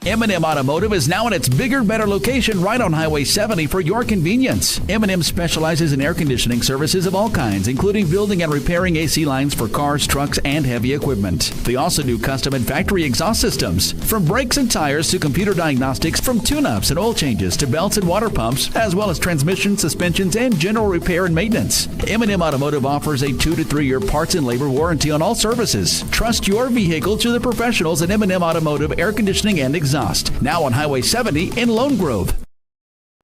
M&M Automotive is now in its bigger, better location right on Highway 70 for your convenience. M&M specializes in air conditioning services of all kinds, including building and repairing AC lines for cars, trucks, and heavy equipment. They also do custom and factory exhaust systems, from brakes and tires to computer diagnostics, from tune-ups and oil changes to belts and water pumps, as well as transmission, suspensions, and general repair and maintenance. M&M Automotive offers a 2 to 3 year parts and labor warranty on all services. Trust your vehicle to the professionals at M&M Automotive Air Conditioning and Exhaust. Now on Highway 70 in Lone Grove.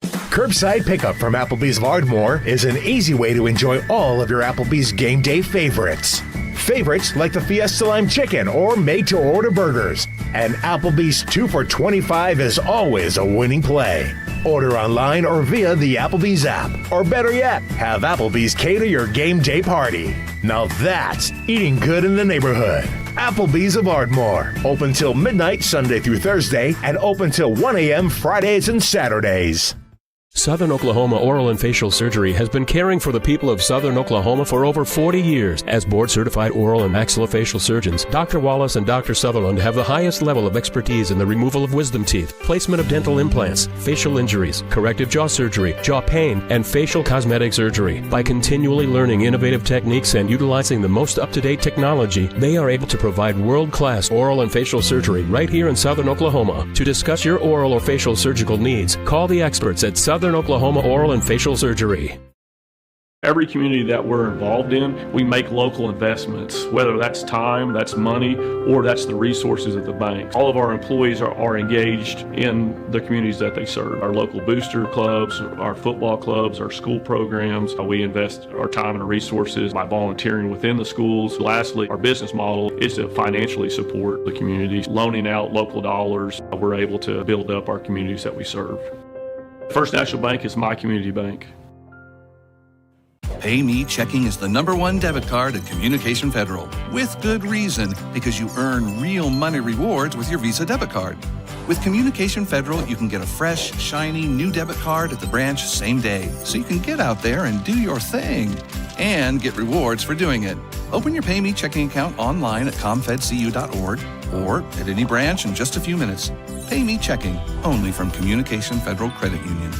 Curbside pickup from Applebee's of Ardmore is an easy way to enjoy all of your Applebee's game day favorites. Favorites like the Fiesta Lime Chicken or made-to-order burgers. And Applebee's 2 for $25 is always a winning play. Order online or via the Applebee's app. Or better yet, have Applebee's cater your game day party. Now that's eating good in the neighborhood. Applebee's of Ardmore. Open till midnight Sunday through Thursday and open till 1 a.m. Fridays and Saturdays. Southern Oklahoma Oral and Facial Surgery has been caring for the people of Southern Oklahoma for over 40 years. As board-certified oral and maxillofacial surgeons, Dr. Wallace and Dr. Sutherland have the highest level of expertise in the removal of wisdom teeth, placement of dental implants, facial injuries, corrective jaw surgery, jaw pain, and facial cosmetic surgery. By continually learning innovative techniques and utilizing the most up-to-date technology, they are able to provide world-class oral and facial surgery right here in Southern Oklahoma. To discuss your oral or facial surgical needs, call the experts at Southern Oklahoma Oral and Facial Surgery. Every community that we're involved in, we make local investments, whether that's time, that's money, or that's the resources of the bank. All of our employees are engaged in the communities that they serve. Our local booster clubs, our football clubs, our school programs. We invest our time and resources by volunteering within the schools. Lastly, our business model is to financially support the communities, loaning out local dollars. We're able to build up our communities that we serve. First National Bank is my community bank. Pay Me Checking is the #1 debit card at Communication Federal. With good reason, because you earn real money rewards with your Visa debit card. With Communication Federal, you can get a fresh, shiny, new debit card at the branch same day, so you can get out there and do your thing and get rewards for doing it. Open your Pay Me checking account online at comfedcu.org or at any branch in just a few minutes. Pay Me checking, only from Communication Federal Credit Union.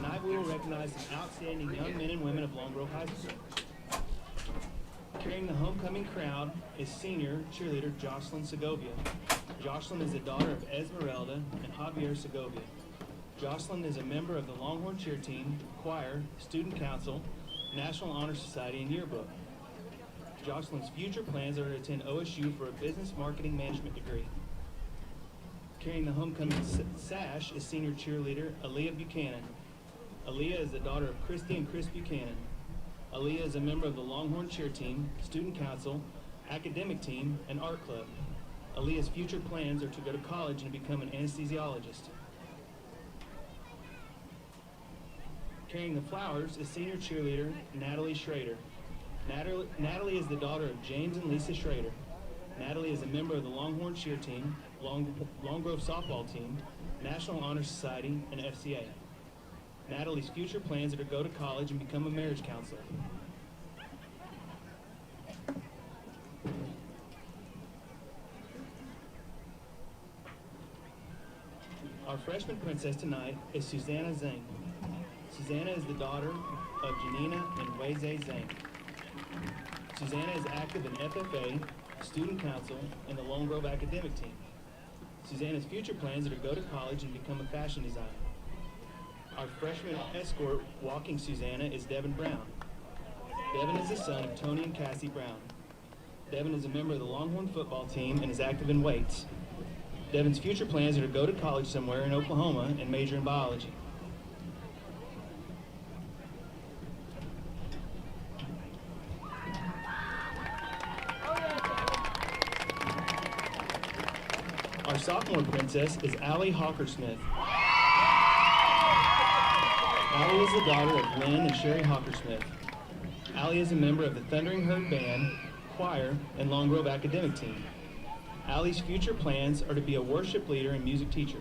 Tonight we will recognize some outstanding young men and women of Long Grove High School. Carrying the homecoming crowd is senior cheerleader Jocelyn Segovia. Jocelyn is the daughter of Esmeralda and Javier Segovia. Jocelyn is a member of the Longhorn cheer team, choir, student council, National Honor Society, and yearbook. Jocelyn's future plans are to attend OSU for a business marketing management degree. Carrying the homecoming sash is senior cheerleader Aaliyah Buchanan. Aaliyah is the daughter of Christy and Chris Buchanan. Aaliyah is a member of the Longhorn cheer team, student council, academic team, and art club. Aaliyah's future plans are to go to college and become an anesthesiologist. Carrying the flowers is senior cheerleader Natalie Schrader. Natalie is the daughter of James and Lisa Schrader. Natalie is a member of the Longhorn cheer team, Long Grove softball team, National Honor Society, and FCA. Natalie's future plans are to go to college and become a marriage counselor. Our freshman princess tonight is Susanna Zhang. Susanna is the daughter of Janina and Wei-Zhe Zhang. Susanna is active in FFA, student council, and the Lone Grove academic team. Susanna's future plans are to go to college and become a fashion designer. Our freshman escort walking Susanna is Devin Brown. Devin is the son of Tony and Cassie Brown. Devin is a member of the Longhorn football team and is active in weights. Devin's future plans are to go to college somewhere in Oklahoma and major in biology. Our sophomore princess is Allie Hawkersmith. Allie is the daughter of Lynn and Sherry Hawkersmith. Allie is a member of the Thundering Herd Band, choir, and Long Grove academic team. Allie's future plans are to be a worship leader and music teacher.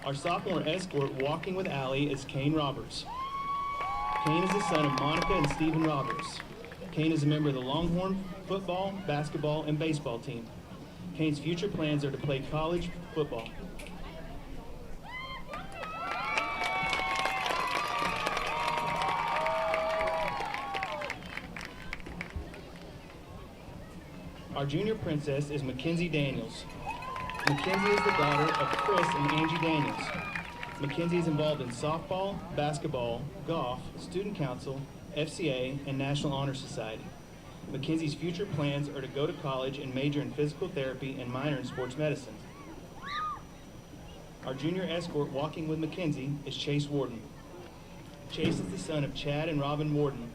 Our sophomore escort walking with Allie is Kane Roberts. Kane is the son of Monica and Stephen Roberts. Kane is a member of the Longhorn football, basketball, and baseball team. Kane's future plans are to play college football. Our junior princess is Mackenzie Daniels. Mackenzie is the daughter of Chris and Angie Daniels. Mackenzie is involved in softball, basketball, golf, student council, FCA, and National Honor Society. Mackenzie's future plans are to go to college and major in physical therapy and minor in sports medicine. Our junior escort walking with Mackenzie is Chase Warden. Chase is the son of Chad and Robin Warden.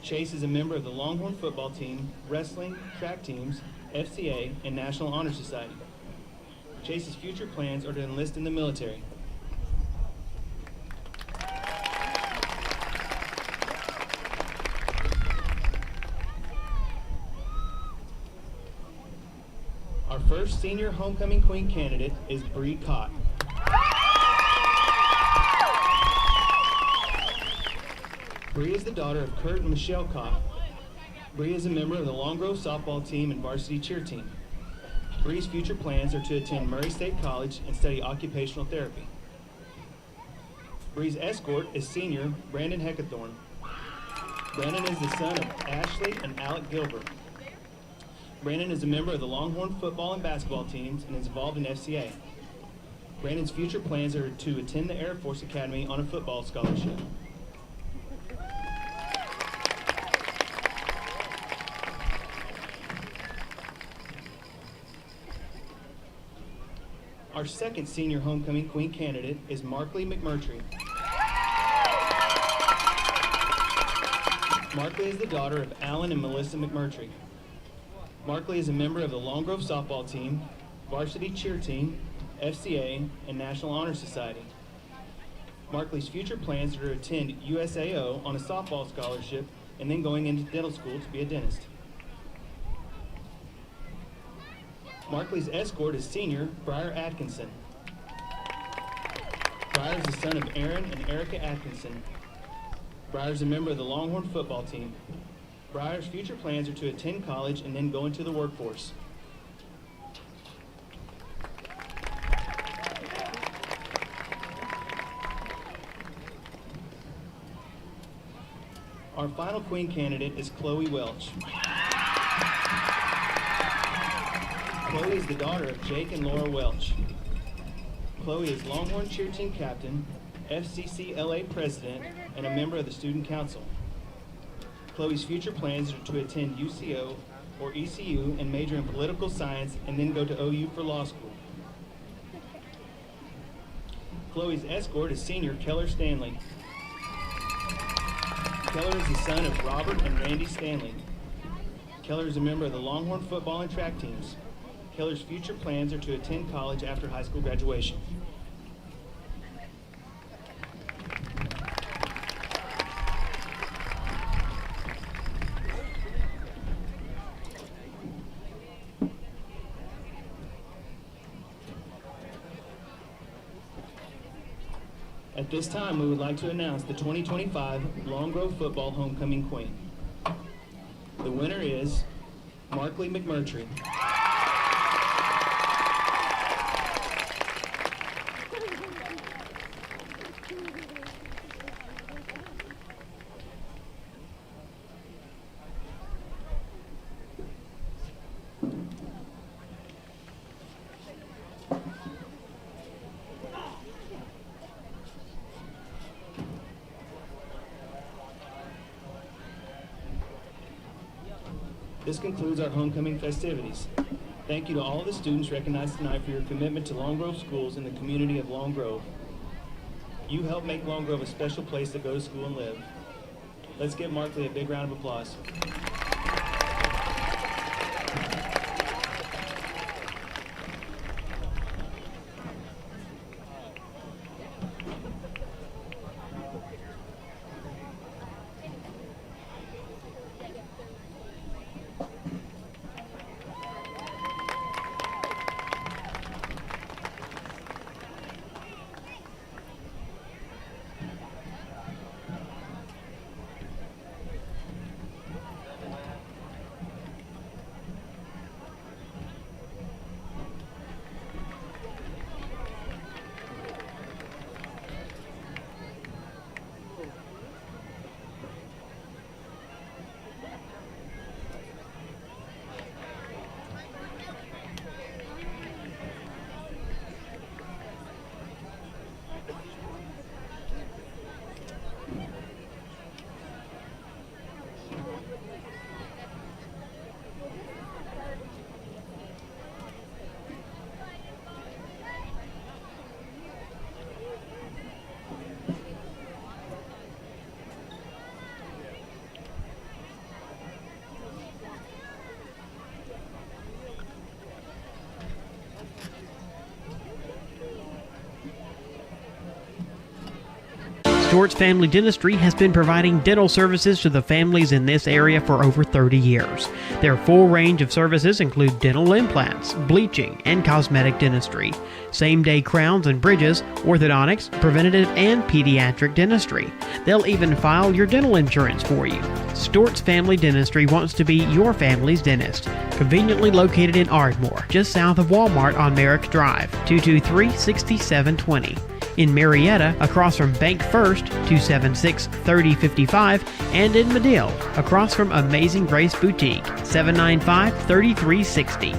Chase is a member of the Longhorn football team, wrestling, track teams, FCA, and National Honor Society. Chase's future plans are to enlist in the military. Our first senior homecoming queen candidate is Bree Cott. Bree is the daughter of Kurt and Michelle Cott. Bree is a member of the Long Grove softball team and varsity cheer team. Bree's future plans are to attend Murray State College and study occupational therapy. Bree's escort is senior Brandon Heckathorn. Brandon is the son of Ashley and Alec Gilbert. Brandon is a member of the Longhorn football and basketball teams and is involved in FCA. Brandon's future plans are to attend the Air Force Academy on a football scholarship. Our second senior homecoming queen candidate is Markley McMurtry. Markley is the daughter of Alan and Melissa McMurtry. Markley is a member of the Long Grove softball team, varsity cheer team, FCA, and National Honor Society. Markley's future plans are to attend USAO on a softball scholarship and then going into dental school to be a dentist. Markley's escort is senior Briar Atkinson. Briar is the son of Aaron and Erica Atkinson. Briar is a member of the Longhorn football team. Briar's future plans are to attend college and then go into the workforce. Our final queen candidate is Chloe Welch. Chloe is the daughter of Jake and Laura Welch. Chloe is Longhorn Cheer Team Captain, FCCLA President, and a member of the Student Council. Chloe's future plans are to attend UCO or ECU and major in political science and then go to OU for law school. Chloe's escort is senior Keller Stanley. Keller is the son of Robert and Randy Stanley. Keller is a member of the Longhorn football and track teams. Keller's future plans are to attend college after high school graduation. At this time, we would like to announce the 2025 Long Grove Football Homecoming Queen. The winner is Markley McMurtry. This concludes our homecoming festivities. Thank you to all of the students recognized tonight for your commitment to Long Grove schools and the community of Long Grove. You help make Long Grove a special place to go to school and live. Let's give Markley a big round of applause. Stewart's Family Dentistry has been providing dental services to the families in this area for over 30 years. Their full range of services include dental implants, bleaching, and cosmetic dentistry, same-day crowns and bridges, orthodontics, preventative and pediatric dentistry. They'll even file your dental insurance for you. Stewart's Family Dentistry wants to be your family's dentist. Conveniently located in Ardmore, just south of Walmart on Merrick Drive, 223-6720. In Marietta, across from Bank First, 276-3055, and in Medill, across from Amazing Grace Boutique, 795-3360.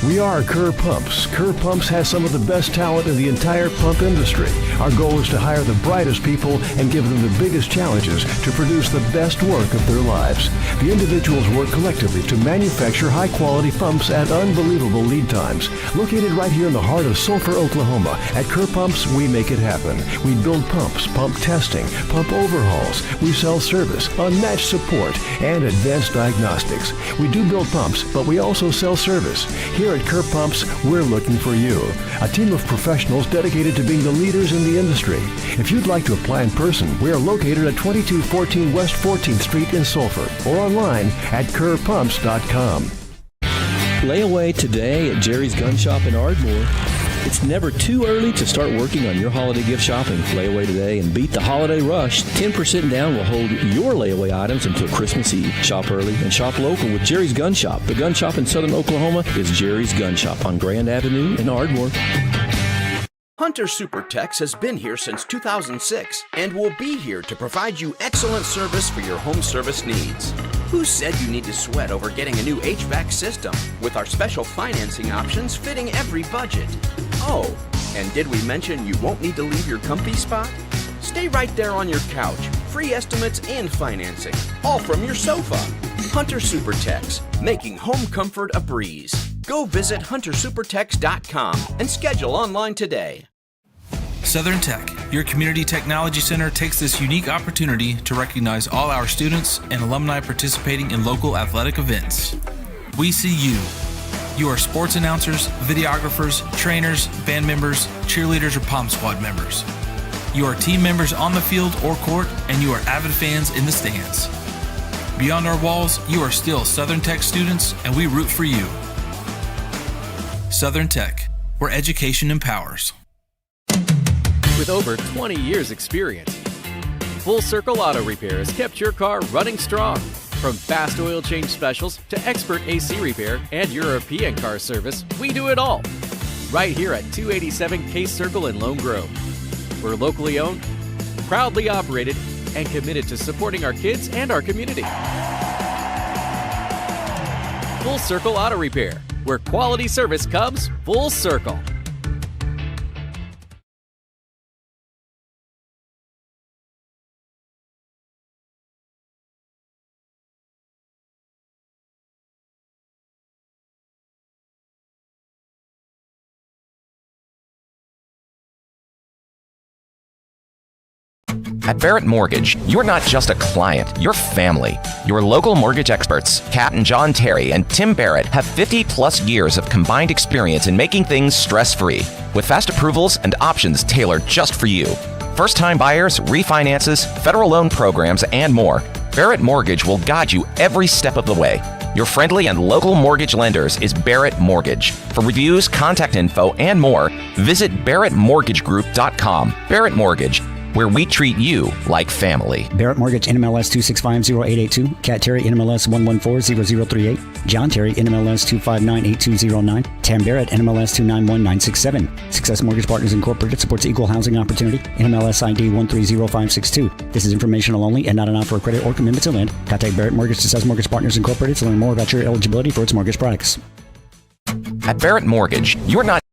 We are Kerr Pumps. Kerr Pumps has some of the best talent in the entire pump industry. Our goal is to hire the brightest people and give them the biggest challenges to produce the best work of their lives. The individuals work collectively to manufacture high-quality pumps at unbelievable lead times. Located right here in the heart of Sulphur, Oklahoma, at Kerr Pumps, we make it happen. We build pumps, pump testing, pump overhauls. We sell service, unmatched support, and advanced diagnostics. We do build pumps, but we also sell service. Here at Kerr Pumps, we're looking for you. A team of professionals dedicated to being the leaders in the industry. If you'd like to apply in person, we are located at 2214 West 14th Street in Sulphur or online at kerrpumps.com. Layaway today at Jerry's Gun Shop in Ardmore. It's never too early to start working on your holiday gift shopping. Layaway today and beat the holiday rush. 10% down will hold your layaway items until Christmas Eve. Shop early and shop local with Jerry's Gun Shop. The gun shop in southern Oklahoma is Jerry's Gun Shop on Grand Avenue in Ardmore. Hunter Supertex has been here since 2006 and will be here to provide you excellent service for your home service needs. Who said you need to sweat over getting a new HVAC system with our special financing options fitting every budget? Oh, and did we mention you won't need to leave your comfy spot? Stay right there on your couch. Free estimates and financing, all from your sofa. Hunter Supertex, making home comfort a breeze. Go visit huntersupertex.com and schedule online today. Southern Tech, your community technology center, takes this unique opportunity to recognize all our students and alumni participating in local athletic events. We see you. You are sports announcers, videographers, trainers, band members, cheerleaders, or Pom Squad members. You are team members on the field or court, and you are avid fans in the stands. Beyond our walls, you are still Southern Tech students, and we root for you. Southern Tech, where education empowers. With over 20 years experience, Full Circle Auto Repair has kept your car running strong. From fast oil change specials to expert AC repair and European car service, we do it all. Right here at 287 Case Circle in Lone Grove. We're locally owned, proudly operated, and committed to supporting our kids and our community. Full Circle Auto Repair, where quality service comes full circle. At Barrett Mortgage, you're not just a client, you're family. Your local mortgage experts, Kat and John Terry and Tim Barrett, have 50-plus years of combined experience in making things stress-free, with fast approvals and options tailored just for you. First-time buyers, refinances, federal loan programs, and more. Barrett Mortgage will guide you every step of the way. Your friendly and local mortgage lenders is Barrett Mortgage. For reviews, contact info, and more, visit barrettmortgagegroup.com. Barrett Mortgage, where we treat you like family. Barrett Mortgage, NMLS 2650882. Cat Terry, NMLS 1140038. John Terry, NMLS 2598209. Tam Barrett, NMLS 291967. Success Mortgage Partners Incorporated supports equal housing opportunity. NMLS ID 130562. This is informational only and not an offer of credit or commitment to lend. Contact Barrett Mortgage Success Mortgage Partners Incorporated to learn more about your eligibility for its mortgage products. At Barrett Mortgage, you're not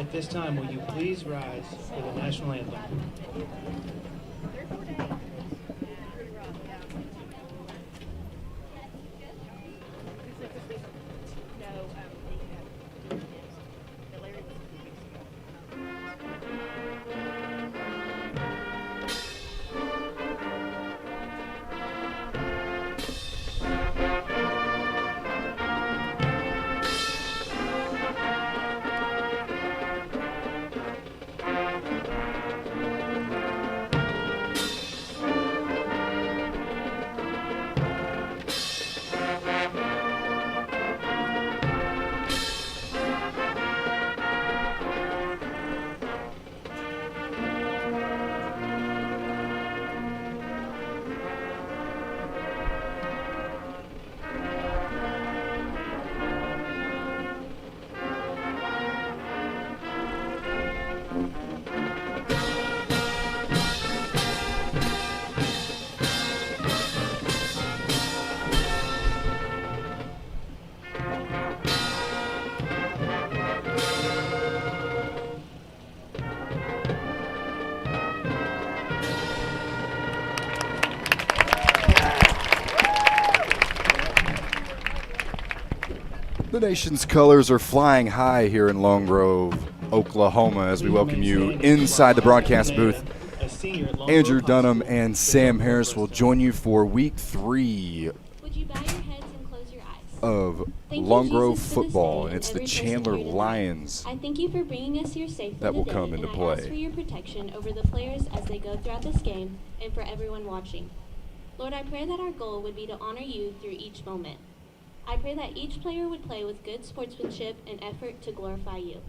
At this time, will you please rise for the national anthem? The nation's colors are flying high here in Long Grove, Oklahoma, as we welcome you inside the broadcast booth. Andrew Dunham and Sam Harris will join you for week 3 of Long Grove football, and it's the Chandler Lions I thank you for bringing us here safely that will today, come into and I ask for play. your protection over the players as they go throughout this game and for everyone watching. Lord, I pray that our goal would be to honor you through each moment. I pray that each player would play with good sportsmanship and effort to glorify you.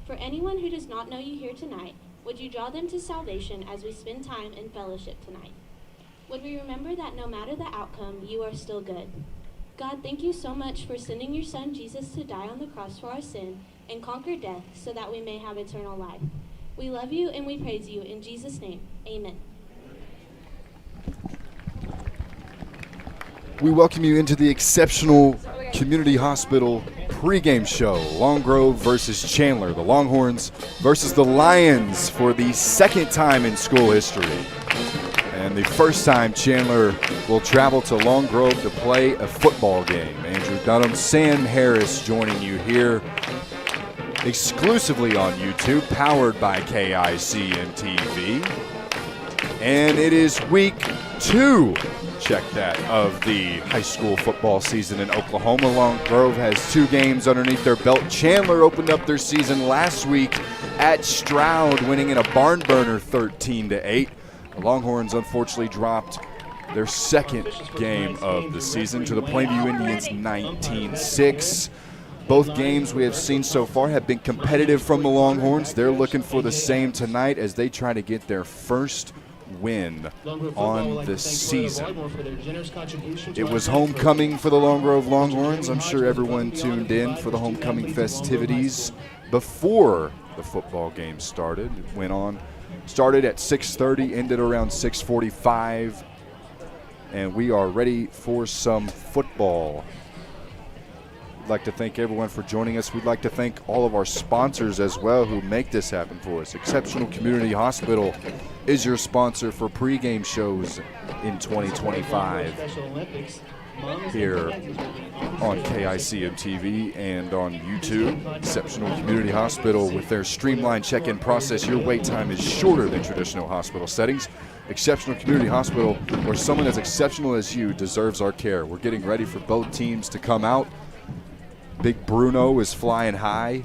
For anyone who does not know you here tonight, would you draw them to salvation as we spend time in fellowship tonight? Would we remember that no matter the outcome, you are still good? God, thank you so much for sending your son Jesus to die on the cross for our sin and conquer death so that we may have eternal life. We love you and we praise you. In Jesus' name, amen. We welcome you into the Exceptional Community Hospital pregame show. Long Grove versus Chandler, the Longhorns versus the Lions for the second time in school history. And the first time Chandler will travel to Long Grove to play a football game. Andrew Dunham, Sam Harris joining you here exclusively on YouTube, powered by KICM-TV. And it is week 2, check that, of the high school football season in Oklahoma. Long Grove has 2 games underneath their belt. Chandler opened up their season last week at Stroud, winning in a barn burner 13-8. The Longhorns unfortunately dropped their second game of the season to the Plainview Indians 19-6. Both games we have seen so far have been competitive from the Longhorns. They're looking for the same tonight as they try to get their first win on the season. It was homecoming for the Long Grove Longhorns. I'm sure everyone tuned in for the homecoming festivities before the football game started. It started at 6:30, ended around 6:45, and we are ready for some football. We'd like to thank everyone for joining us. We'd like to thank all of our sponsors as well who make this happen for us. Exceptional Community Hospital is your sponsor for pregame shows in 2025 here on KICM-TV and on YouTube. Exceptional Community Hospital, with their streamlined check-in process, your wait time is shorter than traditional hospital settings. Exceptional Community Hospital, where someone as exceptional as you deserves our care. We're getting ready for both teams to come out. Big Bruno is flying high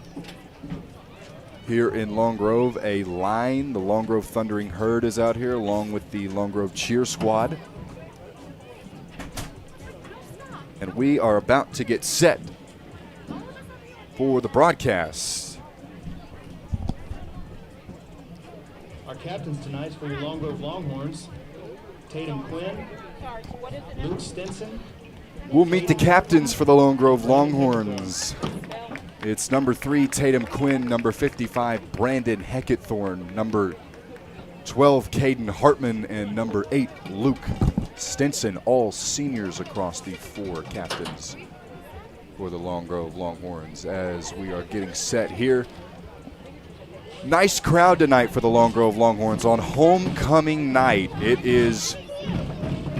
here in Long Grove. The Long Grove Thundering Herd is out here along with the Long Grove Cheer Squad. And we are about to get set for the broadcast. Our captains tonight for your Long Grove Longhorns, Tatum Quinn, Luke Stinson. We'll meet the captains for the Long Grove Longhorns. It's number 3, Tatum Quinn, number 55, Brandon Heckettthorne, number 12, Caden Hartman, and number 8, Luke Stinson, all seniors across the 4 captains for the Long Grove Longhorns as we are getting set here Nice crowd tonight for the Long Grove Longhorns on homecoming night. It is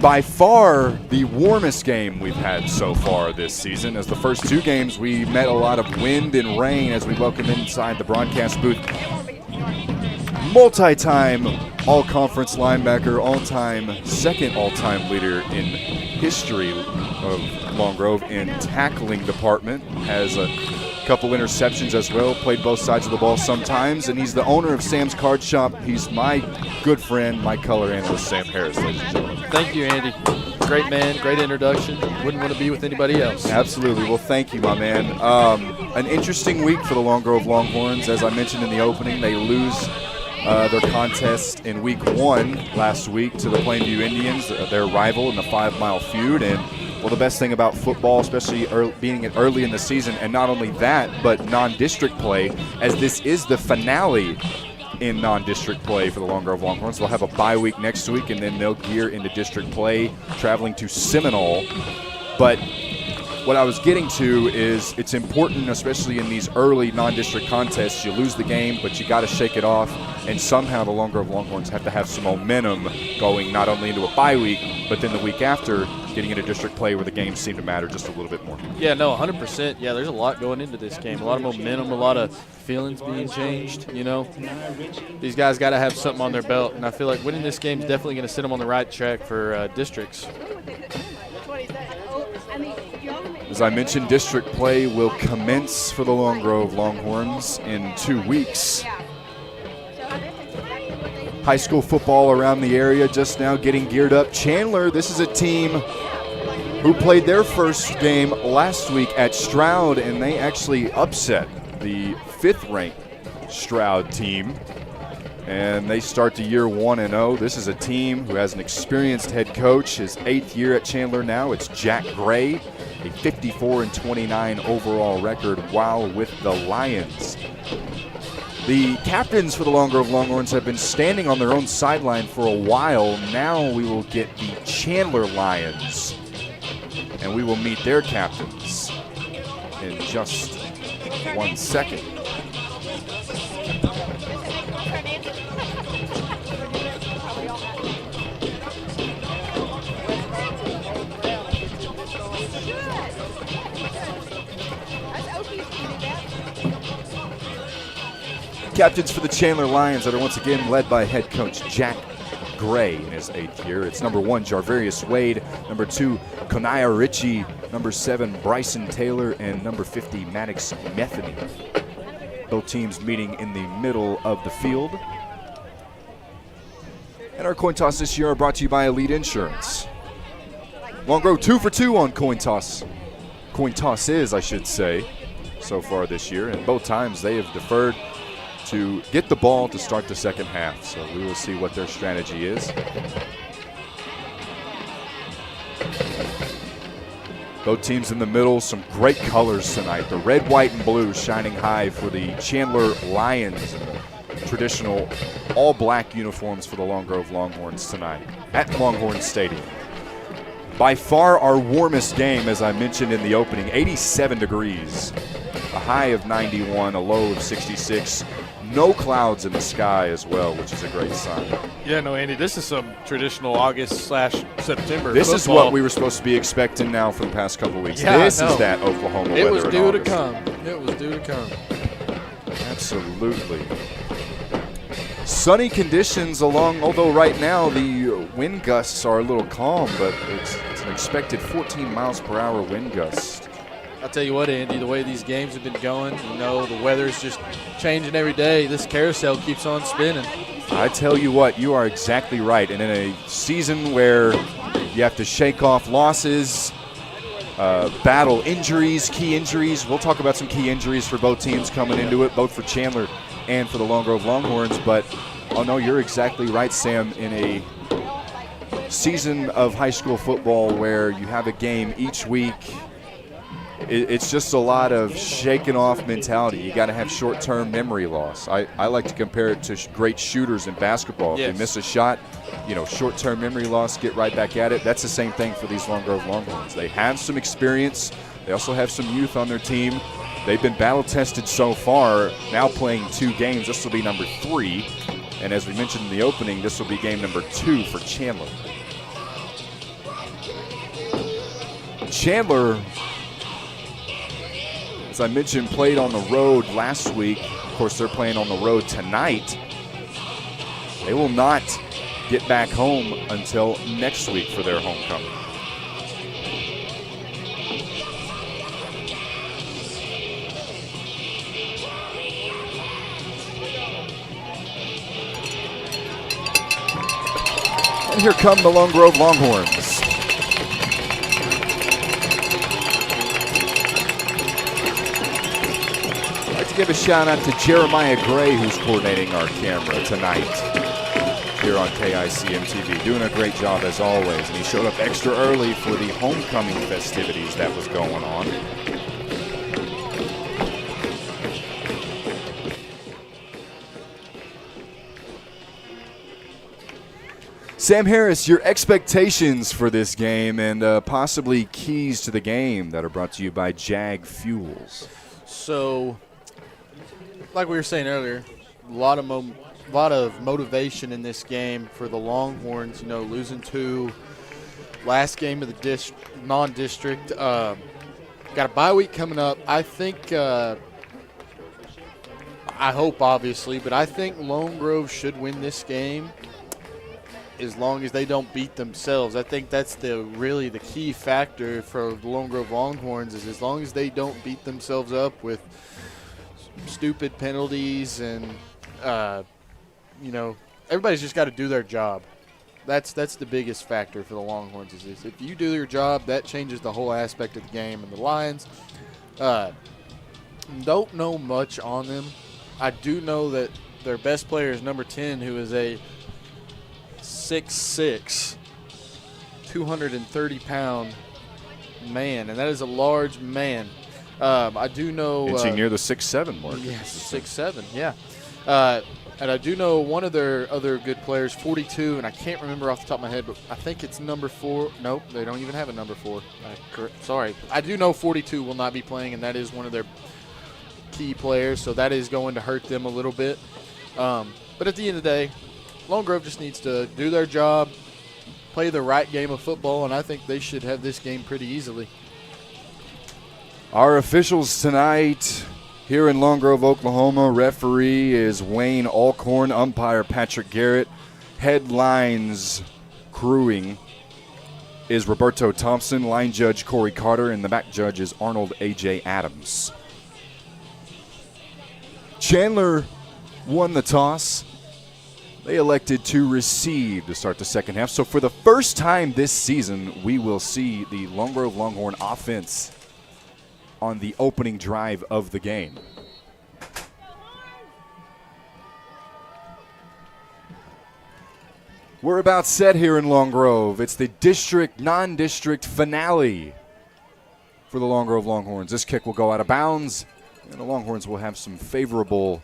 by far the warmest game we've had so far this season. As the first two games, we met a lot of wind and rain as we welcomed inside the broadcast booth. Multi-time all-conference linebacker, all-time, second all-time leader in history of Long Grove in tackling department. Has a couple interceptions as well, played both sides of the ball sometimes, and he's the owner of Sam's Card Shop. He's my good friend, my color analyst, Sam Harris, ladies and gentlemen. Thank you, Andy. Great man, great introduction. Wouldn't want to be with anybody else. Absolutely. Well, thank you, my man. An interesting week for the Long Grove Longhorns. As I mentioned in the opening, they lose their contest in week 1 last week to the Plainview Indians, their rival in the 5-mile feud. And well, the best thing about football, especially being early in the season, and not only that, but non-district play, as this is the finale in non-district play for the Long Grove Longhorns. They'll have a bye week next week, and then they'll gear into district play, traveling to Seminole. But what I was getting to is it's important, especially in these early non-district contests, you lose the game, but you got to shake it off, and somehow the Long Grove Longhorns have to have some momentum going not only into a bye week, but then the week after, getting into district play where the games seem to matter just a little bit more. Yeah, no, 100%. Yeah, there's a lot going into this game. A lot of momentum, a lot of feelings being changed, you know. These guys got to have something on their belt, and I feel like winning this game is definitely going to set them on the right track for districts. As I mentioned, district play will commence for the Long Grove Longhorns in 2 weeks. High school football around the area just now getting geared up. Chandler, this is a team who played their first game last week at Stroud, and they actually upset the 5th-ranked Stroud team. And they start the year 1-0. This is a team who has an experienced head coach, his 8th year at Chandler now. It's Jack Gray, a 54-29 overall record while with the Lions. The captains for the Long Grove Longhorns have been standing on their own sideline for a while. Now we will get the Chandler Lions, and we will meet their captains in just 1 second. Captains for the Chandler Lions that are once again led by head coach Jack Gray in his 8th year. It's number 1, Jarvarius Wade, number 2, Konaya Ritchie, number 7, Bryson Taylor, and number 50, Maddox Metheny. Both teams meeting in the middle of the field. And our coin toss this year are brought to you by Elite Insurance. Long Grove 2 for 2 on coin toss. Coin tosses, I should say, so far this year, and both times they have deferred to get the ball to start the second half. So we will see what their strategy is. Both teams in the middle, some great colors tonight. The red, white, and blue shining high for the Chandler Lions. Traditional all-black uniforms for the Long Grove Longhorns tonight at Longhorn Stadium. By far our warmest game, as I mentioned in the opening, 87 degrees. A high of 91, a low of 66. No clouds in the sky as well, which is a great sign. Yeah, no, Andy, this is some traditional August/September This football. is what we were supposed to be expecting now for the past couple weeks. Yeah, this is that Oklahoma weather. It was due to August. come. It was due to come. Absolutely. Sunny conditions although right now the wind gusts are a little calm, but it's an expected 14 miles per hour wind gust. I'll tell you what, Andy, the way these games have been going, you know, the weather's just changing every day. This carousel keeps on spinning. I tell you what, you are exactly right. And in a season where you have to shake off losses, battle injuries, key injuries, we'll talk about some key injuries for both teams coming into it, both for Chandler and for the Long Grove Longhorns. But, oh no, you're exactly right, Sam, in a season of high school football where you have a game each week, it's just a lot of shaking off mentality. You got to have short-term memory loss. I like to compare it to great shooters in basketball. If you miss a shot, short-term memory loss, get right back at it. That's the same thing for these Long Grove Longhorns. They have some experience. They also have some youth on their team. they've been battle-tested so far, now playing 2 games. This will be number 3. And as we mentioned in the opening, this will be game number 2 for Chandler. Chandler, as I mentioned, played on the road last week. Of course, they're playing on the road tonight. They will not get back home until next week for their homecoming. And here come the Lone Grove Longhorns. I'd like to give a shout out to Jeremiah Gray, who's coordinating our camera tonight here on KICM TV. Doing a great job as always. And he showed up extra early for the homecoming festivities that was going on. Sam Harris, your expectations for this game and possibly keys to the game that are brought to you by Jag Fuels. So, like we were saying earlier, a lot of motivation in this game for the Longhorns. You know, losing to last game of the non-district. Got a bye week coming up. I think, I hope obviously, but I think Lone Grove should win this game as long as they don't beat themselves. I think that's really the key factor for the Lone Grove Longhorns is as long as they don't beat themselves up with stupid penalties and, you know, everybody's just got to do their job. That's the biggest factor for the Longhorns is if you do your job, that changes the whole aspect of the game. And the Lions don't know much on them. I do know that their best player is number 10, who is a 6'6", 230-pound man, and that is a large man. I do know inching near the 6'7" mark. Yes, 6'7", yeah. And I do know one of their other good players, 42, and I can't remember off the top of my head, but I think it's number 4. Nope, they don't even have a number 4. Sorry. I do know 42 will not be playing, and that is one of their key players, so that is going to hurt them a little bit. But at the end of the day, Lone Grove just needs to do their job, play the right game of football, and I think they should have this game pretty easily. Our officials tonight here in Lone Grove, Oklahoma, referee is Wayne Alcorn, umpire Patrick Garrett, headlines crewing is Roberto Thompson, line judge Corey Carter, and the back judge is Arnold A.J. Adams. Chandler won the toss. They elected to receive to start the second half. So for the first time this season, we will see the Lone Grove Longhorn offense on the opening drive of the game. We're about set here in Lone Grove. It's the non-district finale for the Lone Grove Longhorns. This kick will go out of bounds, and the Longhorns will have some favorable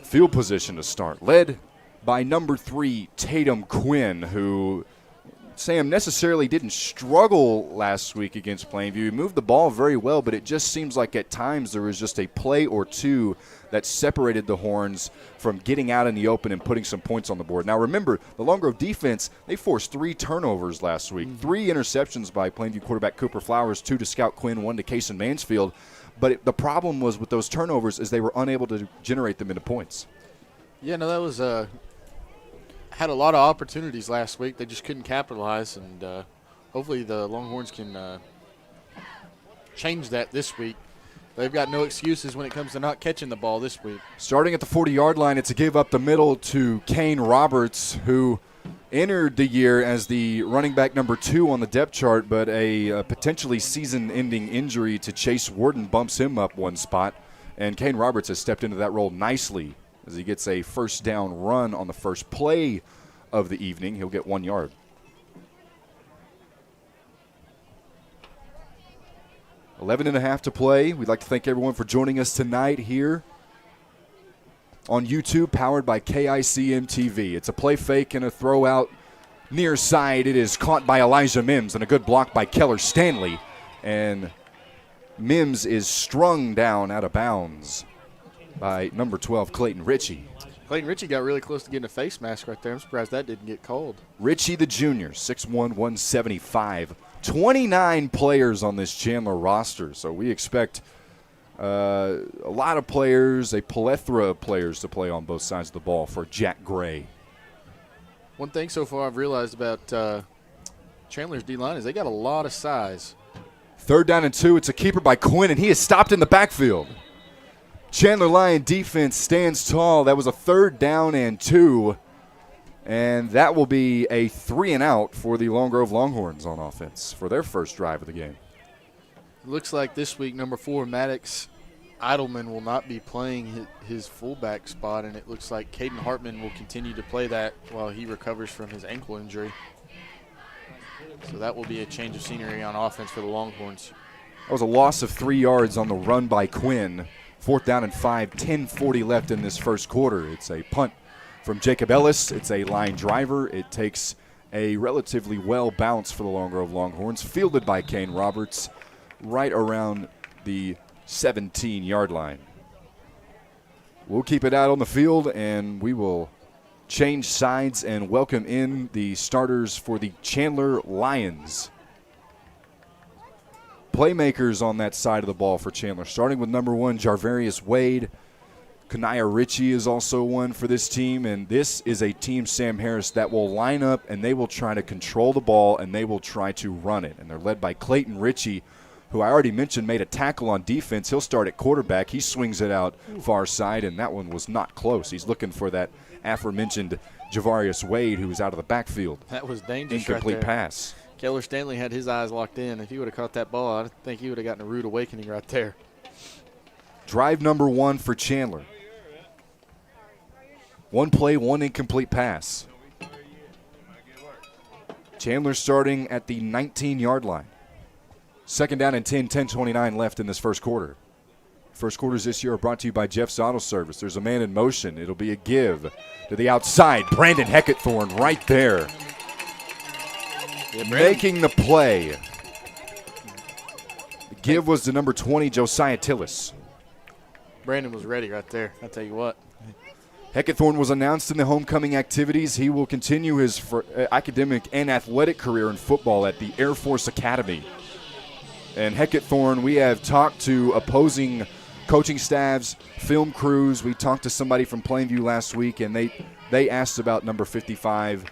field position to start, led by number 3, Tatum Quinn, who, Sam, necessarily didn't struggle last week against Plainview. He moved the ball very well, but it just seems like at times there was just a play or two that separated the Horns from getting out in the open and putting some points on the board. Now, remember, the Lone Grove defense, they forced 3 turnovers last week, 3 interceptions by Plainview quarterback Cooper Flowers, 2 to Scout Quinn, 1 to Kason Mansfield. But the problem was with those turnovers is they were unable to generate them into points. Yeah, no, that was had a lot of opportunities last week. They just couldn't capitalize, and hopefully the Longhorns can change that this week. They've got no excuses when it comes to not catching the ball this week. Starting at the 40-yard line, it's a give up the middle to Kane Roberts, who entered the year as the running back number 2 on the depth chart, but a potentially season-ending injury to Chase Warden bumps him up one spot, and Kane Roberts has stepped into that role nicely as he gets a first down run on the first play of the evening. He'll get 1 yard. .11.5 to play. We'd like to thank everyone for joining us tonight here on YouTube, powered by KICM TV. It's a play fake and a throw out near side. It is caught by Elijah Mims and a good block by Keller Stanley. And Mims is strung down out of bounds by number 12, Clayton Ritchie. Clayton Ritchie got really close to getting a face mask right there. I'm surprised that didn't get called. Ritchie the junior, 6'1", 175. 29 players on this Chandler roster, so we expect a lot of players, a plethora of players to play on both sides of the ball for Jack Gray. One thing so far I've realized about Chandler's D-line is they got a lot of size. 3rd down and 2. It's a keeper by Quinn, and he is stopped in the backfield. Chandler Lion defense stands tall. That was a 3rd down and 2, and that will be a 3 and out for the Long Grove Longhorns on offense for their first drive of the game. It looks like this week number 4, Maddox Eidelman, will not be playing his fullback spot, and it looks like Caden Hartman will continue to play that while he recovers from his ankle injury. So that will be a change of scenery on offense for the Longhorns. That was a loss of 3 yards on the run by Quinn. 4th down and 5, 10:40 left in this first quarter. It's a punt from Jacob Ellis. It's a line driver. It takes a relatively well bounce for the Long Grove Longhorns, fielded by Kane Roberts right around the 17-yard line. We'll keep it out on the field, and we will change sides and welcome in the starters for the Chandler Lions. Playmakers on that side of the ball for Chandler, starting with number 1, Jarvarius Wade. Kanaya Ritchie is also one for this team, and this is a team, Sam Harris, that will line up and they will try to control the ball and they will try to run it. And they're led by Clayton Ritchie, who I already mentioned made a tackle on defense. He'll start at quarterback. He swings it out far side, and that one was not close. He's looking for that aforementioned Javarius Wade, who was out of the backfield. That was dangerous. Incomplete right there. Pass. Keller Stanley had his eyes locked in. If he would have caught that ball, I think he would have gotten a rude awakening right there. Drive number 1 for Chandler. 1 play, 1 incomplete pass. Chandler starting at the 19-yard line. 2nd down and 10, 10:29 left in this first quarter. First quarters this year are brought to you by Jeff's Auto Service. There's a man in motion. It'll be a give to the outside. Brandon Heckathorn right there. Yeah, making the play. The give was to number 20, Josiah Tillis. Brandon was ready right there, I'll tell you what. Heckathorn was announced in the homecoming activities. He will continue his academic and athletic career in football at the Air Force Academy. And Heckathorn, we have talked to opposing coaching staffs, film crews. We talked to somebody from Plainview last week, and they asked about number 55,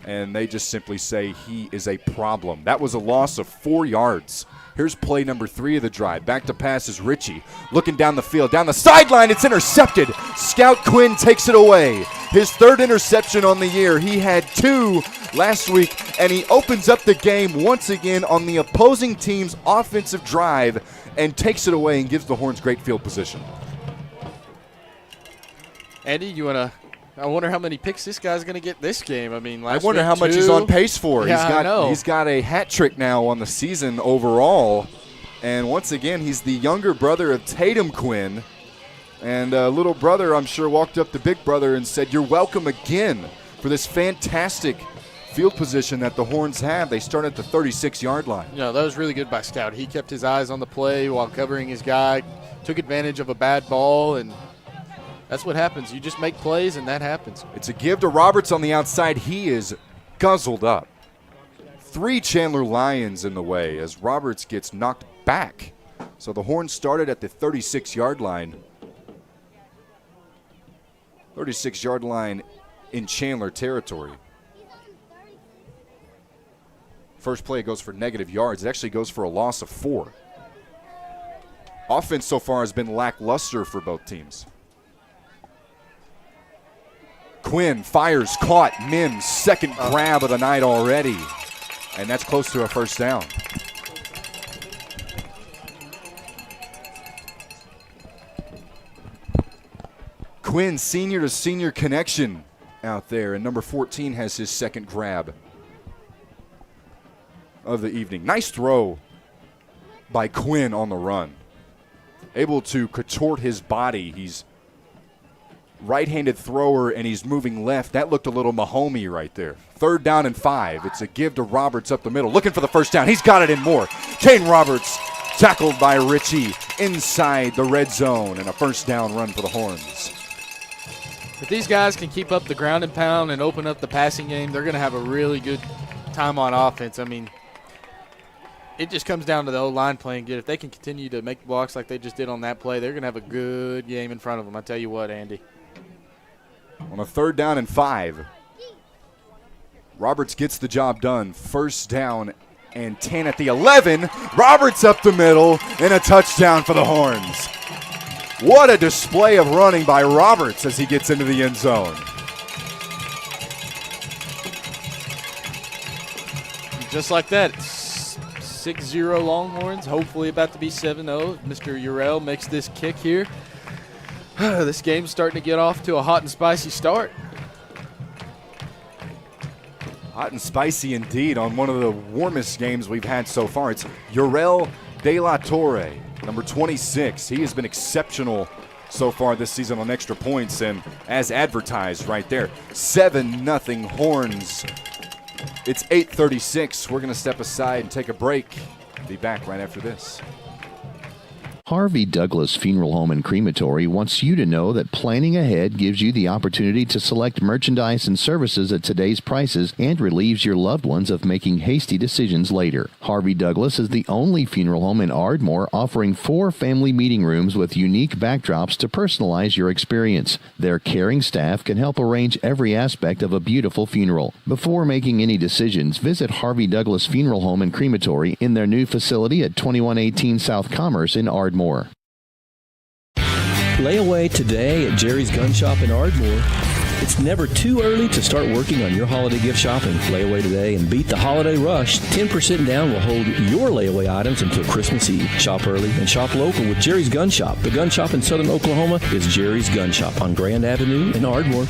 and they just simply say he is a problem. That was a loss of 4 yards. Here's play number 3 of the drive. Back to pass is Ritchie. Looking down the field. Down the sideline, it's intercepted. Scout Quinn takes it away. His 3rd interception on the year. He had 2 last week, and he opens up the game once again on the opposing team's offensive drive and takes it away and gives the Horns great field position. Andy, I wonder how many picks this guy's going to get this game. I mean, I wonder how much he's on pace for. Yeah, he's got a hat trick now on the season overall. And once again, he's the younger brother of Tatum Quinn. And little brother, I'm sure, walked up to big brother and said, "You're welcome again for this fantastic field position that the Horns have." They start at the 36-yard line. Yeah, that was really good by Scout. He kept his eyes on the play while covering his guy, took advantage of a bad ball, and that's what happens. You just make plays, and that happens. It's a give to Roberts on the outside. He is guzzled up. 3 Chandler Lions in the way as Roberts gets knocked back. So the Horns started at the 36-yard line. 36-yard line in Chandler territory. First play goes for negative yards. It actually goes for a loss of 4. Offense so far has been lackluster for both teams. Quinn fires, caught. Mims, 2nd grab of the night already. And that's close to a first down. Quinn, senior to senior connection out there. And number 14 has his 2nd grab of the evening. Nice throw by Quinn on the run. Able to contort his body. He's right-handed thrower, and he's moving left. That looked a little Mahomey right there. 3rd down and 5. It's a give to Roberts up the middle. Looking for the first down. He's got it in more. Kane Roberts Tackled by Ritchie inside the red zone, and a first down run for the Horns. If these guys can keep up the ground and pound and open up the passing game, they're going to have a really good time on offense. I mean, it just comes down to the O-line playing good. If they can continue to make blocks like they just did on that play, they're going to have a good game in front of them. I tell you what, Andy. On a 3rd down and 5. Roberts gets the job done. First down and 10 at the 11. Roberts up the middle, and a touchdown for the Horns. What a display of running by Roberts as he gets into the end zone. Just like that, 6-0 Longhorns, hopefully about to be 7-0. Mr. Urell makes this kick here. This game's starting to get off to a hot and spicy start. Hot and spicy indeed on one of the warmest games we've had so far. It's Urell De La Torre, number 26. He has been exceptional so far this season on extra points, and as advertised right there, 7-0 Horns. It's 8:36. We're going to step aside and take a break. Be back right after this. Harvey Douglas Funeral Home and Crematory wants you to know that planning ahead gives you the opportunity to select merchandise and services at today's prices and relieves your loved ones of making hasty decisions later. Harvey Douglas is the only funeral home in Ardmore offering 4 family meeting rooms with unique backdrops to personalize your experience. Their caring staff can help arrange every aspect of a beautiful funeral. Before making any decisions, visit Harvey Douglas Funeral Home and Crematory in their new facility at 2118 South Commerce in Ardmore. Lay away today at Jerry's Gun Shop in Ardmore. It's never too early to start working on your holiday gift shopping. Lay away today and beat the holiday rush. 10% down will hold your layaway items until Christmas Eve. Shop early and shop local with Jerry's Gun Shop. The gun shop in southern Oklahoma is Jerry's Gun Shop on Grand Avenue in Ardmore.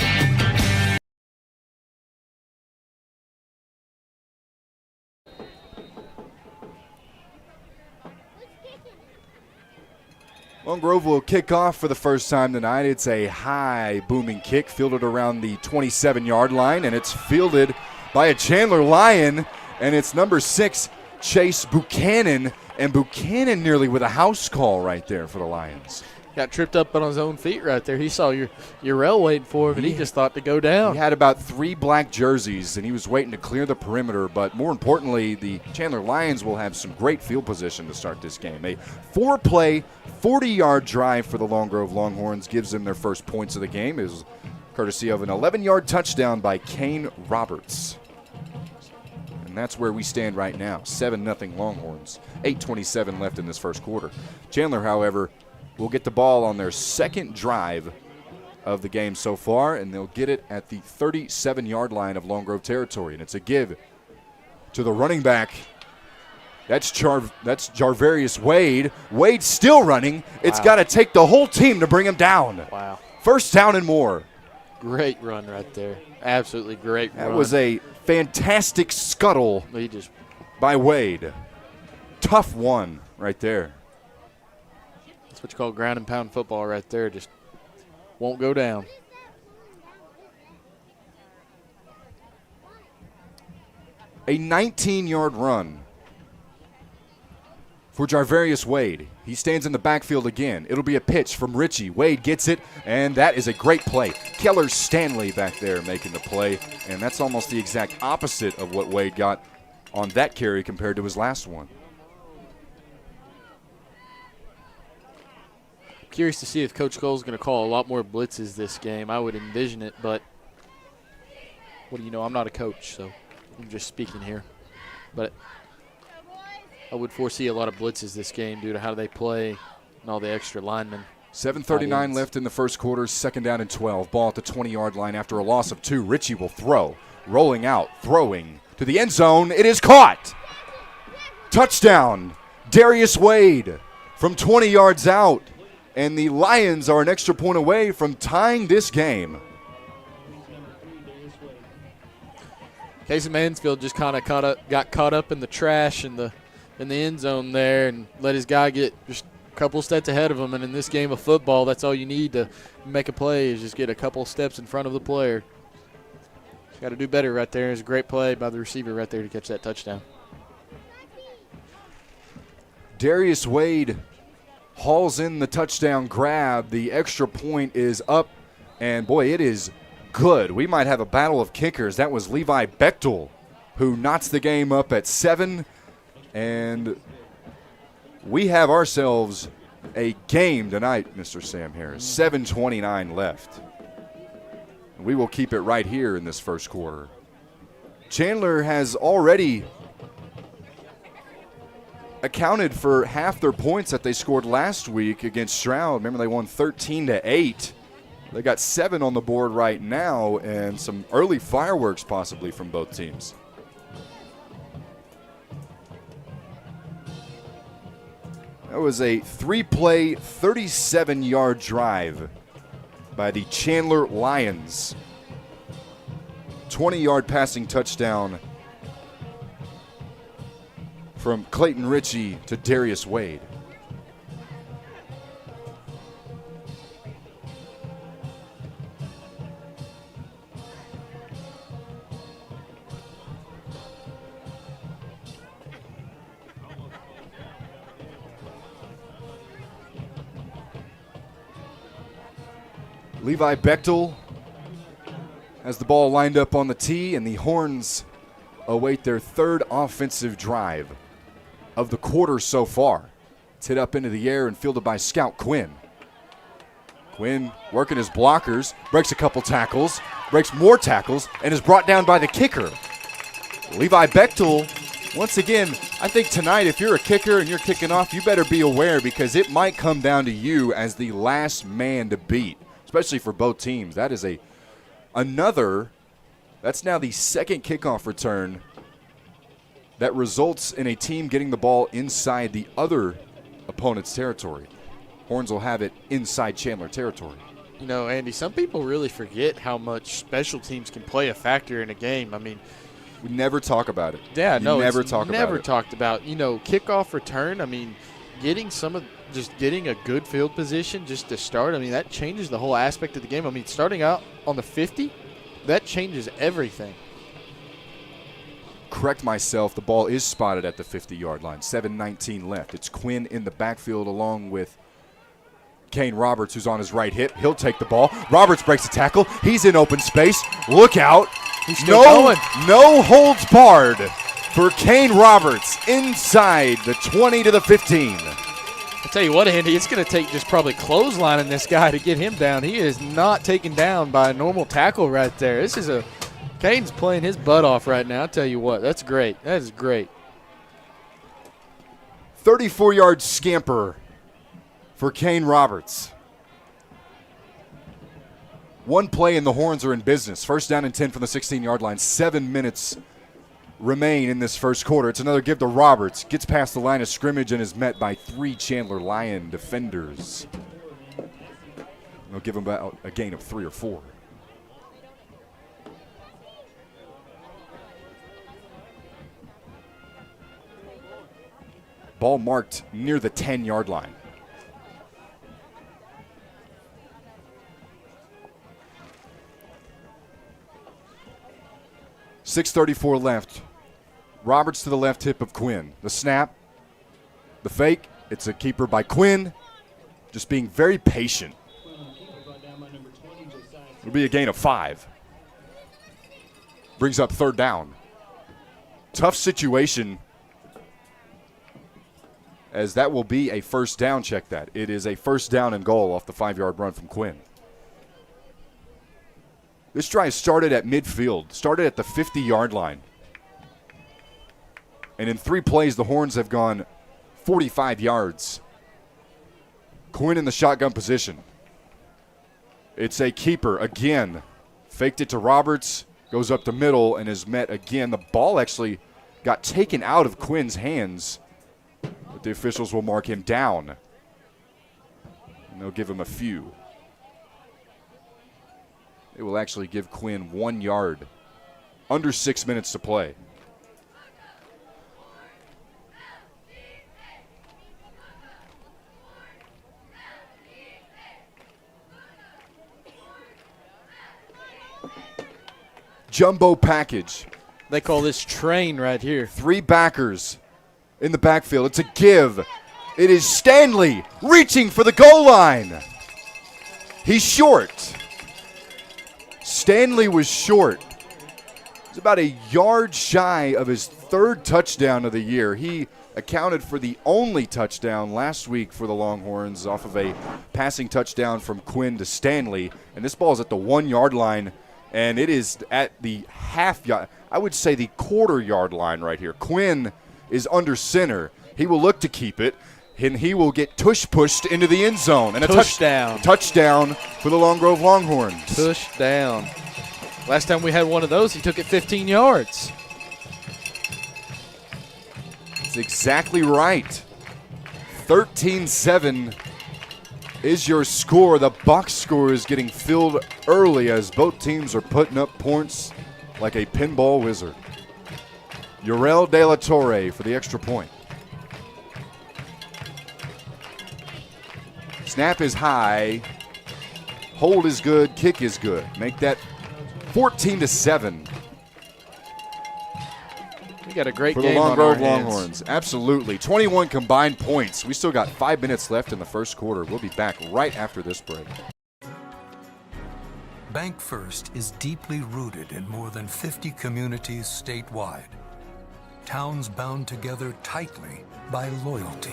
Lone Grove will kick off for the first time tonight. It's a high booming kick fielded around the 27-yard line, and it's fielded by a Chandler Lion, and it's number 6, Chase Buchanan, and Buchanan nearly with a house call right there for the Lions. Got tripped up on his own feet right there. He saw Urell waiting for him, and he just thought to go down. He had about 3 black jerseys, and he was waiting to clear the perimeter. But more importantly, the Chandler Lions will have some great field position to start this game. A 4-play, 40-yard drive for the Lone Grove Longhorns gives them their first points of the game. It was courtesy of an 11-yard touchdown by Kane Roberts. And that's where we stand right now, 7-0 Longhorns. 8:27 left in this first quarter. Chandler, however, will get the ball on their second drive of the game so far, and they'll get it at the 37-yard line of Lone Grove territory. And it's a give to the running back. That's Jarvarius Wade. Wade's still running. Wow. It's got to take the whole team to bring him down. Wow. First down and more. Great run right there. Absolutely great run. That was a fantastic scuttle by Wade. Tough one right there. That's what you call ground and pound football right there. Just won't go down. A 19-yard run for Jarvarius Wade. He stands in the backfield again. It'll be a pitch from Ritchie. Wade gets it, and that is a great play. Keller Stanley back there making the play, and that's almost the exact opposite of what Wade got on that carry compared to his last one. Curious to see if Coach Cole's going to call a lot more blitzes this game. I would envision it, but what do you know? I'm not a coach, so I'm just speaking here. But I would foresee a lot of blitzes this game due to how they play and all the extra linemen. 7:39 left in the first quarter, second down and 12. Ball at the 20-yard line after a loss of 2. Ritchie will throw, rolling out, throwing to the end zone. It is caught. Touchdown, Darius Wade from 20 yards out. And the Lions are an extra point away from tying this game. Casey Mansfield just kind of got caught up in the trash in the end zone there and let his guy get just a couple steps ahead of him. And in this game of football, that's all you need to make a play is just get a couple steps in front of the player. Got to do better right there. It's a great play by the receiver right there to catch that touchdown. Darius Wade hauls in the touchdown grab. The extra point is up, and boy, it is good. We might have a battle of kickers. That was Levi Bechtel who knots the game up at 7, and we have ourselves a game tonight, Mr. Sam Harris. 7:29 left. We will keep it right here in this first quarter. Chandler has already accounted for half their points that they scored last week against Stroud. Remember, they won 13-8. They got 7 on the board right now, and some early fireworks possibly from both teams. That was a 3-play, 37-yard drive by the Chandler Lions. 20-yard passing touchdown from Clayton Ritchie to Darius Wade. Levi Bechtel has the ball lined up on the tee, and the Horns await their third offensive drive of the quarter so far. It's hit up into the air and fielded by Scout Quinn. Quinn working his blockers, breaks a couple tackles, breaks more tackles, and is brought down by the kicker. Levi Bechtel, once again, I think tonight if you're a kicker and you're kicking off, you better be aware because it might come down to you as the last man to beat, especially for both teams. That is that's now the second kickoff return that results in a team getting the ball inside the other opponent's territory. Horns will have it inside Chandler territory. You know, Andy, some people really forget how much special teams can play a factor in a game. I mean, we never talk about it. Yeah, you no, never it's talk never about it. talked about. You know, kickoff return. I mean, getting a good field position just to start. I mean, that changes the whole aspect of the game. I mean, starting out on the 50, that changes everything. Correct myself. The ball is spotted at the 50-yard line. 7:19 left. It's Quinn in the backfield along with Kane Roberts, who's on his right hip. He'll take the ball. Roberts breaks the tackle. He's in open space. Look out. He's still going. No holds barred for Kane Roberts inside the 20 to the 15. I'll tell you what, Andy, it's going to take just probably clotheslining this guy to get him down. He is not taken down by a normal tackle right there. Kane's playing his butt off right now. I'll tell you what, that's great. That is great. 34-yard scamper for Kane Roberts. One play and the Horns are in business. First down and 10 from the 16-yard line. 7 minutes remain in this first quarter. It's another give to Roberts. Gets past the line of scrimmage and is met by 3 Chandler Lion defenders. They'll give him about a gain of 3 or 4. Ball marked near the 10-yard line. .634 left. Roberts to the left hip of Quinn. The snap, the fake. It's a keeper by Quinn. Just being very patient. It'll be a gain of 5. Brings up third down. Tough situation, as that will be a first down. Check that. It is a first down and goal off the 5-yard run from Quinn. This drive started at midfield, started at the 50-yard line. And in 3 plays, the Horns have gone 45 yards. Quinn in the shotgun position. It's a keeper again. Faked it to Roberts, goes up the middle, and is met again. The ball actually got taken out of Quinn's hands, but the officials will mark him down. And they'll give him a few. It will actually give Quinn 1 yard. Under 6 minutes to play. Jumbo package. They call this train right here. 3 backers in the backfield. It's a give It is Stanley reaching for the goal line. He's short. Stanley was short. He's about a yard shy of his third touchdown of the year. He accounted for the only touchdown last week for the Longhorns off of a passing touchdown from Quinn to Stanley. And this ball is at the 1 yard line, and it is at the half yard, I would say the quarter yard line right here. Quinn is under center. He will look to keep it, and he will get pushed into the end zone. And a touchdown for the Long Grove Longhorns. Touchdown. Last time we had one of those, he took it 15 yards. That's exactly right. 13-7 is your score. The box score is getting filled early as both teams are putting up points like a pinball wizard. Uriel De La Torre for the extra point. Snap is high. Hold is good. Kick is good. Make that 14-7. We got a great for game the Long on Grove our hands. Longhorns. Absolutely. 21 combined points. We still got 5 minutes left in the first quarter. We'll be back right after this break. Bank First is deeply rooted in more than 50 communities statewide. Towns bound together tightly by loyalty.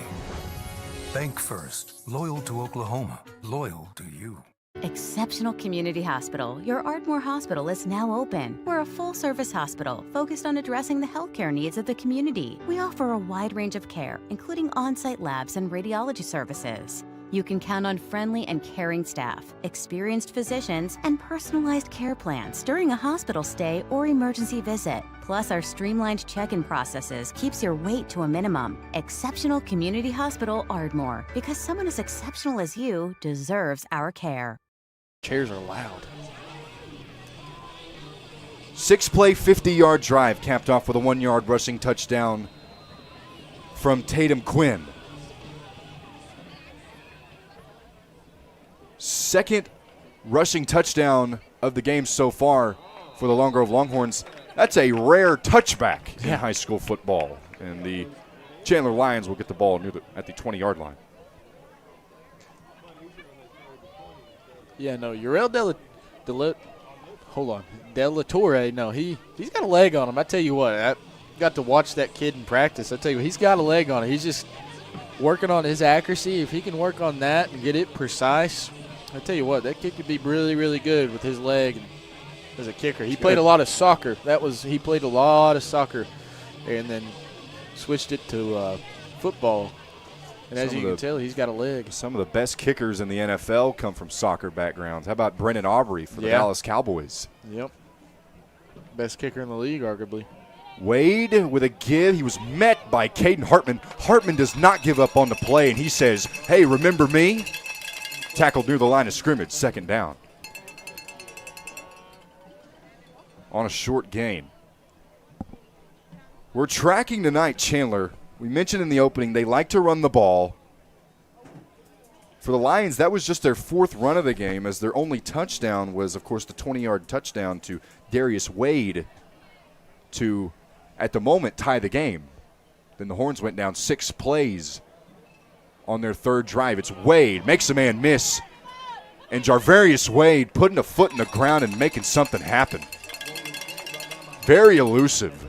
Bank First, loyal to Oklahoma, loyal to you. Exceptional Community Hospital. Your Ardmore Hospital is now open. We're a full-service hospital focused on addressing the healthcare needs of the community. We offer a wide range of care, including on-site labs and radiology services. You can count on friendly and caring staff, experienced physicians, and personalized care plans during a hospital stay or emergency visit. Plus, our streamlined check-in processes keeps your wait to a minimum. Exceptional Community Hospital Ardmore, because someone as exceptional as you deserves our care. Chairs are loud. 6-play, 50-yard drive capped off with a 1 yard rushing touchdown from Tatum Quinn. Second rushing touchdown of the game so far for the Long Grove Longhorns. That's a rare touchback in high school football. And the Chandler Lions will get the ball at the 20-yard line. Yeah, no, Uriel De La Torre, no, he's got a leg on him. I tell you what, I got to watch that kid in practice. I tell you, he's got a leg on him. He's just working on his accuracy. If he can work on that and get it precise, I tell you what, that kid could be really, really good with his leg as a kicker. He played a lot of soccer. He played a lot of soccer and then switched it to football. And as you can tell, he's got a leg. Some of the best kickers in the NFL come from soccer backgrounds. How about Brennan Aubrey for the Dallas Cowboys? Yep. Best kicker in the league, arguably. Wade with a give. He was met by Caden Hartman. Hartman does not give up on the play, and he says, hey, remember me? Tackled near the line of scrimmage, second down. On a short gain. We're tracking tonight, Chandler. We mentioned in the opening they like to run the ball. For the Lions, that was just their fourth run of the game, as their only touchdown was, of course, the 20-yard touchdown to Darius Wade to, at the moment, tie the game. Then the Horns went down 6 plays on their third drive. It's Wade, makes a man miss, and Jarvarius Wade putting a foot in the ground and making something happen. Very elusive.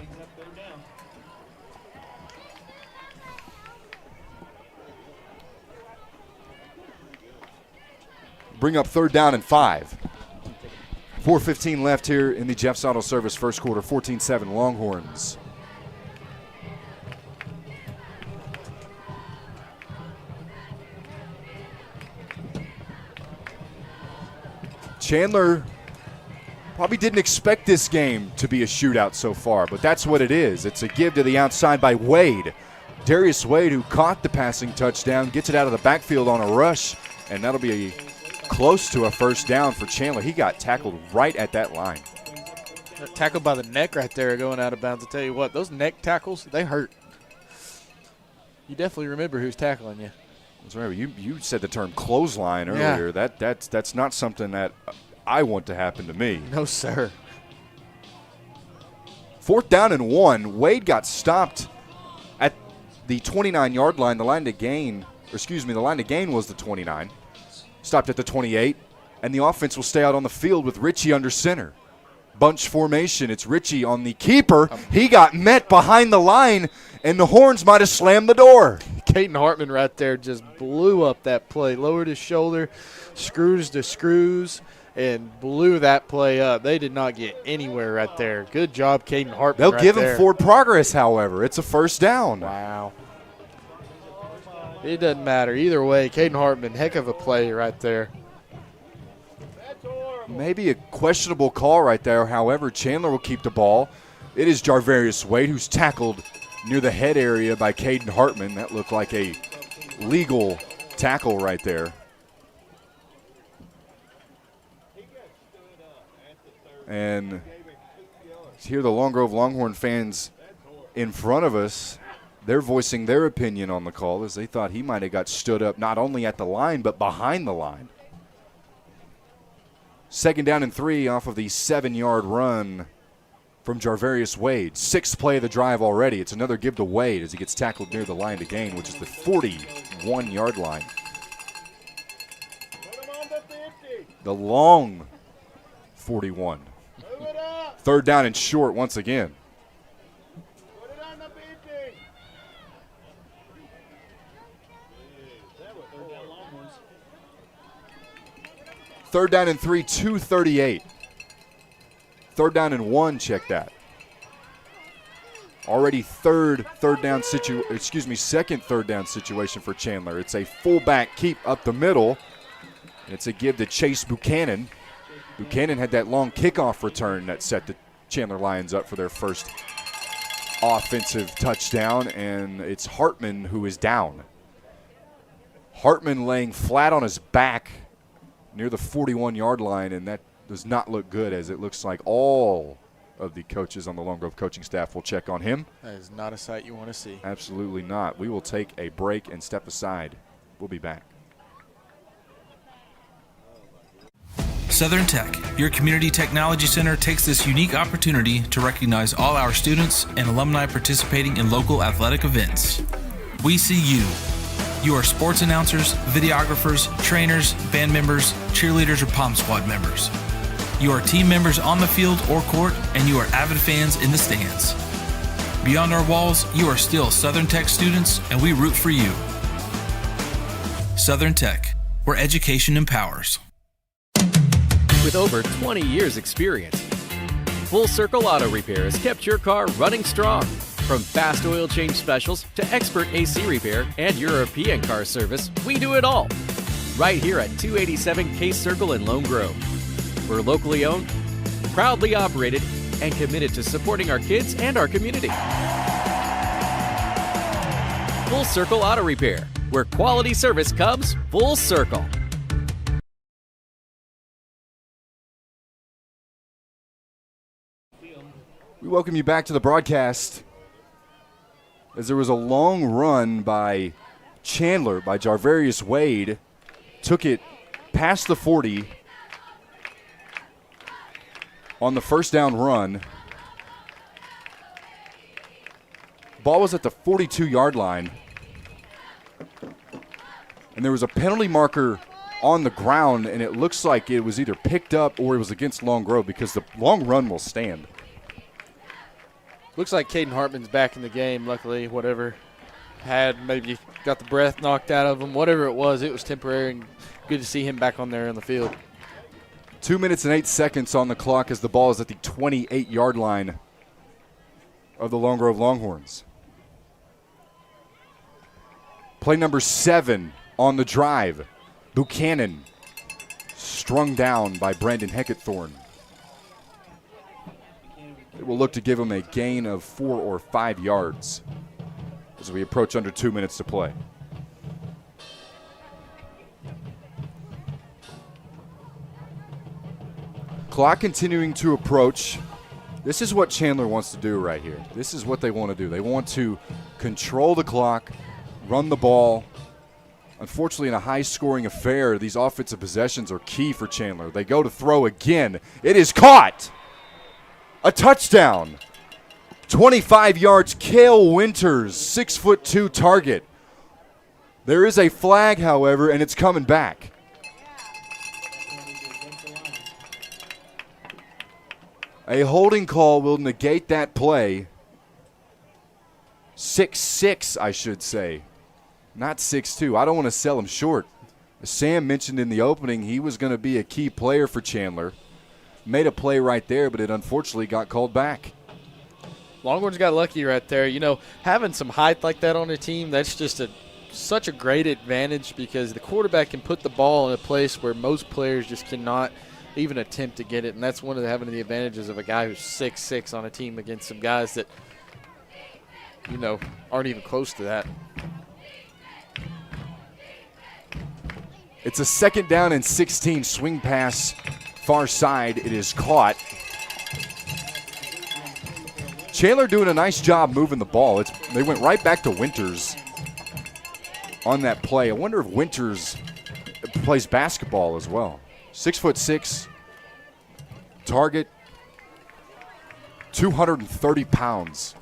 Bring up 3rd down and 5. 4:15 left here in the Jeff's Auto Service first quarter. 14-7 Longhorns. Chandler probably didn't expect this game to be a shootout so far, but that's what it is. It's a give to the outside by Wade. Darius Wade, who caught the passing touchdown, gets it out of the backfield on a rush, and that'll be close to a first down for Chandler. He got tackled right at that line. Tackled by the neck right there going out of bounds. I tell you what, those neck tackles, they hurt. You definitely remember who's tackling you. That's right. You said the term clothesline earlier. Yeah. That's not something that I want to happen to me. No, sir. 4th down and 1. Wade got stopped at the 29-yard line. The line to gain was the 29. Stopped at the 28, and the offense will stay out on the field with Ritchie under center. Bunch formation. It's Ritchie on the keeper. He got met behind the line, and the Horns might have slammed the door. Caden Hartman right there just blew up that play. Lowered his shoulder, screws to screws, and blew that play up. They did not get anywhere right there. Good job, Caden Hartman. They'll give him forward progress, however. It's a first down. Wow. It doesn't matter. Either way, Caden Hartman, heck of a play right there. Maybe a questionable call right there. However, Chandler will keep the ball. It is Jarvarius Wade who's tackled near the head area by Caden Hartman. That looked like a legal tackle right there. And here the Long Grove Longhorn fans in front of us, they're voicing their opinion on the call as they thought he might have got stood up not only at the line but behind the line. 2nd down and 3 off of the 7-yard run from Jarvarius Wade. 6th play of the drive already. It's another give to Wade as he gets tackled near the line to gain, which is the 41-yard line. The long 41. 3rd down and short once again. Third down and 3, 2:38. 3rd down and 1, check that. Already second third down situation for Chandler. It's a fullback keep up the middle. And it's a give to Chase Buchanan. Buchanan had that long kickoff return that set the Chandler Lions up for their first offensive touchdown, and it's Hartman who is down. Hartman laying flat on his back near the 41-yard line, and that does not look good, as it looks like all of the coaches on the Long Grove coaching staff will check on him. That is not a sight you want to see. Absolutely not. We will take a break and step aside. We'll be back. Southern Tech, your community technology center, takes this unique opportunity to recognize all our students and alumni participating in local athletic events. We see you. You are sports announcers, videographers, trainers, band members, cheerleaders, or Pom Squad members. You are team members on the field or court, and you are avid fans in the stands. Beyond our walls, you are still Southern Tech students, and we root for you. Southern Tech, where education empowers. With over 20 years experience, Full Circle Auto Repair has kept your car running strong. From fast oil change specials to expert AC repair and European car service, we do it all. Right here at 287 Case Circle in Lone Grove. We're locally owned, proudly operated, and committed to supporting our kids and our community. Full Circle Auto Repair, where quality service comes full circle. We welcome you back to the broadcast, as there was a long run by Chandler, by Jarvarius Wade, took it past the 40 on the first down run. Ball was at the 42-yard line, and there was a penalty marker on the ground, and it looks like it was either picked up or it was against Long Grove, because the long run will stand. Looks like Caden Hartman's back in the game, luckily. Whatever had, maybe got the breath knocked out of him. Whatever it was temporary, and good to see him back on there on the field. 2 minutes and 8 seconds on the clock as the ball is at the 28-yard line of the Long Grove Longhorns. Play number 7 on the drive. Buchanan strung down by Brandon Heckathorn. It will look to give him a gain of 4 or 5 yards as we approach under 2 minutes to play. Clock continuing to approach. This is what Chandler wants to do right here. This is what they want to do. They want to control the clock, run the ball. Unfortunately, in a high-scoring affair, these offensive possessions are key for Chandler. They go to throw again. It is caught. A touchdown 25 yards, Cale Winters, 6'2" target. There is a flag, however, and it's coming back. A holding call will negate that play. 6'6", I should say, not 6'2". I don't want to sell him short. As Sam mentioned in the opening, he was going to be a key player for Chandler. Made a play right there, but it unfortunately got called back. Longhorns got lucky right there. You know, having some height like that on a team, that's just such a great advantage because the quarterback can put the ball in a place where most players just cannot even attempt to get it, and that's one of having the advantages of a guy who's 6'6" on a team against some guys that, you know, aren't even close to that. It's a 2nd down and 16, swing pass far side. It is caught. Chandler doing a nice job moving the ball. They went right back to Winters on that play. I wonder if Winters plays basketball as well. 6'6", target, 230 pounds.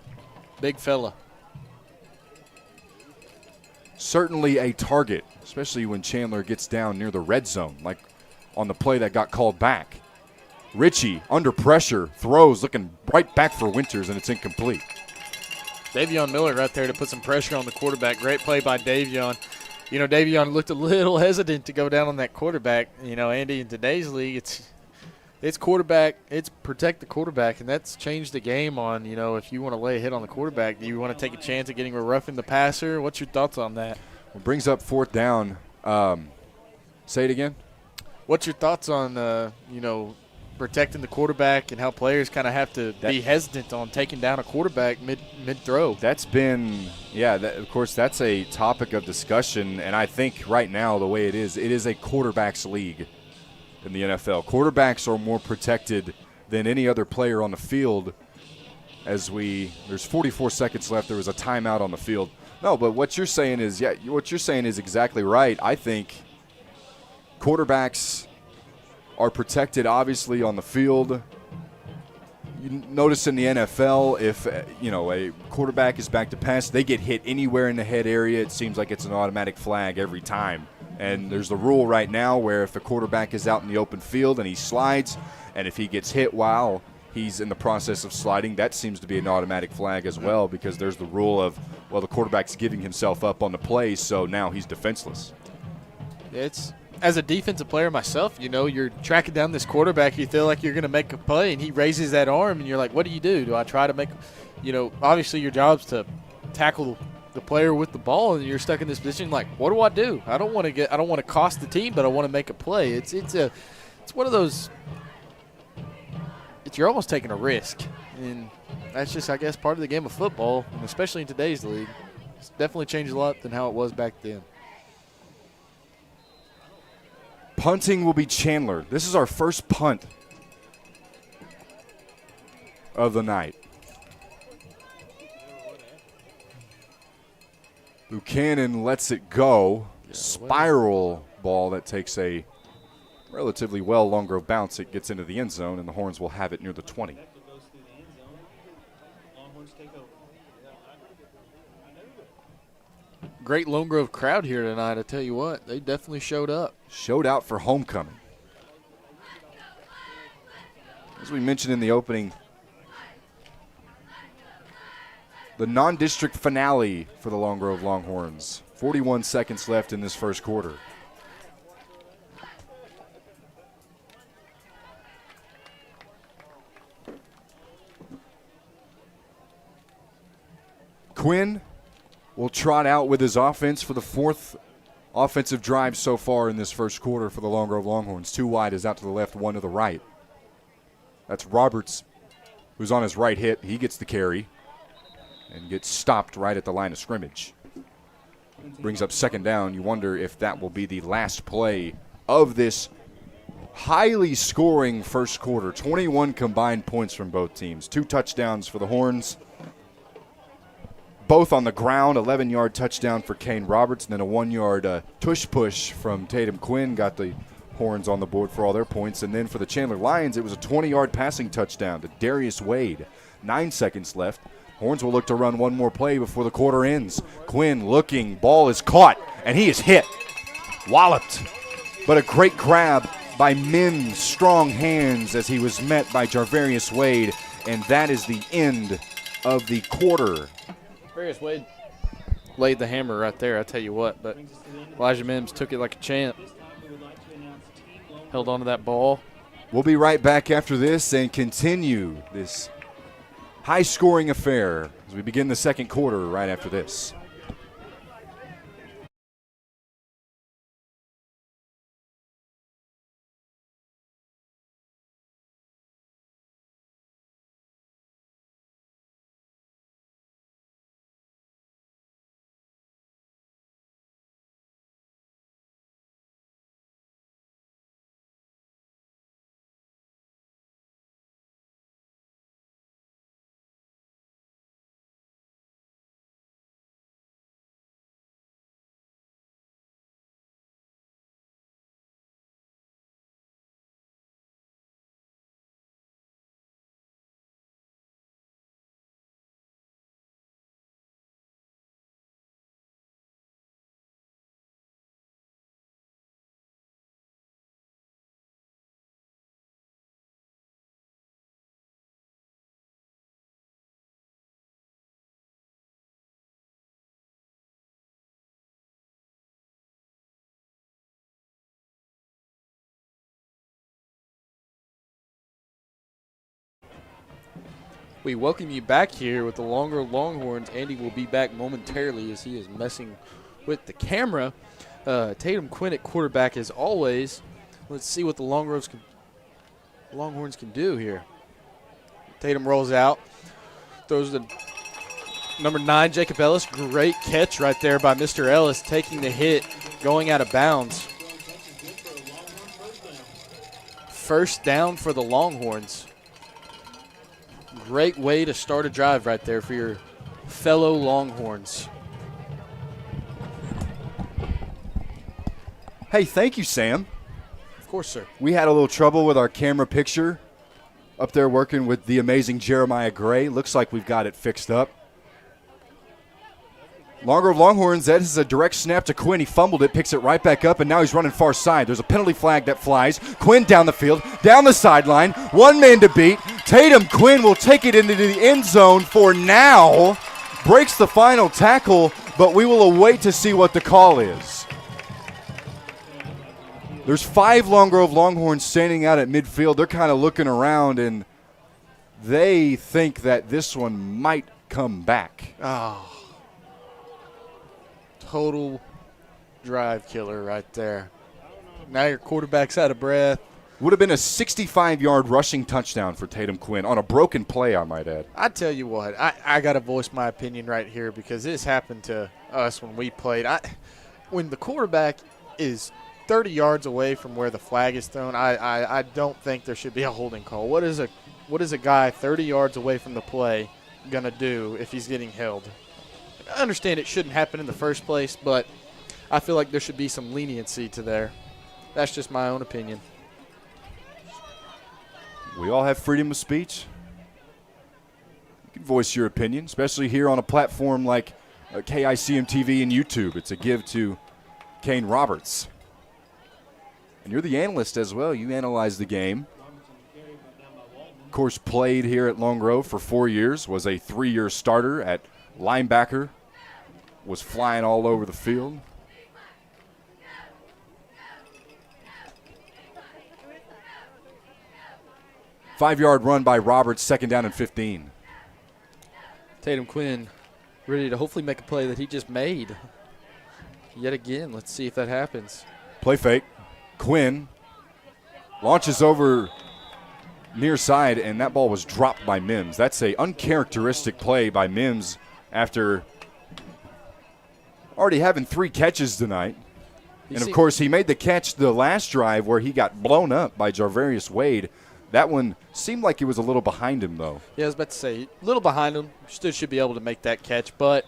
Big fella. Certainly a target, especially when Chandler gets down near the red zone, like on the play that got called back. Ritchie, under pressure, throws, looking right back for Winters, and it's incomplete. Davion Miller right there to put some pressure on the quarterback. Great play by Davion. You know, Davion looked a little hesitant to go down on that quarterback. You know, Andy, in today's league, it's quarterback, it's protect the quarterback, and that's changed the game on, you know, if you want to lay a hit on the quarterback, do you want to take a chance at getting a roughing the passer? What's your thoughts on that? Well, brings up 4th down. Say it again. What's your thoughts on, you know, protecting the quarterback and how players kind of have to be hesitant on taking down a quarterback mid-throw? That's been, of course, that's a topic of discussion, and I think right now the way it is a quarterback's league in the NFL. Quarterbacks are more protected than any other player on the field. There's 44 seconds left. There was a timeout on the field. No, but what you're saying is exactly right. I think quarterbacks are protected, obviously, on the field. You notice in the NFL, if a quarterback is back to pass, they get hit anywhere in the head area. It seems like it's an automatic flag every time. And there's the rule right now where if a quarterback is out in the open field and he slides, and if he gets hit while he's in the process of sliding, that seems to be an automatic flag as well, because there's the rule of, well, the quarterback's giving himself up on the play, so now he's defenseless. As a defensive player myself, you know, you're tracking down this quarterback. You feel like you're going to make a play, and he raises that arm, and you're like, what do? Do I try to make – you know, obviously your job's to tackle the player with the ball, and you're stuck in this position like, what do? I don't want to cost the team, but I want to make a play. It's one of those – you're almost taking a risk, and that's just, I guess, part of the game of football, and especially in today's league. It's definitely changed a lot than how it was back then. Punting will be Chandler. This is our first punt of the night. Buchanan lets it go. Spiral ball that takes a relatively longer bounce. It gets into the end zone, and the Horns will have it near the 20. Great Lone Grove crowd here tonight, I tell you what. They definitely showed up. Showed out for homecoming. As we mentioned in the opening, the non-district finale for the Lone Grove Longhorns. 41 seconds left in this first quarter. Quinn will trot out with his offense for the 4th offensive drive so far in this first quarter for the Lone Grove Longhorns. 2 wide is out to the left, 1 to the right. That's Roberts, who's on his right hip. He gets the carry and gets stopped right at the line of scrimmage. Brings up 2nd down. You wonder if that will be the last play of this highly scoring first quarter. 21 combined points from both teams. 2 touchdowns for the Horns. Both on the ground, 11-yard touchdown for Kane Roberts, and then a 1-yard tush push from Tatum Quinn got the Horns on the board for all their points. And then for the Chandler Lions, it was a 20-yard passing touchdown to Darius Wade. 9 seconds left. Horns will look to run one more play before the quarter ends. Quinn looking, ball is caught, and he is hit. Walloped. But a great grab by Mims' strong hands as he was met by Jarvarius Wade. And that is the end of the quarter. Jarvarius Wade laid the hammer right there, I tell you what. But Elijah Mims took it like a champ. Held on to that ball. We'll be right back after this and continue this high-scoring affair as we begin the second quarter right after this. We welcome you back here with the Longer Longhorns. Andy will be back momentarily as he is messing with the camera. Tatum Quinn at quarterback as always. Let's see what the Longhorns can do here. Tatum rolls out, throws the number 9, Jacob Ellis. Great catch right there by Mr. Ellis, taking the hit, going out of bounds. First down for the Longhorns. Great way to start a drive right there for your fellow Longhorns. Hey, thank you, Sam. Of course, sir. We had a little trouble with our camera picture up there working with the amazing Jeremiah Gray. Looks like we've got it fixed up. Longer of Longhorns, that is a direct snap to Quinn. He fumbled it, picks it right back up, and now he's running far side. There's a penalty flag that flies. Quinn down the field, down the sideline, one man to beat. Tatum Quinn will take it into the end zone for now. Breaks the final tackle, but we will await to see what the call is. There's 5 Longer of Longhorns standing out at midfield. They're kind of looking around, and they think that this one might come back. Oh. Total drive killer right there. Now your quarterback's out of breath. Would have been a 65-yard rushing touchdown for Tatum Quinn on a broken play, I might add. I tell you what, I got to voice my opinion right here because this happened to us when we played. When the quarterback is 30 yards away from where the flag is thrown, I don't think there should be a holding call. What is a guy 30 yards away from the play going to do if he's getting held? I understand it shouldn't happen in the first place, but I feel like there should be some leniency to there. That's just my own opinion. We all have freedom of speech. You can voice your opinion, especially here on a platform like KICM TV and YouTube. It's a give to Kane Roberts. And you're the analyst as well. You analyze the game. Of course, played here at Long Grove for 4 years, was a 3-year starter at linebacker, was flying all over the field. Five-yard run by Roberts, second down and 15. Tatum Quinn ready to hopefully make a play that he just made. Yet again, let's see if that happens. Play fake. Quinn launches over near side, and that ball was dropped by Mims. That's a uncharacteristic play by Mims after already having 3 catches tonight. And, of course, he made the catch the last drive where he got blown up by Jarvarius Wade. That one seemed like he was a little behind him, though. Yeah, I was about to say, a little behind him. Still should be able to make that catch, but,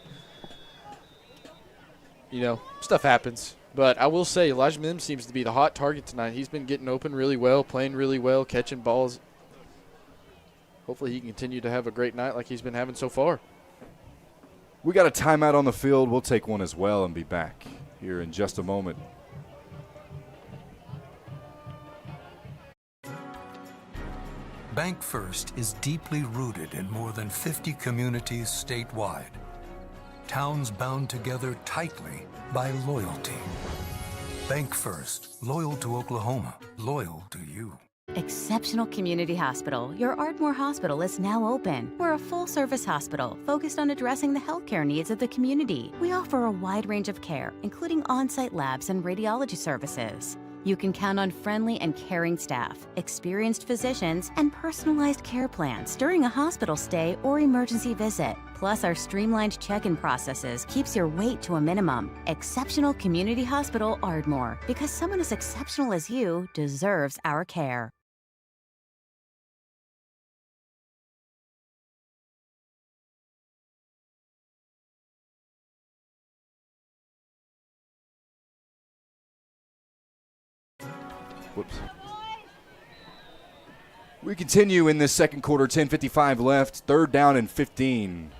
you know, stuff happens. But I will say Elijah Mims seems to be the hot target tonight. He's been getting open really well, playing really well, catching balls. Hopefully he can continue to have a great night like he's been having so far. We got a timeout on the field. We'll take one as well and be back here in just a moment. Bank First is deeply rooted in more than 50 communities statewide. Towns bound together tightly by loyalty. Bank First, loyal to Oklahoma, loyal to you. Exceptional Community Hospital. Your Ardmore Hospital is now open. We're a full-service hospital focused on addressing the healthcare needs of the community. We offer a wide range of care, including on-site labs and radiology services. You can count on friendly and caring staff, experienced physicians, and personalized care plans during a hospital stay or emergency visit. Plus, our streamlined check-in processes keeps your wait to a minimum. Exceptional Community Hospital Ardmore, because someone as exceptional as you deserves our care. Whoops. We continue in this second quarter, 10:55 left, 3rd down and 15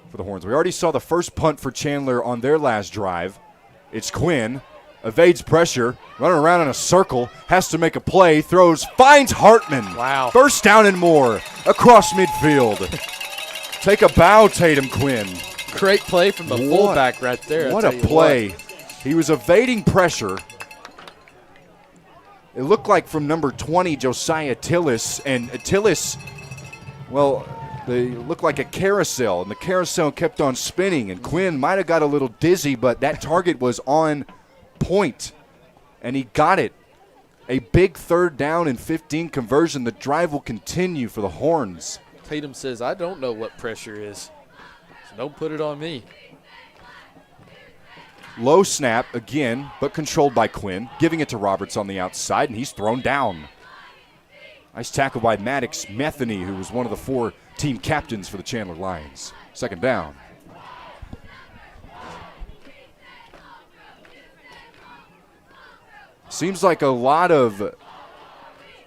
for the Horns. We already saw the first punt for Chandler on their last drive. It's Quinn, evades pressure, running around in a circle, has to make a play, throws, finds Hartman. Wow. First down and more, across midfield. Take a bow, Tatum Quinn. Great play from the fullback right there. What a play. He was evading pressure. It looked like from number 20, Josiah Tillis, and Tillis, well, they looked like a carousel, and the carousel kept on spinning, and Quinn might have got a little dizzy, but that target was on point, and he got it. A big 3rd down and 15 conversion. The drive will continue for the Horns. Tatum says, I don't know what pressure is, so don't put it on me. Low snap again, but controlled by Quinn, giving it to Roberts on the outside, and he's thrown down. Nice tackle by Maddox Metheny, who was one of the 4 team captains for the Chandler Lions. 2nd down. Seems like a lot of,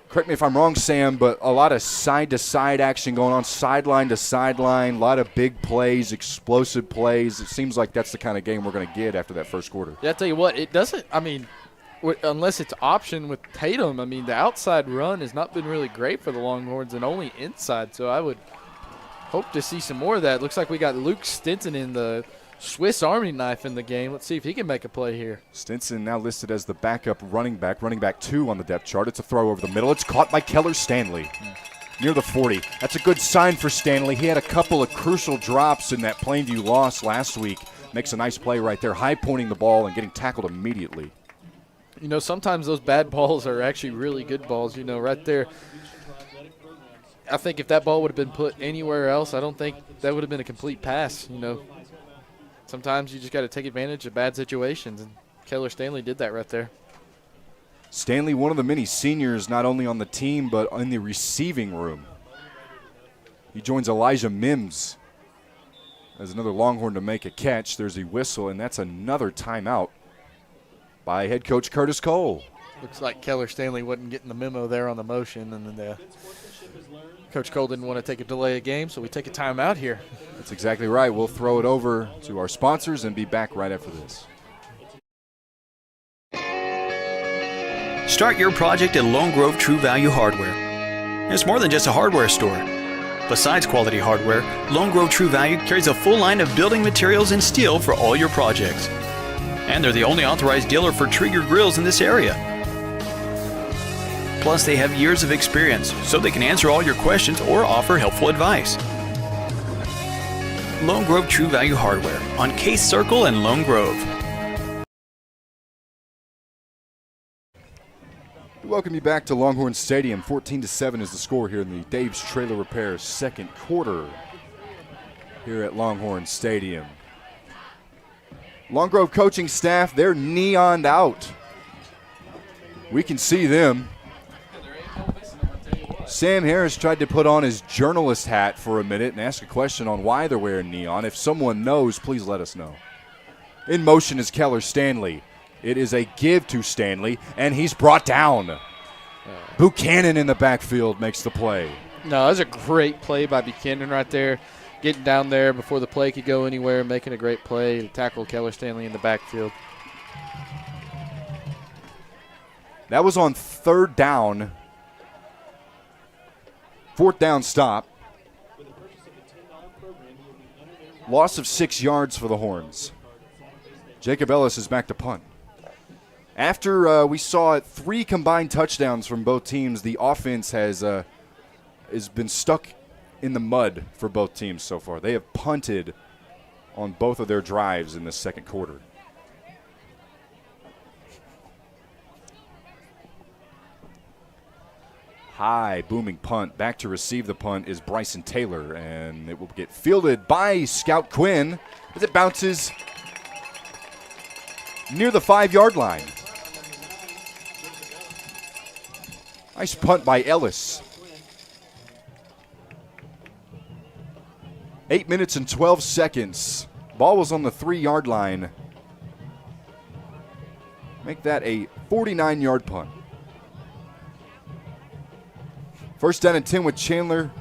correct me if I'm wrong, Sam, but a lot of side-to-side action going on, sideline to sideline, a lot of big plays, explosive plays. It seems like that's the kind of game we're going to get after that first quarter. Yeah, I tell you what, it doesn't, I mean, unless it's option with Tatum, I mean, the outside run has not been really great for the Longhorns and only inside, so I would hope to see some more of that. Looks like we got Luke Stinson in the Swiss Army knife in the game. Let's see if he can make a play here. Stinson now listed as the backup running back 2 on the depth chart. It's a throw over the middle. It's caught by Keller Stanley near the 40. That's a good sign for Stanley. He had a couple of crucial drops in that Plainview loss last week. Makes a nice play right there, high pointing the ball and getting tackled immediately. You know, sometimes those bad balls are actually really good balls, you know, right there. I think if that ball would have been put anywhere else, I don't think that would have been a complete pass, you know. Sometimes you just got to take advantage of bad situations, and Keller Stanley did that right there. Stanley, one of the many seniors not only on the team but in the receiving room. He joins Elijah Mims as another Longhorn to make a catch. There's a whistle, and that's another timeout by head coach Curtis Cole. Looks like Keller Stanley wasn't getting the memo there on the motion, and then Coach Cole didn't want to take a delay of game, so we take a timeout here. That's exactly right. We'll throw it over to our sponsors and be back right after this. Start your project at Lone Grove True Value Hardware. It's more than just a hardware store. Besides quality hardware, Lone Grove True Value carries a full line of building materials and steel for all your projects. And they're the only authorized dealer for Trigger grills in this area. Plus, they have years of experience, so they can answer all your questions or offer helpful advice. Lone Grove True Value Hardware on Case Circle and Lone Grove. We welcome you back to Longhorn Stadium. 14-7 is the score here in the Dave's Trailer Repair second quarter here at Longhorn Stadium. Long Grove coaching staff, they're neoned out. We can see them. Sam Harris tried to put on his journalist hat for a minute and ask a question on why they're wearing neon. If someone knows, please let us know. In motion is Keller Stanley. It is a give to Stanley, and he's brought down. Buchanan in the backfield makes the play. No, that was a great play by Buchanan right there. Getting down there before the play could go anywhere, making a great play to tackle Keller Stanley in the backfield. That was on 3rd down. 4th down stop. Loss of 6 yards for the Horns. Jacob Ellis is back to punt. After we saw 3 combined touchdowns from both teams, the offense has been stuck in the mud for both teams so far. They have punted on both of their drives in the second quarter. High booming punt. Back to receive the punt is Bryson Taylor, and it will get fielded by Scout Quinn as it bounces near the 5-yard line. Nice punt by Ellis. 8 minutes and 12 seconds. Ball was on the 3-yard line. Make that a 49-yard punt. 1st down and 10 with Chandler.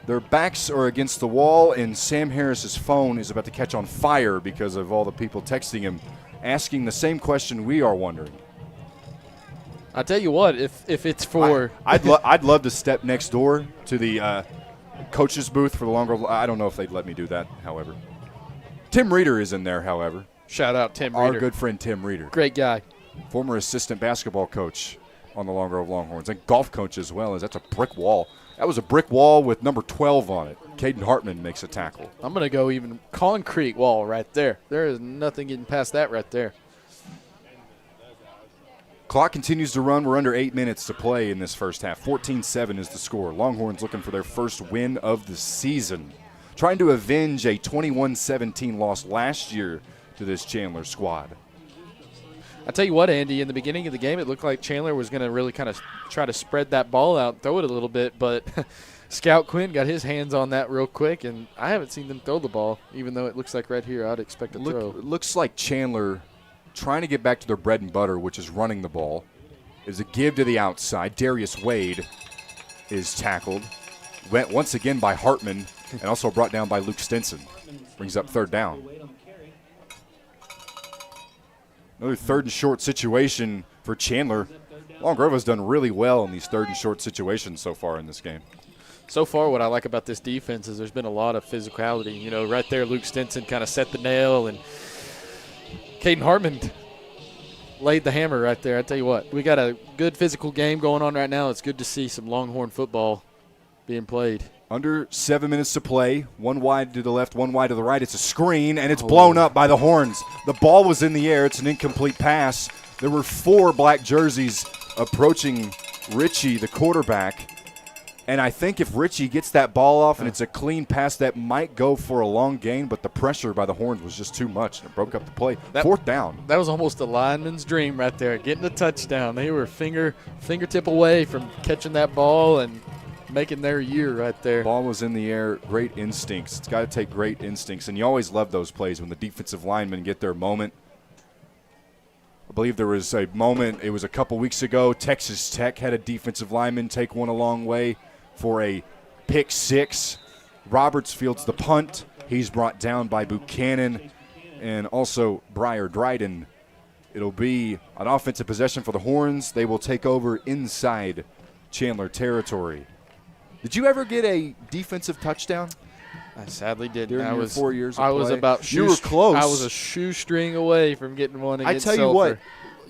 Their backs are against the wall, and Sam Harris's phone is about to catch on fire because of all the people texting him, asking the same question we are wondering. I tell you what, if it's for, I'd love to step next door to the coach's booth for the longer. I don't know if they'd let me do that. However, Tim Reeder is in there. However, shout out Tim Reeder, our good friend Tim Reeder, great guy, former assistant basketball coach on the Long Grove Longhorns, and golf coach as well. As that's a brick wall. That was a brick wall with number 12 on it. Caden Hartman makes a tackle. I'm going to go even concrete wall right there. There is nothing getting past that right there. Clock continues to run. We're under 8 minutes to play in this first half. 14-7 is the score. Longhorns looking for their first win of the season, trying to avenge a 21-17 loss last year to this Chandler squad. I tell you what, Andy, in the beginning of the game, it looked like Chandler was going to really kind of try to spread that ball out, throw it a little bit, but Scout Quinn got his hands on that real quick, and I haven't seen them throw the ball, even though it looks like right here I'd expect a throw. It looks like Chandler trying to get back to their bread and butter, which is running the ball. Is a give to the outside. Darius Wade is tackled. Went once again by Hartman and also brought down by Luke Stinson. Brings up 3rd down. Another 3rd and short situation for Chandler. Long Grove has done really well in these 3rd and short situations so far in this game. So far, what I like about this defense is there's been a lot of physicality. You know, right there, Luke Stinson kind of set the nail, and Caden Hartman laid the hammer right there. I tell you what, we got a good physical game going on right now. It's good to see some Longhorn football being played. Under 7 minutes to play. 1 wide to the left, 1 wide to the right. It's a screen, and it's blown up by the Horns. The ball was in the air. It's an incomplete pass. There were 4 black jerseys approaching Richie, the quarterback. And I think if Richie gets that ball off and it's a clean pass, that might go for a long gain, but the pressure by the Horns was just too much, and it broke up the play. 4th down. That was almost a lineman's dream right there, getting a touchdown. They were fingertip away from catching that ball and making their year right there. Ball was in the air. Great instincts. It's got to take great instincts, and you always love those plays when the defensive linemen get their moment. I believe there was a moment, it was a couple weeks ago, Texas Tech had a defensive lineman take one a long way for a pick 6. Roberts fields the punt. He's brought down by Buchanan and also Briar Dryden. It'll be an offensive possession for the Horns. They will take over inside Chandler territory. Did you ever get a defensive touchdown? I sadly didn't. During your 4 years of play? I was about you were close. I was a shoestring away from getting one against I tell you Sulphur. what,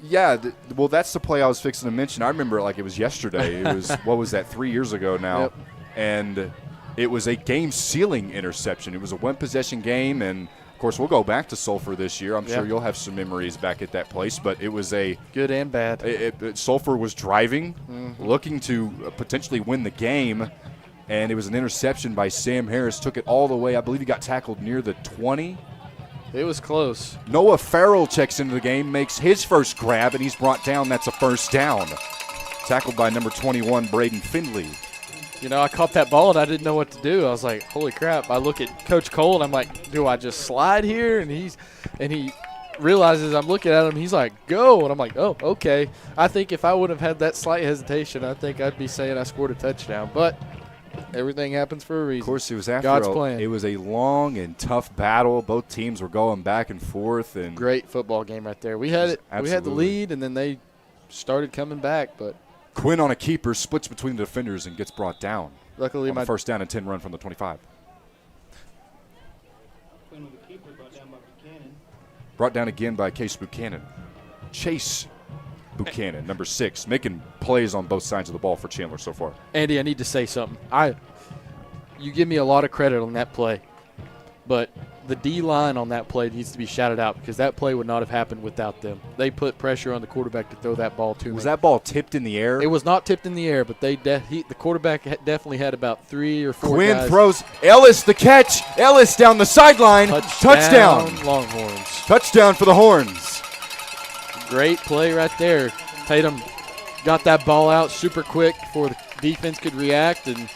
yeah, well, that's the play I was fixing to mention. I remember it like it was yesterday. It was, what was that, 3 years ago now? Yep. And it was a game-sealing interception. It was a one-possession game, and, of course, we'll go back to Sulphur this year. I'm sure you'll have some memories back at that place, but it was a – good and bad. Sulphur was driving, looking to potentially win the game, and it was an interception by Sam Harris. Took it all the way. I believe he got tackled near the 20. It was close. Noah Farrell checks into the game, makes his first grab, and he's brought down. That's a 1st down. Tackled by number 21, Braden Findley. You know, I caught that ball, and I didn't know what to do. I was like, holy crap. I look at Coach Cole, and I'm like, do I just slide here? And he realizes I'm looking at him. He's like, go. And I'm like, oh, okay. I think if I would have had that slight hesitation, I think I'd be saying I scored a touchdown. But everything happens for a reason. Of course, it was after God's plan. It was a long and tough battle. Both teams were going back and forth. And great football game right there. We had it. Absolutely. We had the lead, and then they started coming back. But Quinn on a keeper splits between the defenders and gets brought down. Luckily, my first down and 10 run from the 25. Quinn with the keeper, brought down by Buchanan. Brought down again by Case Buchanan. Chase Buchanan, number 6, making plays on both sides of the ball for Chandler so far. Andy, I need to say something. You give me a lot of credit on that play, but the D-line on that play needs to be shouted out because that play would not have happened without them. They put pressure on the quarterback to throw that ball to me. Was that ball tipped in the air? It was not tipped in the air, but the quarterback definitely had about 3 or 4 Quinn guys. throws. Ellis the catch. Ellis down the sideline. Touchdown. Longhorns. Touchdown for the Horns. Great play right there. Tatum got that ball out super quick before the defense could react, and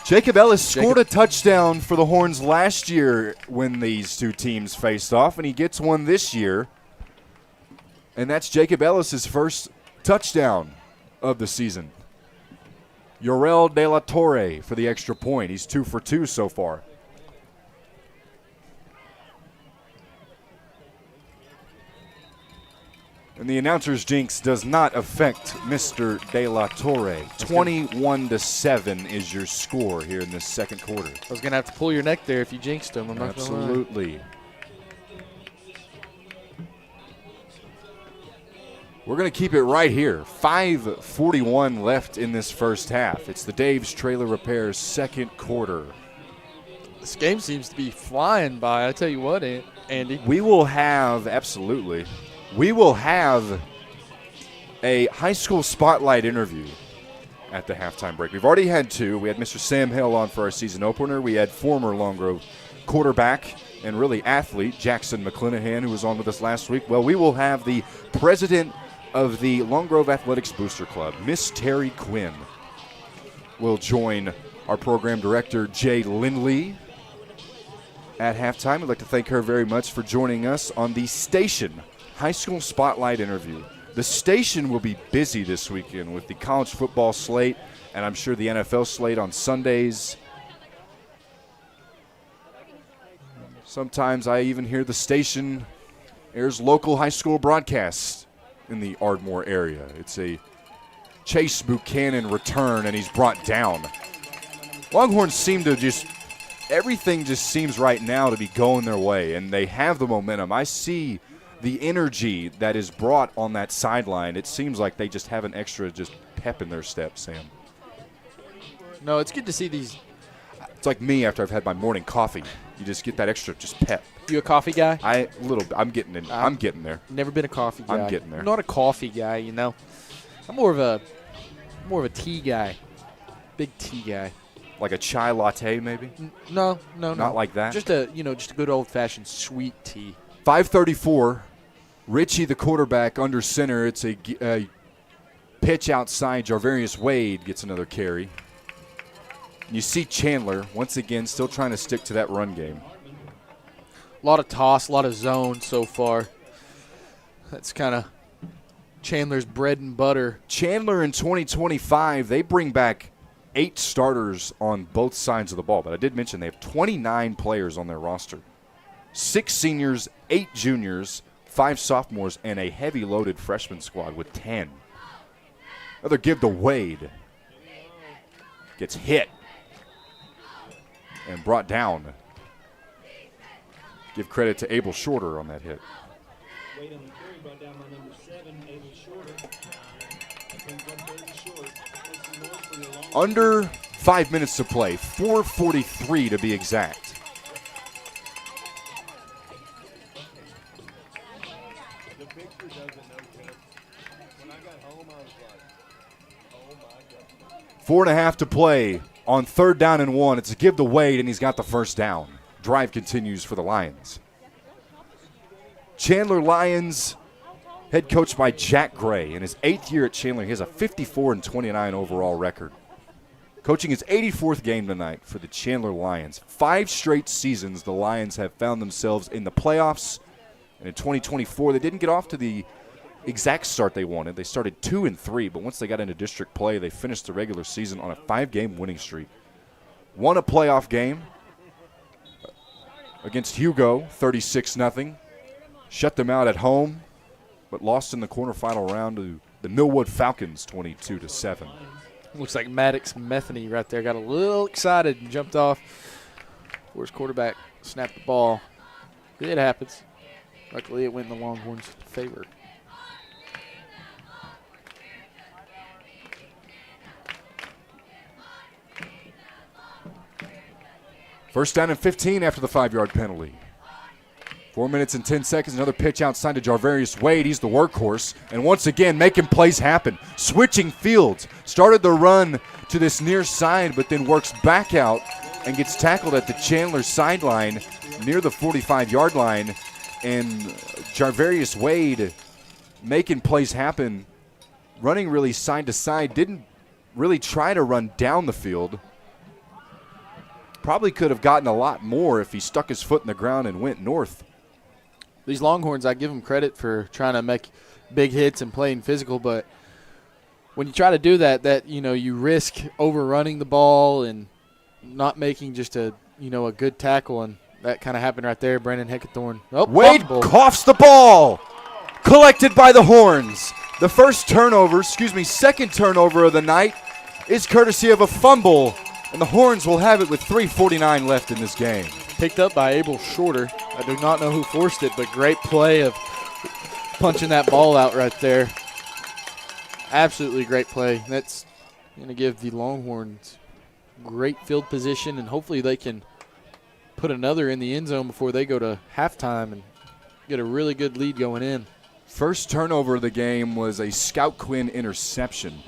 Jacob Ellis scored a touchdown for the Horns last year when these two teams faced off, and he gets one this year. And that's Jacob Ellis' first touchdown of the season. Yorel De La Torre for the extra point. He's 2 for 2 so far. And the announcer's jinx does not affect Mr. De La Torre. 21-7 is your score here in this second quarter. I was going to have to pull your neck there if you jinxed him. I'm not gonna lie. Absolutely. We're going to keep it right here. 5:41 left in this first half. It's the Dave's Trailer Repairs second quarter. This game seems to be flying by. I tell you what, Andy. We will have a high school spotlight interview at the halftime break. We've already had 2. We had Mr. Sam Hill on for our season opener. We had former Long Grove quarterback and really athlete Jackson McClanahan, who was on with us last week. Well, we will have the president of the Long Grove Athletics Booster Club, Miss Terry Quinn, will join our program director, Jay Lindley, at halftime. We'd like to thank her very much for joining us on the station high school spotlight interview. The station will be busy this weekend with the college football slate, and I'm sure the NFL slate on Sundays. Sometimes I even hear the station airs local high school broadcasts in the Ardmore area. It's a Chase Buchanan return, and he's brought down. Longhorns seem to everything just seems right now to be going their way, and they have the momentum. I see the energy that is brought on that sideline. It seems like they just have an extra pep in their step, Sam. No, it's good to see these. It's like me after I've had my morning coffee. You just get that extra pep. You a coffee guy? I'm getting in. I'm getting there. Never been a coffee guy. I'm getting there. I'm not a coffee guy, you know. I'm more of a tea guy. Big tea guy. Like a chai latte, maybe? No. Not like that? Just a good old-fashioned sweet tea. 5:34. Richie, the quarterback, under center. It's a pitch outside. Jarvarius Wade gets another carry. You see Chandler, once again, still trying to stick to that run game. A lot of toss, a lot of zone so far. That's kind of Chandler's bread and butter. Chandler in 2025, they bring back 8 starters on both sides of the ball. But I did mention they have 29 players on their roster. 6 seniors, 8 juniors, 5 sophomores, and a heavy-loaded freshman squad with 10. Another give to Wade. Gets hit and brought down. Give credit to Abel Shorter on that hit. Wade on the carry, brought down by number 7, Abel Shorter. Under 5 minutes to play, 4:43 to be exact. The picture doesn't know, when I got home, I was like, oh my God. 4.5 to play on 3rd down and 1. It's a give to Wade, and he's got the first down. Drive continues for the Lions. Chandler Lions, head coached by Jack Gray. In his 8th year at Chandler, he has a 54-29 overall record. Coaching his 84th game tonight for the Chandler Lions. 5 straight seasons the Lions have found themselves in the playoffs And in 2024, they didn't get off to the exact start they wanted. They started 2-3, but once they got into district play, they finished the regular season on a 5-game winning streak. Won a playoff game against Hugo, 36-0. Shut them out at home, but lost in the quarterfinal round to the Millwood Falcons, 22-7. Looks like Maddox Metheny right there got a little excited and jumped off. Where's quarterback snapped the ball. It happens. Luckily, it went in the Longhorns' favor. First down and 15 after the 5-yard penalty. 4 minutes and 10 seconds. Another pitch outside to Jarvarius Wade. He's the workhorse. And once again, making plays happen. Switching fields. Started the run to this near side, but then works back out and gets tackled at the Chandler sideline near the 45-yard line. And Jarvarius Wade making plays happen, running really side to side. Didn't really try to run down the field. Probably could have gotten a lot more if he stuck his foot in the ground and went north. These Longhorns, I give them credit for trying to make big hits and playing physical, but when you try to do that, you risk overrunning the ball and not making just a good tackle, and that kind of happened right there. Brandon Heckathorn. Oh, Wade coughs the ball. Collected by the Horns. The second turnover of the night is courtesy of a fumble, and the Horns will have it with 3:49 left in this game. Picked up by Abel Shorter. I do not know who forced it, but great play of punching that ball out right there. Absolutely great play. That's going to give the Longhorns great field position, and hopefully they can put another in the end zone before they go to halftime and get a really good lead going in. First turnover of the game was a Scout Quinn interception.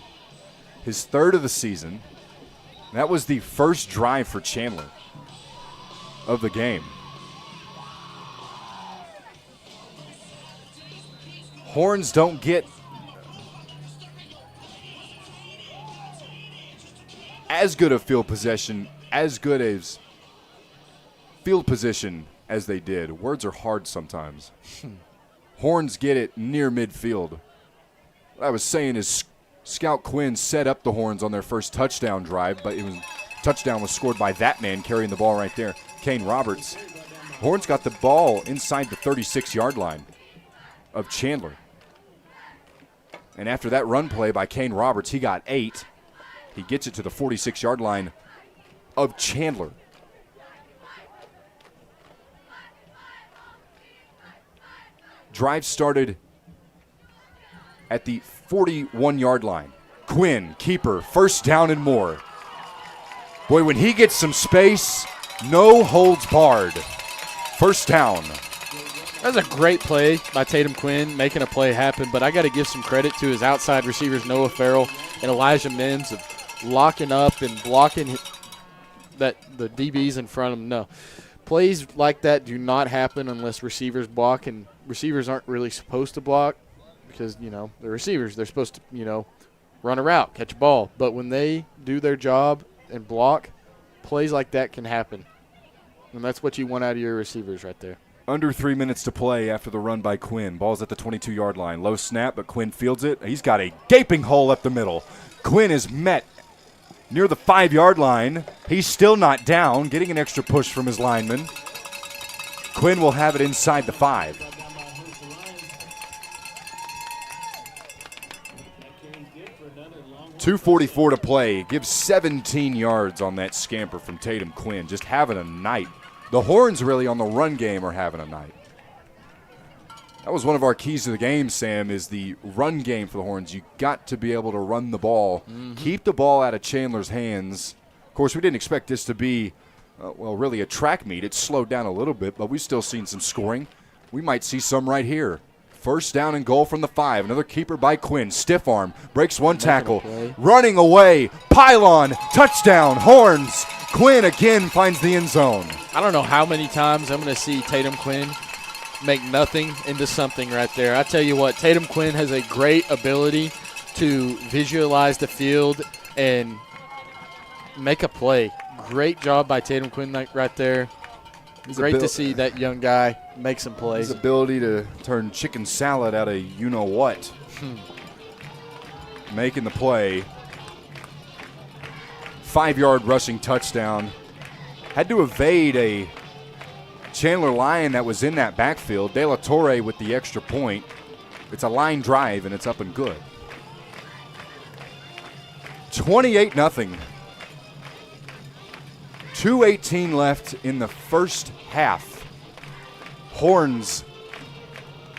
His third of the season. That was the first drive for Chandler of the game. Horns don't get as good a field position as they did. Words are hard sometimes. Horns get it near midfield. What I was saying is Scout Quinn set up the Horns on their first touchdown drive, but touchdown was scored by that man carrying the ball right there, Kane Roberts. Horns got the ball inside the 36-yard line of Chandler. And after that run play by Kane Roberts, he got 8. He gets it to the 46-yard line of Chandler. Drive started at the 41-yard line. Quinn, keeper, first down and more. Boy, when he gets some space, no holds barred. First down. That was a great play by Tatum Quinn, making a play happen, but I got to give some credit to his outside receivers, Noah Farrell and Elijah Mims, of locking up and blocking the DBs in front of him. No. Plays like that do not happen unless receivers block, and receivers aren't really supposed to block because, they're receivers. They're supposed to, run a route, catch a ball. But when they do their job and block, plays like that can happen. And that's what you want out of your receivers right there. Under 3 minutes to play after the run by Quinn. Ball's at the 22-yard line. Low snap, but Quinn fields it. He's got a gaping hole up the middle. Quinn is met near the 5-yard line. He's still not down, getting an extra push from his lineman. Quinn will have it inside the 5. .244 to play. Gives 17 yards on that scamper from Tatum Quinn. Just having a night. The Horns really on the run game are having a night. That was one of our keys to the game, Sam, is the run game for the Horns. You got to be able to run the ball, keep the ball out of Chandler's hands. Of course, we didn't expect this to be, really a track meet. It's slowed down a little bit, but we've still seen some scoring. We might see some right here. First down and goal from the 5. Another keeper by Quinn. Stiff arm. Breaks one tackle. Running away. Pylon. Touchdown. Horns. Quinn again finds the end zone. I don't know how many times I'm going to see Tatum Quinn make nothing into something right there. I tell you what, Tatum Quinn has a great ability to visualize the field and make a play. Great job by Tatum Quinn right there. Great to see that young guy make some plays. His ability to turn chicken salad out of you-know-what. Making the play. 5-yard rushing touchdown. Had to evade a Chandler Lion that was in that backfield. De La Torre with the extra point. It's a line drive, and it's up and good. 28-0. 2:18 left in the first half. Horns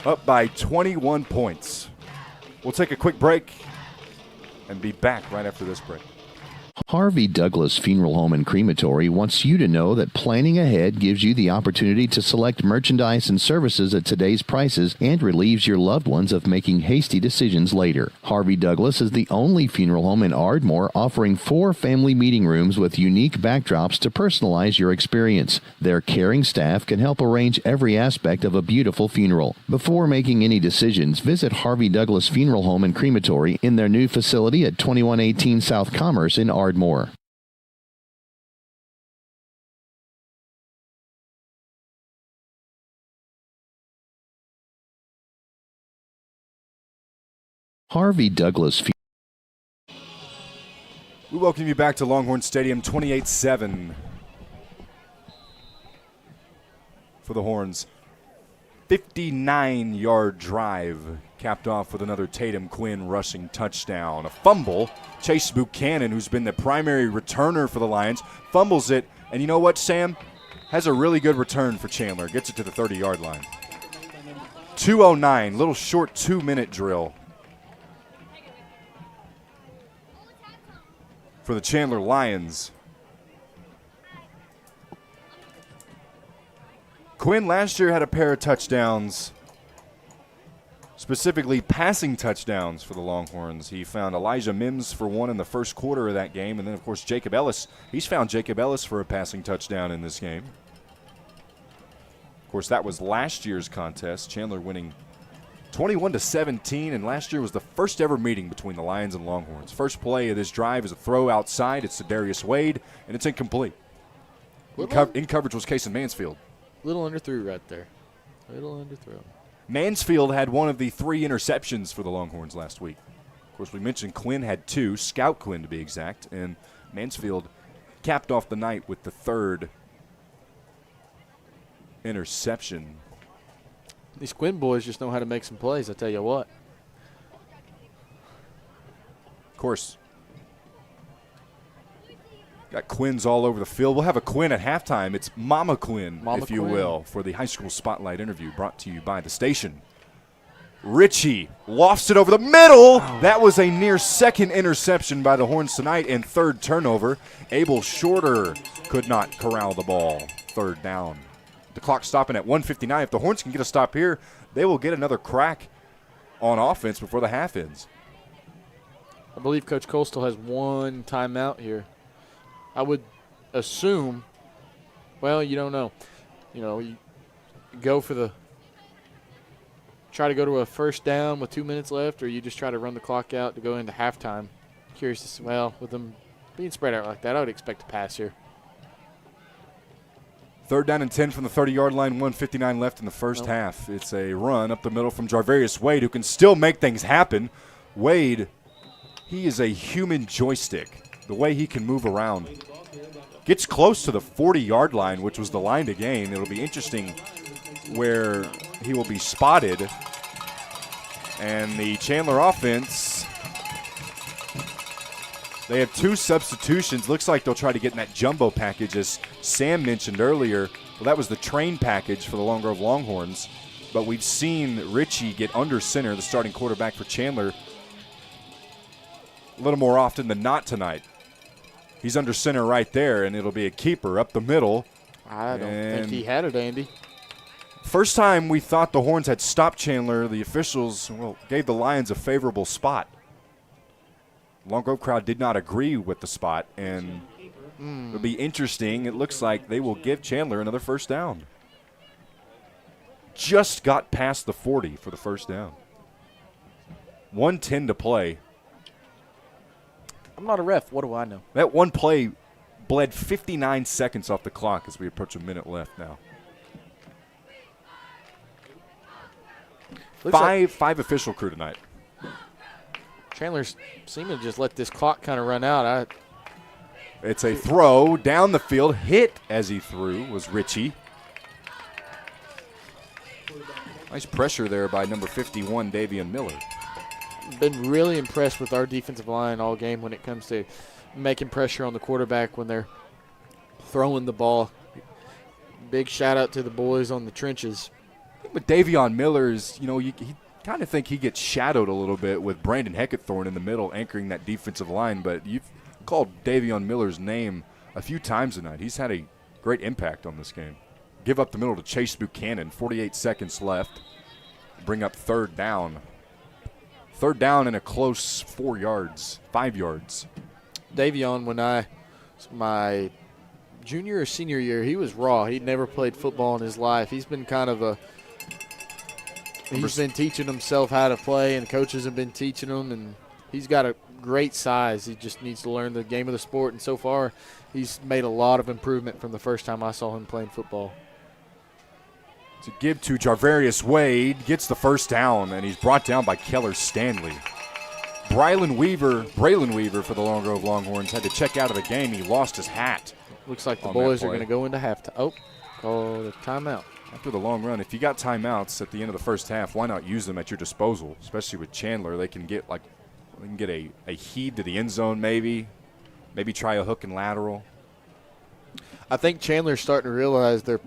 up by 21 points. We'll take a quick break and be back right after this break. Harvey Douglas Funeral Home and Crematory wants you to know that planning ahead gives you the opportunity to select merchandise and services at today's prices and relieves your loved ones of making hasty decisions later. Harvey Douglas is the only funeral home in Ardmore offering 4 family meeting rooms with unique backdrops to personalize your experience. Their caring staff can help arrange every aspect of a beautiful funeral. Before making any decisions, visit Harvey Douglas Funeral Home and Crematory in their new facility at 2118 South Commerce in Ardmore. Harvey Douglas. We welcome you back to Longhorn Stadium, 28-7 for the Horns. 59-yard drive, capped off with another Tatum Quinn rushing touchdown. A fumble. Chase Buchanan, who's been the primary returner for the Lions, fumbles it. And you know what, Sam? Has a really good return for Chandler. Gets it to the 30-yard line. 2:09, little short 2-minute drill for the Chandler Lions. Quinn last year had a pair of touchdowns, specifically passing touchdowns for the Longhorns. He found Elijah Mims for one in the first quarter of that game, and then, of course, Jacob Ellis. He's found Jacob Ellis for a passing touchdown in this game. Of course, that was last year's contest. Chandler winning 21-17, and last year was the first ever meeting between the Lions and Longhorns. First play of this drive is a throw outside. It's to Darius Wade, and it's incomplete. In coverage was Kason Mansfield. Little underthrew right there. Little underthrow. Mansfield had one of the 3 interceptions for the Longhorns last week. Of course, we mentioned Quinn had 2, Scout Quinn to be exact, and Mansfield capped off the night with the 3rd interception. These Quinn boys just know how to make some plays, I tell you what. Of course, got Quinns all over the field. We'll have a Quinn at halftime. It's Mama Quinn, if you will, for the high school spotlight interview brought to you by the station. Ritchie lofts it over the middle. Wow. That was a near second interception by the Horns tonight and 3rd turnover. Abel Shorter could not corral the ball. 3rd down. The clock stopping at 1:59. If the Horns can get a stop here, they will get another crack on offense before the half ends. I believe Coach Coastal has 1 timeout here. I would assume, well, you don't know. You know, you go for the try to go to a first down with 2 minutes left, or you just try to run the clock out to go into halftime. Curious to see, well, with them being spread out like that, I would expect a pass here. 3rd down and 10 from the 30-yard line, 1:59 left in the first half. It's a run up the middle from Jarvarius Wade, who can still make things happen. Wade, he is a human joystick. The way he can move around. Gets close to the 40-yard line, which was the line to gain. It'll be interesting where he will be spotted. And the Chandler offense, they have 2 substitutions. Looks like they'll try to get in that jumbo package, as Sam mentioned earlier. Well, that was the train package for the Long Grove Longhorns. But we've seen Ritchie get under center, the starting quarterback for Chandler, a little more often than not tonight. He's under center right there, and it'll be a keeper up the middle. I don't think he had it, Andy. First time we thought the Horns had stopped Chandler, the officials gave the Lions a favorable spot. Long Grove crowd did not agree with the spot, and it'll be interesting. It looks like they will give Chandler another first down. Just got past the 40 for the first down. 1:10 to play. I'm not a ref. What do I know? That one play bled 59 seconds off the clock as we approach a minute left now. Five official crew tonight. Chandler's seeming to just let this clock kind of run out. It's a throw down the field. Hit as he threw was Richie. Nice pressure there by number 51, Davion Miller. Been really impressed with our defensive line all game when it comes to making pressure on the quarterback when they're throwing the ball. Big shout out to the boys on the trenches. But Davion Miller is, he kind of think he gets shadowed a little bit with Brandon Heckathorn in the middle anchoring that defensive line, but you've called Davion Miller's name a few times tonight. He's had a great impact on this game. Give up the middle to Chase Buchanan. 48 seconds left. Bring up third down. Third down in a close 5 yards. Davion, my junior or senior year, he was raw. He'd never played football in his life. He's been he's been teaching himself how to play, and coaches have been teaching him, and he's got a great size. He just needs to learn the game of the sport, and so far he's made a lot of improvement from the first time I saw him playing football. To give to Jarvarius Wade, gets the first down, and he's brought down by Keller Stanley. Braylon Weaver for the Long Grove Longhorns had to check out of the game. He lost his hat. Looks like the boys are going to go into halftime. Oh, call the timeout. After the long run, if you got timeouts at the end of the first half, why not use them at your disposal? Especially with Chandler, they can get a heave to the end zone maybe try a hook and lateral. I think Chandler's starting to realize their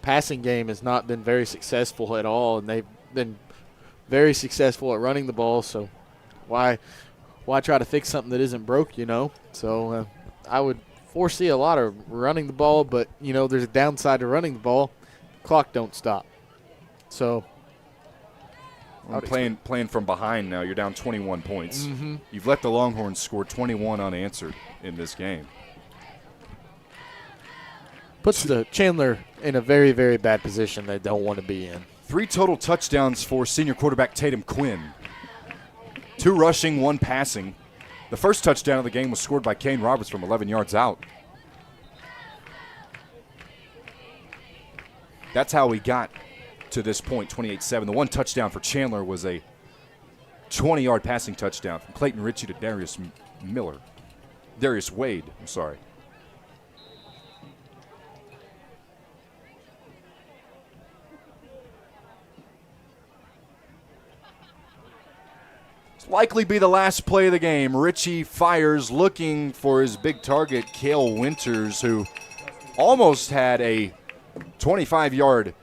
passing game has not been very successful at all, and they've been very successful at running the ball. So why try to fix something that isn't broke, So I would foresee a lot of running the ball, but, there's a downside to running the ball. Clock don't stop. So playing from behind now. You're down 21 points. Mm-hmm. You've let the Longhorns score 21 unanswered in this game. Puts the Chandler in a very, very bad position they don't want to be in. 3 total touchdowns for senior quarterback Tatum Quinn. 2 rushing, 1 passing. The first touchdown of the game was scored by Kane Roberts from 11 yards out. That's how we got to this point, 28-7. The 1 touchdown for Chandler was a 20-yard passing touchdown from Clayton Ritchie to Darius Wade. Likely be the last play of the game. Ritchie fires looking for his big target, Cale Winters, who almost had a 25-yard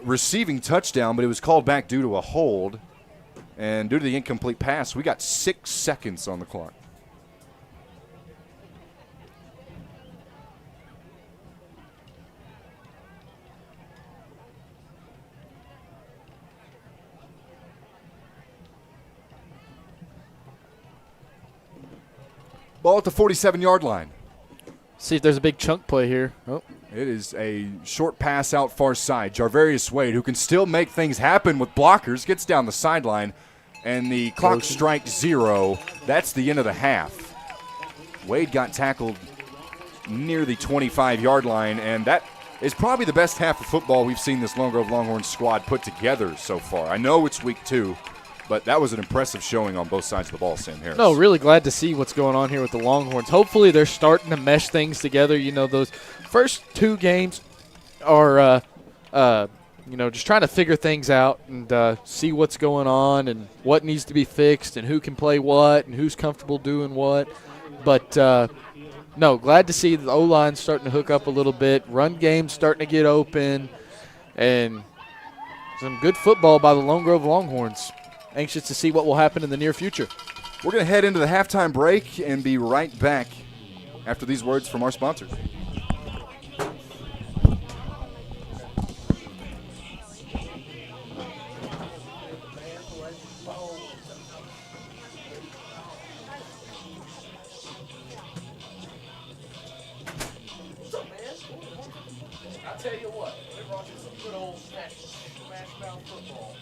receiving touchdown, but it was called back due to a hold. And due to the incomplete pass, we got 6 seconds on the clock. Ball at the 47-yard line. See if there's a big chunk play here. Oh. It is a short pass out far side. Jarvarius Wade, who can still make things happen with blockers, gets down the sideline, and the clock strikes 0. That's the end of the half. Wade got tackled near the 25-yard line, and that is probably the best half of football we've seen this Long Grove Longhorns squad put together so far. I know it's week 2. But that was an impressive showing on both sides of the ball, Sam Harris. No, really glad to see what's going on here with the Longhorns. Hopefully they're starting to mesh things together. Those first 2 games are, just trying to figure things out and see what's going on and what needs to be fixed and who can play what and who's comfortable doing what. But, no, glad to see the O-line starting to hook up a little bit. Run game starting to get open. And some good football by the Lone Grove Longhorns. Anxious to see what will happen in the near future. We're going to head into the halftime break and be right back after these words from our sponsors. I'll tell you what, we brought you some good old smash mouth football.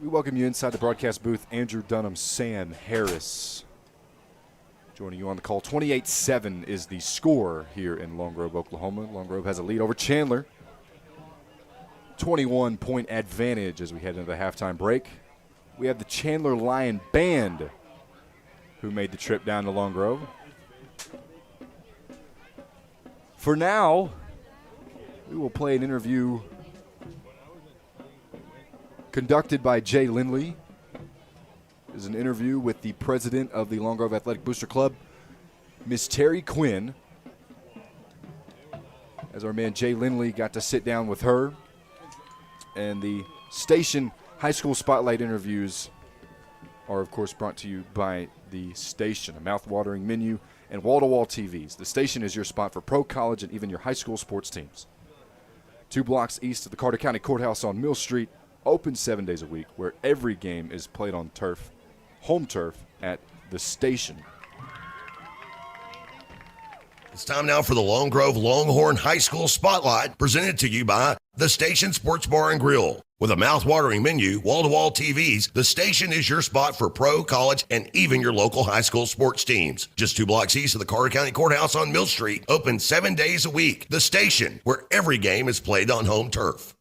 We welcome you inside the broadcast booth. Andrew Dunham, Sam Harris joining you on the call. 28-7 is the score here in Long Grove, Oklahoma. Long Grove has a lead over Chandler. 21-point advantage as we head into the halftime break. We have the Chandler Lion Band who made the trip down to Long Grove. For now, we will play an interview conducted by Jay Lindley. Is an interview with the president of the Long Grove Athletic Booster Club, Miss Terry Quinn. As our man Jay Lindley got to sit down with her. And the station high school spotlight interviews are, of course, brought to you by the station, a mouth-watering menu and wall-to-wall TVs. The station is your spot for pro, college, and even your high school sports teams. 2 blocks east of the Carter County Courthouse on Mill Street, open 7 days a week, where every game is played on turf, home turf at the station. It's time now for the Long Grove Longhorn High School Spotlight, presented to you by the Station Sports Bar and Grill. With a mouth-watering menu, wall-to-wall TVs, the station is your spot for pro, college, and even your local high school sports teams. Just 2 blocks east of the Carter County Courthouse on Mill Street, open 7 days a week. The station, where every game is played on home turf.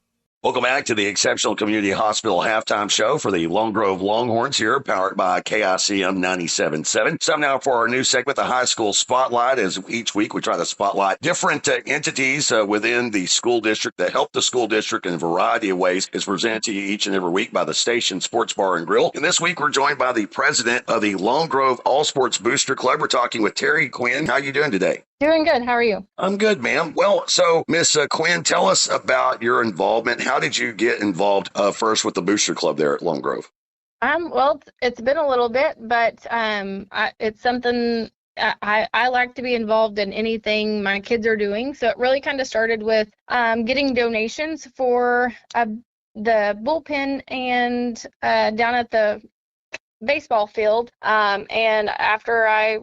Welcome back to the Exceptional Community Hospital halftime show for the Long Grove Longhorns here, powered by KICM 97.7. Time now for our new segment, the High School Spotlight. As each week we try to spotlight different entities within the school district that help the school district in a variety of ways. Is presented to you each and every week by the Station Sports Bar and Grill. And this week we're joined by the president of the Long Grove All Sports Booster Club. We're talking with Terry Quinn. How are you doing today? Doing good. How are you? I'm good, ma'am. Well, so Miss Quinn, tell us about your involvement. How did you get involved first with the Booster Club there at Long Grove? Well, it's been a little bit, but it's something I like to be involved in anything my kids are doing. So it really kind of started with getting donations for the bullpen and down at the baseball field. And after I,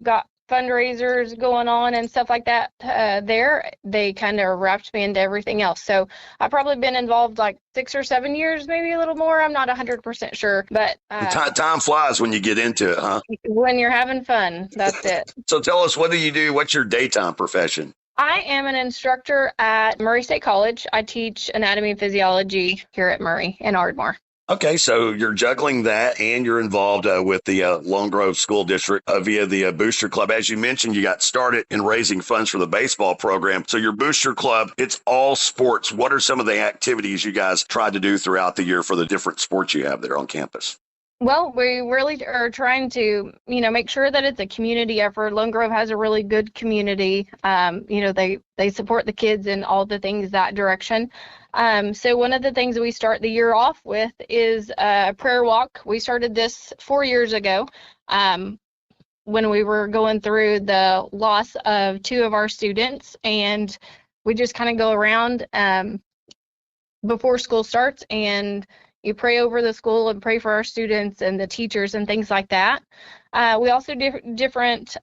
got fundraisers going on and stuff like that there, they kind of wrapped me into everything else. So I've probably been involved like 6 or 7 years, maybe a little more. I'm not 100% sure, but time flies when you get into it, huh? When you're having fun, that's it. So tell us, what do you do? What's your daytime profession? I am an instructor at Murray State College. I teach anatomy and physiology here at Murray in Ardmore. Okay, so you're juggling that and you're involved with the Long Grove School District via the Booster Club. As you mentioned, you got started in raising funds for the baseball program. So your Booster Club, it's all sports. What are some of the activities you guys try to do throughout the year for the different sports you have there on campus? Well, we really are trying to, make sure that it's a community effort. Lone Grove has a really good community. They support the kids in all the things that direction. So one of the things that we start the year off with is a prayer walk. We started this 4 years ago when we were going through the loss of 2 of our students, and we just kind of go around before school starts and you pray over the school and pray for our students and the teachers and things like that. We also do different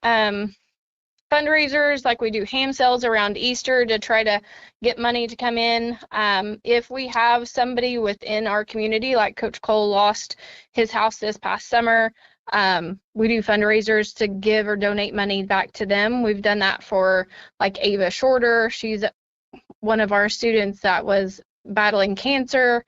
fundraisers, like we do ham sales around Easter to try to get money to come in. If we have somebody within our community, like Coach Cole lost his house this past summer, we do fundraisers to give or donate money back to them. We've done that for like Ava Shorter. She's one of our students that was battling cancer.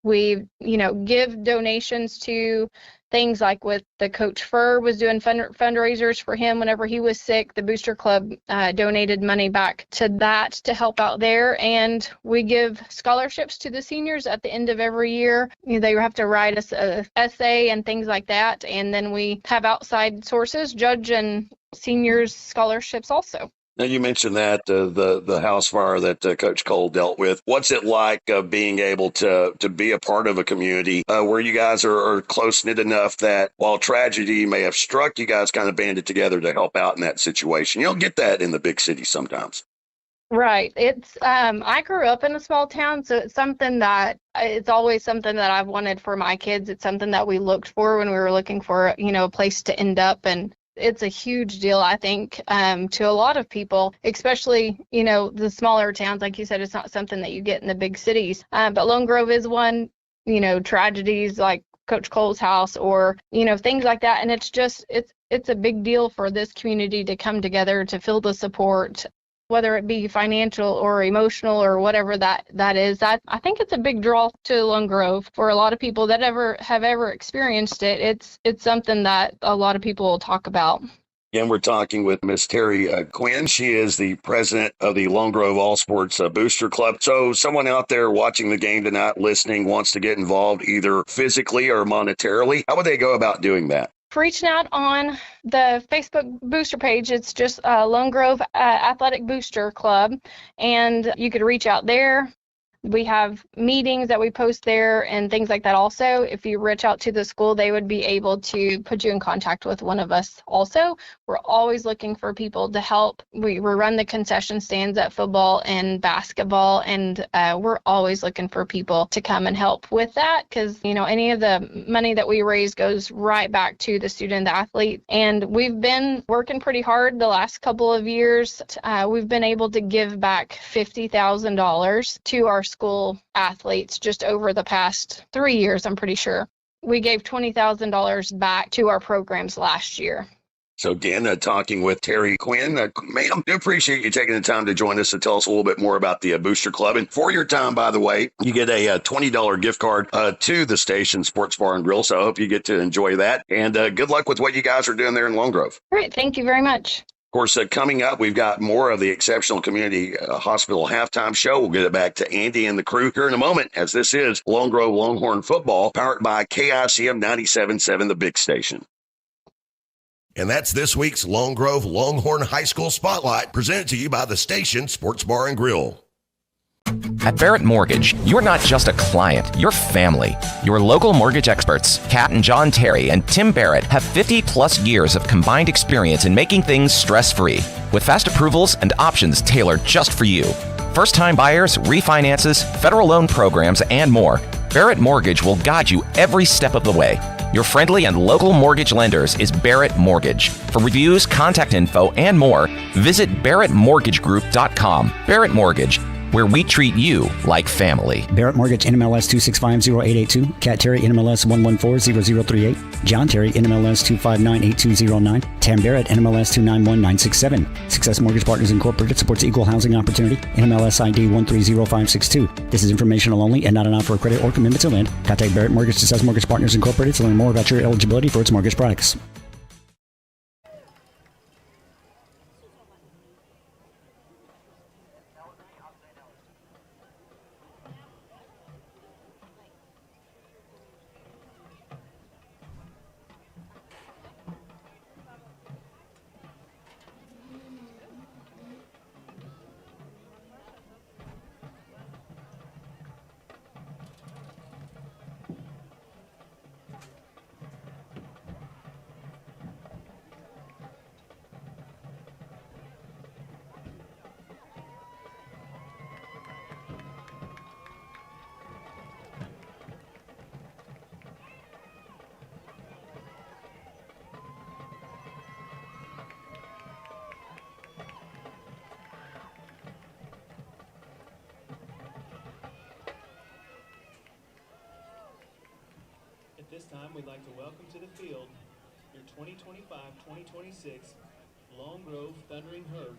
We, give donations to things like with the Coach Furr was doing fundraisers for him whenever he was sick. The Booster Club donated money back to that to help out there. And we give scholarships to the seniors at the end of every year. They have to write us an essay and things like that. And then we have outside sources judge and seniors scholarships also. Now, you mentioned that the house fire that Coach Cole dealt with. What's it like being able to be a part of a community where you guys are close-knit enough that while tragedy may have struck, you guys kind of banded together to help out in that situation? You don't get that in the big city sometimes. Right. It's I grew up in a small town, so it's something that it's always something that I've wanted for my kids. It's something that we looked for when we were looking for, a place to end up. And it's a huge deal, I think, to a lot of people, especially, the smaller towns. Like you said, it's not something that you get in the big cities. But Lone Grove is one. tragedies like Coach Cole's house or, things like that. And it's a big deal for this community to come together to feel the support, whether it be financial or emotional or whatever that is. I think it's a big draw to Lone Grove for a lot of people that have ever experienced it. It's something that a lot of people will talk about. Again, we're talking with Miss Terry Quinn. She is the president of the Lone Grove All Sports Booster Club. So someone out there watching the game tonight, listening, wants to get involved either physically or monetarily. How would they go about doing that? Reaching out on the Facebook booster page. It's just Lone Grove Athletic Booster Club, and you could reach out there. We have meetings that we post there and things like that also. If you reach out to the school, they would be able to put you in contact with one of us also. We're always looking for people to help. We run the concession stands at football and basketball, and we're always looking for people to come and help with that because, any of the money that we raise goes right back to the student athlete. And we've been working pretty hard the last couple of years. We've been able to give back $50,000 to our school athletes just over the past 3 years, I'm pretty sure. We gave $20,000 back to our programs last year. So again, talking with Terry Quinn. Ma'am, do appreciate you taking the time to join us to tell us a little bit more about the Booster Club. And for your time, by the way, you get a $20 gift card to the station Sports Bar and Grill. So I hope you get to enjoy that. And good luck with what you guys are doing there in Lone Grove. Great. Thank you very much. Of course, coming up, we've got more of the Exceptional Community Hospital halftime show. We'll get it back to Andy and the crew here in a moment, as this is Lone Grove Longhorn Football, powered by KICM 97.7, the big station. And that's this week's Lone Grove Longhorn High School Spotlight, presented to you by the station Sports Bar and Grill. At Barrett Mortgage, you're not just a client, you're family. Your local mortgage experts, Kat and John Terry and Tim Barrett, have 50-plus years of combined experience in making things stress-free, with fast approvals and options tailored just for you. First-time buyers, refinances, federal loan programs, and more. Barrett Mortgage will guide you every step of the way. Your friendly and local mortgage lenders is Barrett Mortgage. For reviews, contact info, and more, visit barrettmortgagegroup.com. Barrett Mortgage, where we treat you like family. Barrett Mortgage, NMLS 2650882. Cat Terry, NMLS 1140038. John Terry, NMLS 2598209. Tam Barrett, NMLS 291967. Success Mortgage Partners Incorporated supports equal housing opportunity. NMLS ID 130562. This is informational only and not an offer of credit or commitment to lend. Contact Barrett Mortgage Success Mortgage Partners Incorporated to learn more about your eligibility for its mortgage products. At this time, we'd like to welcome to the field your 2025-2026 Lone Grove Thundering Herd.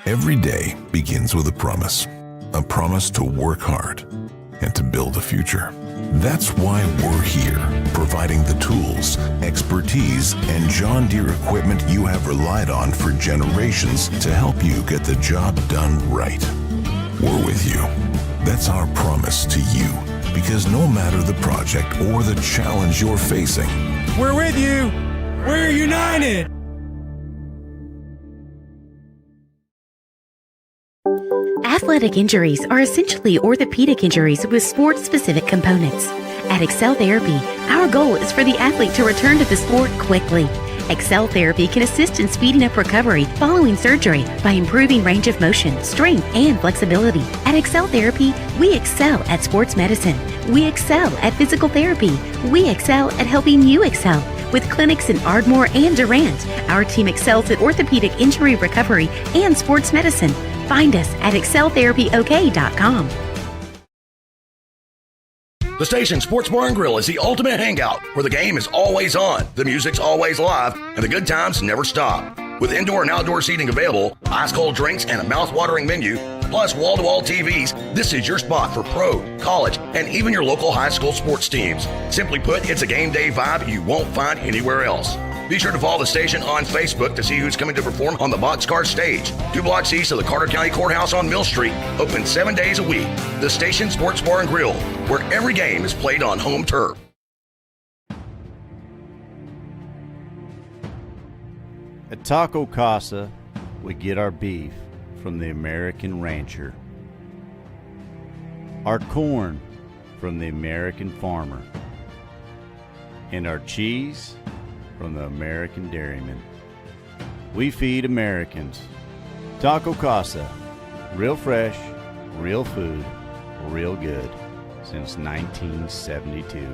Every day begins with a promise to work hard and to build a future. That's why we're here, providing the tools, expertise, and John Deere equipment you have relied on for generations to help you get the job done right. We're with you. That's our promise to you, because no matter the project or the challenge you're facing, we're with you. We're united. Athletic injuries are essentially orthopedic injuries with sports-specific components. At Excel Therapy, our goal is for the athlete to return to the sport quickly. Excel Therapy can assist in speeding up recovery following surgery by improving range of motion, strength, and flexibility. At Excel Therapy, we excel at sports medicine. We excel at physical therapy. We excel at helping you excel. With clinics in Ardmore and Durant, our team excels at orthopedic injury recovery and sports medicine. Find us at exceltherapyok.com. The Station Sports Bar and Grill is the ultimate hangout where the game is always on, the music's always live, and the good times never stop. With indoor and outdoor seating available, ice-cold drinks, and a mouth-watering menu, plus wall-to-wall TVs, this is your spot for pro, college, and even your local high school sports teams. Simply put, it's a game day vibe you won't find anywhere else. Be sure to follow the station on Facebook to see who's coming to perform on the Boxcar stage. 2 blocks east of the Carter County Courthouse on Mill Street. Open 7 days a week. The Station Sports Bar and Grill, where every game is played on home turf. At Taco Casa, we get our beef from the American rancher. our corn from the American farmer, and our cheese from the American dairyman. We feed Americans. Taco Casa, real fresh, real food, real good, since 1972.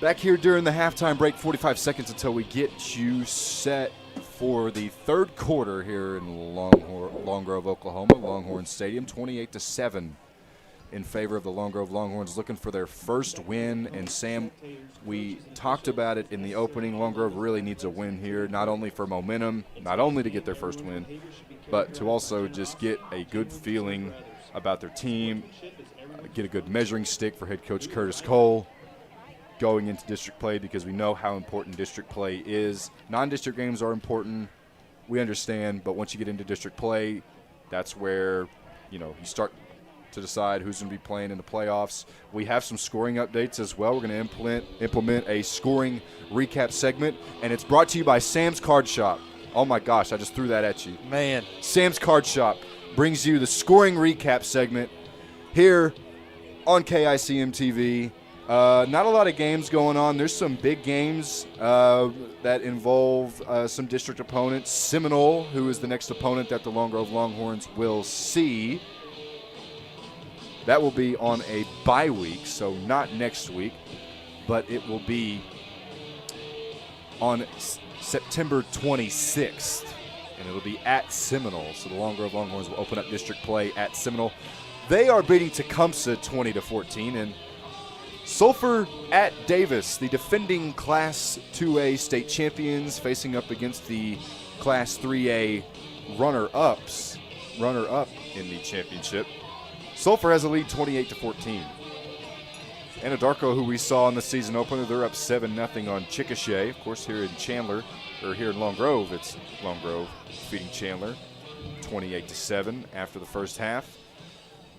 Back here during the halftime break, 45 seconds until we get you set for the third quarter here in Long Grove, Oklahoma, Longhorn Stadium, 28-7 in favor of the Long Grove Longhorns, looking for their first win. And Sam, we talked about it in the opening. Long Grove really needs a win here, not only for momentum, not only to get their first win, but to also just get a good feeling about their team, get a good measuring stick for head coach Curtis Cole going into district play, because we know how important district play is. Non-district games are important, we understand, but once you get into district play, that's where, you start to decide who's going to be playing in the playoffs. We have some scoring updates as well. We're going to implement a scoring recap segment, and it's brought to you by Sam's Card Shop. Oh my gosh, I just threw that at you. Man. Sam's Card Shop brings you the scoring recap segment here on KICM TV. Not a lot of games going on. There's some big games that involve some district opponents. Seminole, who is the next opponent that the Long Grove Longhorns will see. That will be on a bye week, so not next week, but it will be on September 26th, and it'll be at Seminole. So the Long Grove Longhorns will open up district play at Seminole. They are beating Tecumseh 20-14, and Sulphur at Davis, the defending Class 2A state champions, facing up against the Class 3A runner-up in the championship. Sulphur has a lead 28-14. Anadarko, who we saw in the season opener, they're up 7-0 on Chickasha. Of course, here in Chandler, or here in Long Grove, it's Long Grove beating Chandler 28-7 after the first half.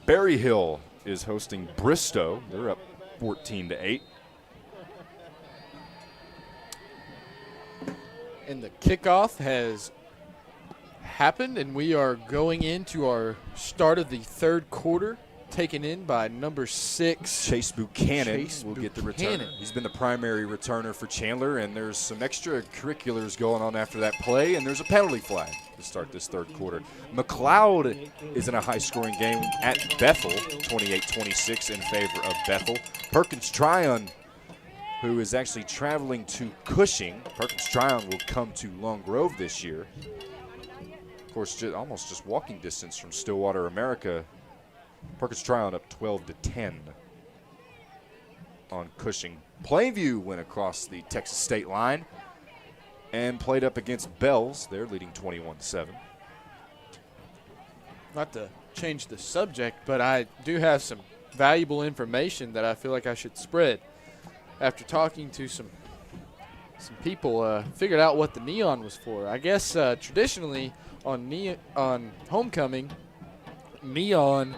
Berry Hill is hosting Bristow. They're up 14-8. And the kickoff has happened, and we are going into our start of the third quarter, taken in by number 6. Chase Buchanan will get the return. He's been the primary returner for Chandler, and there's some extracurriculars going on after that play, and there's a penalty flag to start this third quarter. McLeod is in a high-scoring game at Bethel, 28-26 in favor of Bethel. Perkins Tryon, who is actually traveling to Cushing. Perkins Tryon will come to Long Grove this year. Of course, almost just walking distance from Stillwater, America. Perkins Tryon up 12-10 on Cushing. Plainview went across the Texas state line and played up against Bells. They're leading 21-7. Not to change the subject, but I do have some valuable information that I feel like I should spread. After talking to some people, figured out what the neon was for. I guess traditionally on homecoming, neon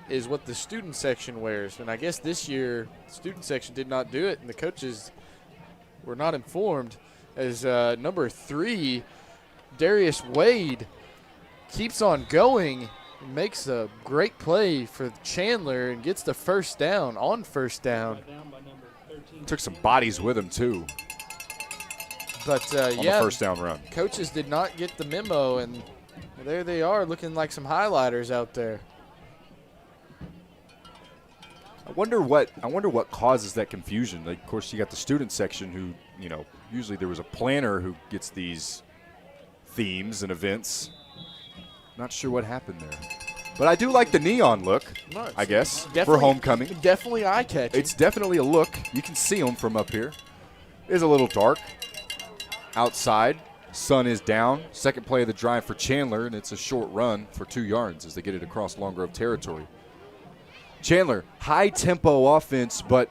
is what the student section wears, and I guess this year the student section did not do it, and the coaches were not informed, as number 3, Darius Wade, keeps on going, makes a great play for Chandler and gets the first down on first down. Took some bodies with him too. But on the first down run. Coaches did not get the memo, and there they are looking like some highlighters out there. I wonder what causes that confusion. Like, of course, you got the student section who, usually there was a planner who gets these themes and events. Not sure what happened there. But I do like the neon look, I guess, for homecoming. Definitely eye-catching. It's definitely a look. You can see them from up here. It is a little dark outside. Sun is down. Second play of the drive for Chandler, and it's a short run for 2 yards as they get it across Long Grove territory. Chandler, high-tempo offense, but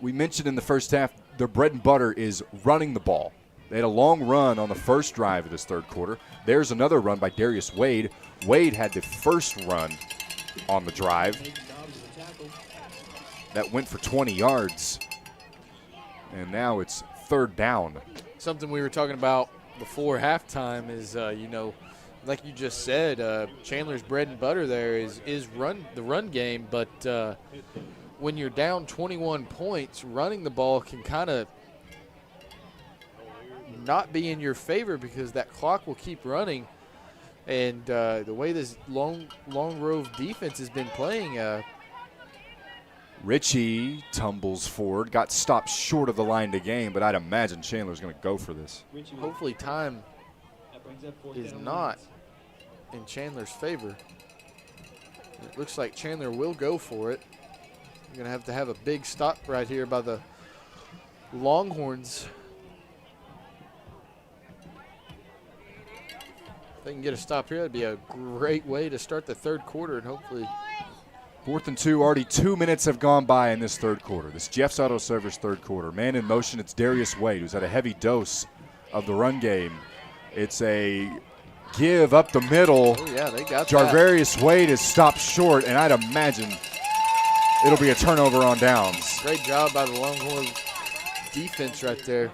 we mentioned in the first half their bread and butter is running the ball. They had a long run on the first drive of this third quarter. There's another run by Darius Wade. Wade had the first run on the drive. That went for 20 yards. And now it's third down. Something we were talking about before halftime is, like you just said, Chandler's bread and butter there is the run game. But when you're down 21 points, running the ball can kind of not be in your favor because that clock will keep running. And the way this Long Grove defense has been playing. Richie tumbles forward, got stopped short of the line to gain, but I'd imagine Chandler's going to go for this. Hopefully time is not in Chandler's favor. It looks like Chandler will go for it. You're going to have a big stop right here by the Longhorns. If they can get a stop here, that'd be a great way to start the third quarter and hopefully. 4th and 2, already 2 minutes have gone by in this third quarter. This Jeff's Auto Service third quarter. Man in motion, it's Darius Wade, who's had a heavy dose of the run game. It's a give up the middle. Oh, yeah, they got Jarvarius Wade is stopped short, and I'd imagine it'll be a turnover on downs. Great job by the Longhorn defense right there.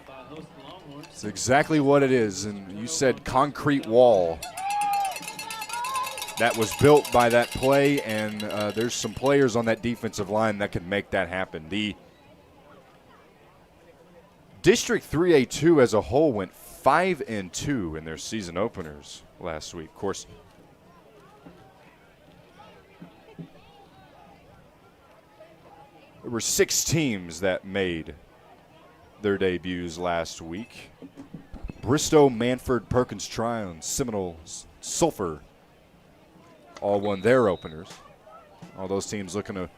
It's exactly what it is, and you said concrete wall. That was built by that play, and there's some players on that defensive line that can make that happen. The District 3A2 as a whole went 5-2 in their season openers last week. Of course, there were 6 teams that made their debuts last week. Bristow, Manford, Perkins, Tryon, Seminole, Sulphur all won their openers. All those teams looking to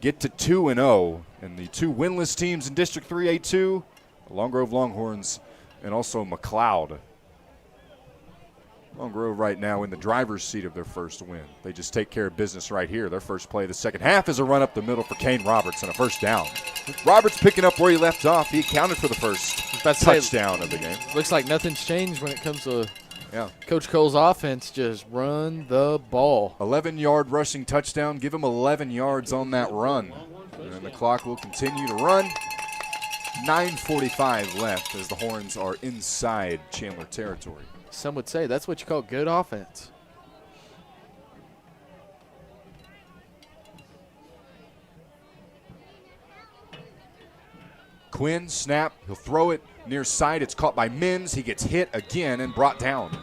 get to 2-0. And the 2 winless teams in District 3A2, the Long Grove Longhorns and also McLeod. Long Grove right now in the driver's seat of their first win. They just take care of business right here. Their first play of the second half is a run up the middle for Kane Roberts and a first down. Roberts picking up where he left off. He accounted for the first touchdown of the game. Looks like nothing's changed when it comes to Coach Cole's offense. Just run the ball. 11-yard rushing touchdown. Give him 11 yards on that run. And the clock will continue to run. 9:45 left as the Horns are inside Chandler territory. Some would say that's what you call good offense. Quinn, snap. He'll throw it near side. It's caught by Mims. He gets hit again and brought down.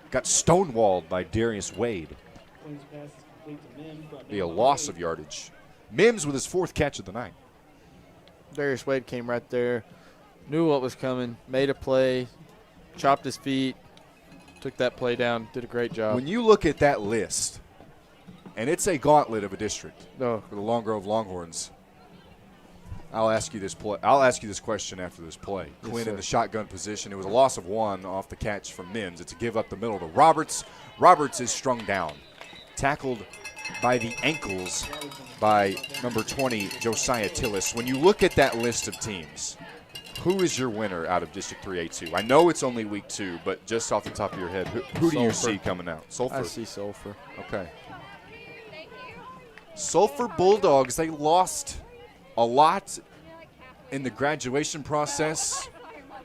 Got stonewalled by Darius Wade. Be a loss of yardage. Mims with his 4th catch of the night. Darius Wade came right there, knew what was coming, made a play, chopped his feet, took that play down, did a great job. When you look at that list, and it's a gauntlet of a district for the Long Grove Longhorns, I'll ask you this question after this play. Yes, Quinn sir. in the shotgun position. It was a loss of 1 off the catch from Mims. It's a give up the middle to Roberts. Roberts is strung down. Tackled by the ankles by number 20, Josiah Tillis. When you look at that list of teams, who is your winner out of District 3A2? I know it's only week 2, but just off the top of your head, who do you see coming out? Sulphur? I see Sulphur. Okay. Sulphur Bulldogs, they lost a lot in the graduation process.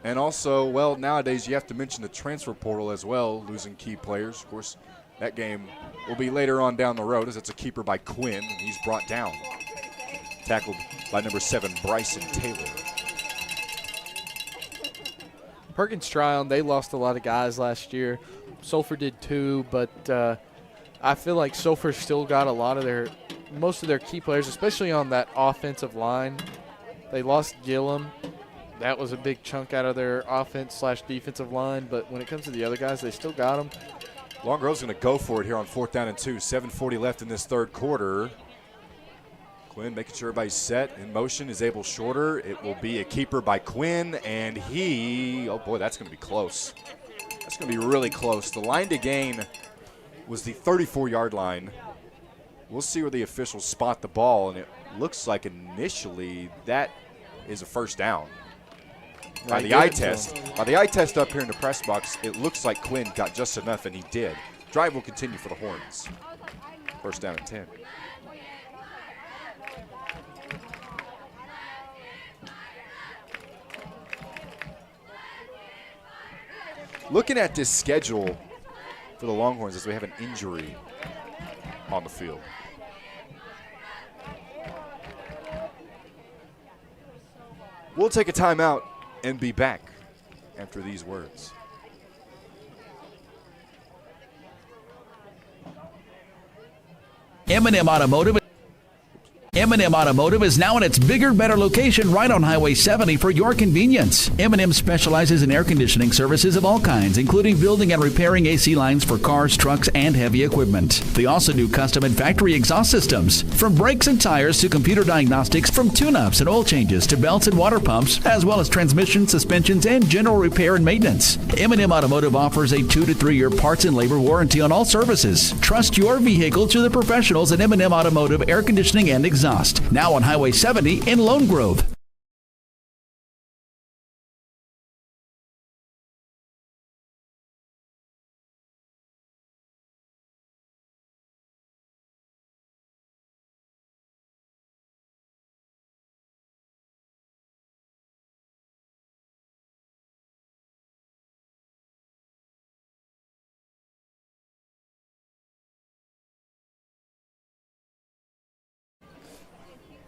And also, well, nowadays you have to mention the transfer portal as well, losing key players. Of course, that game will be later on down the road as it's a keeper by Quinn, and he's brought down. Tackled by number 7, Bryson Taylor. Perkins Tryon, they lost a lot of guys last year. Sulphur did too, but I feel like Sulphur still got most of their key players, especially on that offensive line. They lost Gillum. That was a big chunk out of their offense/defensive line, but when it comes to the other guys, they still got them. Long Grove's going to go for it here on 4th down and 2. 7:40 left in this third quarter. Quinn making sure everybody's set in motion is able shorter. It will be a keeper by Quinn, and oh boy, that's going to be close. That's going to be really close. The line to gain was the 34-yard line We'll see where the officials spot the ball, and it looks like initially that is a first down. By the eye test. By the eye test up here in the press box, it looks like Quinn got just enough, and he did. Drive will continue for the Horns. First down and 10. Looking at this schedule for the Longhorns as we have an injury on the field. We'll take a timeout and be back after these words. M&M Automotive is now in its bigger, better location right on Highway 70 for your convenience. M&M specializes in air conditioning services of all kinds, including building and repairing AC lines for cars, trucks, and heavy equipment. They also do custom and factory exhaust systems, from brakes and tires to computer diagnostics, from tune-ups and oil changes to belts and water pumps, as well as transmission, suspensions, and general repair and maintenance. M&M Automotive offers a 2 to 3 year parts and labor warranty on all services. Trust your vehicle to the professionals at M&M Automotive Air Conditioning and Exhaust. Now on Highway 70 in Lone Grove.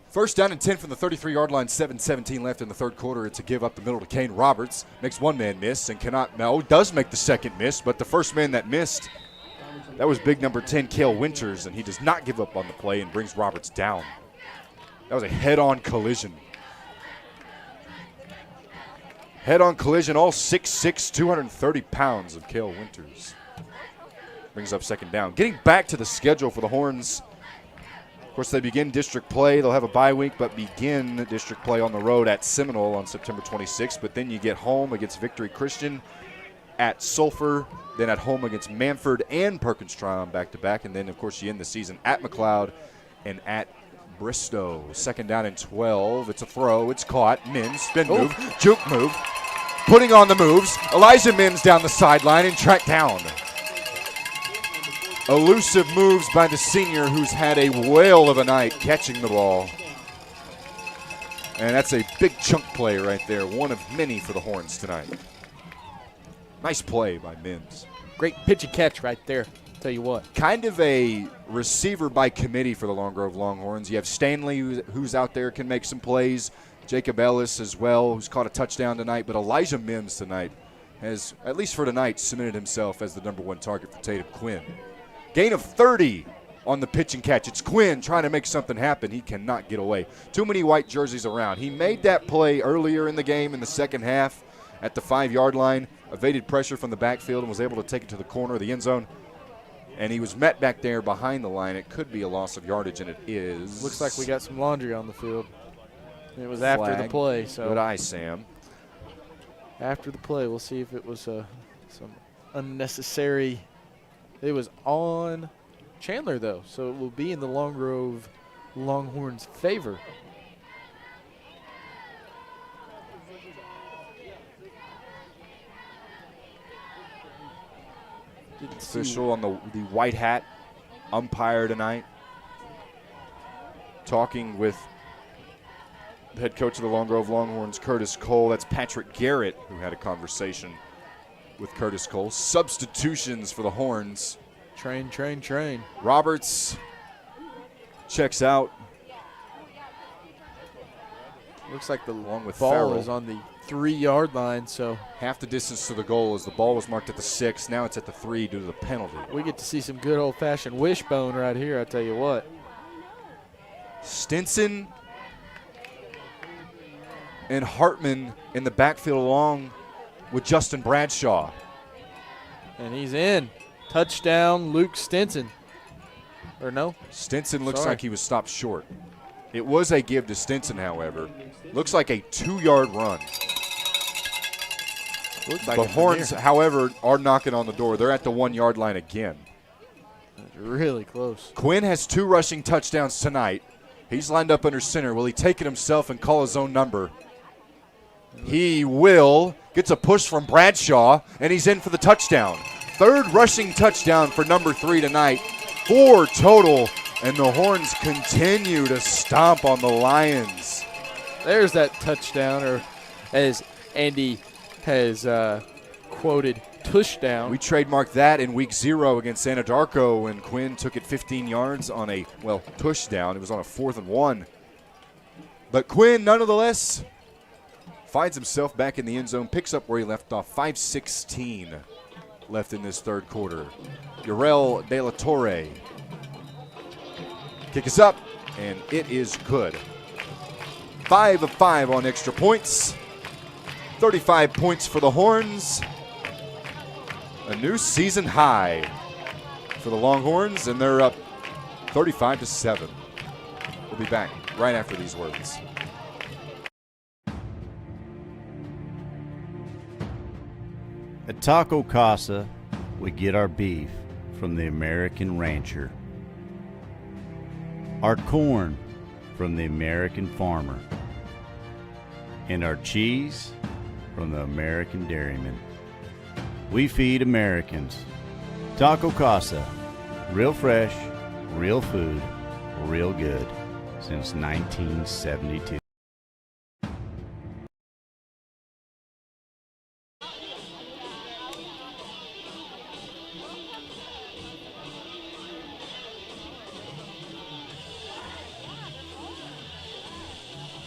First down and 10 from the 33-yard line, 7:17 left in the third quarter. It's a give up the middle to Kane Roberts. Makes one man miss and does make the second miss, but the first man that missed, that was big number 10, Cale Winters, and he does not give up on the play and brings Roberts down. That was a head-on collision. Head-on collision, all 6'6", 230 pounds of Cale Winters. Brings up second down. Getting back to the schedule for the Horns. Of course, they begin district play. They'll have a bye week, but begin district play on the road at Seminole on September 26th. But then you get home against Victory Christian, at Sulphur, then at home against Manford and Perkins Tryon back-to-back. And then, of course, you end the season at McLeod and at Bristow. Second down and 12. It's a throw. It's caught. Mims, spin move, juke move. Putting on the moves. Elijah Mims down the sideline and tracked down. Elusive moves by the senior, who's had a whale of a night catching the ball. And that's a big chunk play right there, one of many for the Horns tonight. Nice play by Mims. Great pitch and catch right there, tell you what. Kind of a receiver by committee for the Long Grove Longhorns. You have Stanley, who's out there, can make some plays. Jacob Ellis as well, who's caught a touchdown tonight. But Elijah Mims tonight has, at least for tonight, cemented himself as the #1 target for Tatum Quinn. Gain of 30 on the pitch and catch. It's Quinn trying to make something happen. He cannot get away. Too many white jerseys around. He made that play earlier in the game in the second half at the 5-yard line, evaded pressure from the backfield and was able to take it to the corner of the end zone. And he was met back there behind the line. It could be a loss of yardage, and it is. Looks like we got some laundry on the field. It was after the play. So good eye, Sam. After the play, we'll see if it was some unnecessary. It was on Chandler, though, so it will be in the Long Grove Longhorns' favor. Official on the white hat umpire tonight, talking with the head coach of the Long Grove Longhorns, Curtis Cole. That's Patrick Garrett, who had a conversation with Curtis Cole. Substitutions for the Horns. Train. Roberts checks out. Looks like the along with ball Farrell is on the 3-yard line, so half the distance to the goal as the ball was marked at the 6. Now it's at the 3 due to the penalty. We get to see some good old-fashioned wishbone right here, I tell you what. Stinson and Hartman in the backfield along with Justin Bradshaw. And he's in. Touchdown, Luke Stinson. Or no? Stinson looks like he was stopped short. It was a give to Stinson, however. Looks like a 2-yard run. Like the Horns, however, are knocking on the door. They're at the 1-yard line again. Really close. Quinn has 2 rushing touchdowns tonight. He's lined up under center. Will he take it himself and call his own number? He will. Gets a push from Bradshaw, and he's in for the touchdown. 3rd rushing touchdown for number 3 tonight. 4 total, and the Horns continue to stomp on the Lions. There's that touchdown, or as Andy has quoted, touchdown. We trademarked that in week 0 against Anadarko when Quinn took it 15 yards on a, touchdown. It was on a 4th and 1. But Quinn, nonetheless, finds himself back in the end zone, picks up where he left off. 5:16 left in this 3rd quarter. Urel De La Torre. Kick is up, and it is good. 5 of 5 on extra points. 35 points for the Horns. A new season high for the Longhorns, and they're up 35-7. We'll be back right after these words. At Taco Casa, we get our beef from the American rancher, our corn from the American farmer, and our cheese from the American dairyman. We feed Americans. Taco Casa, real fresh, real food, real good, since 1972.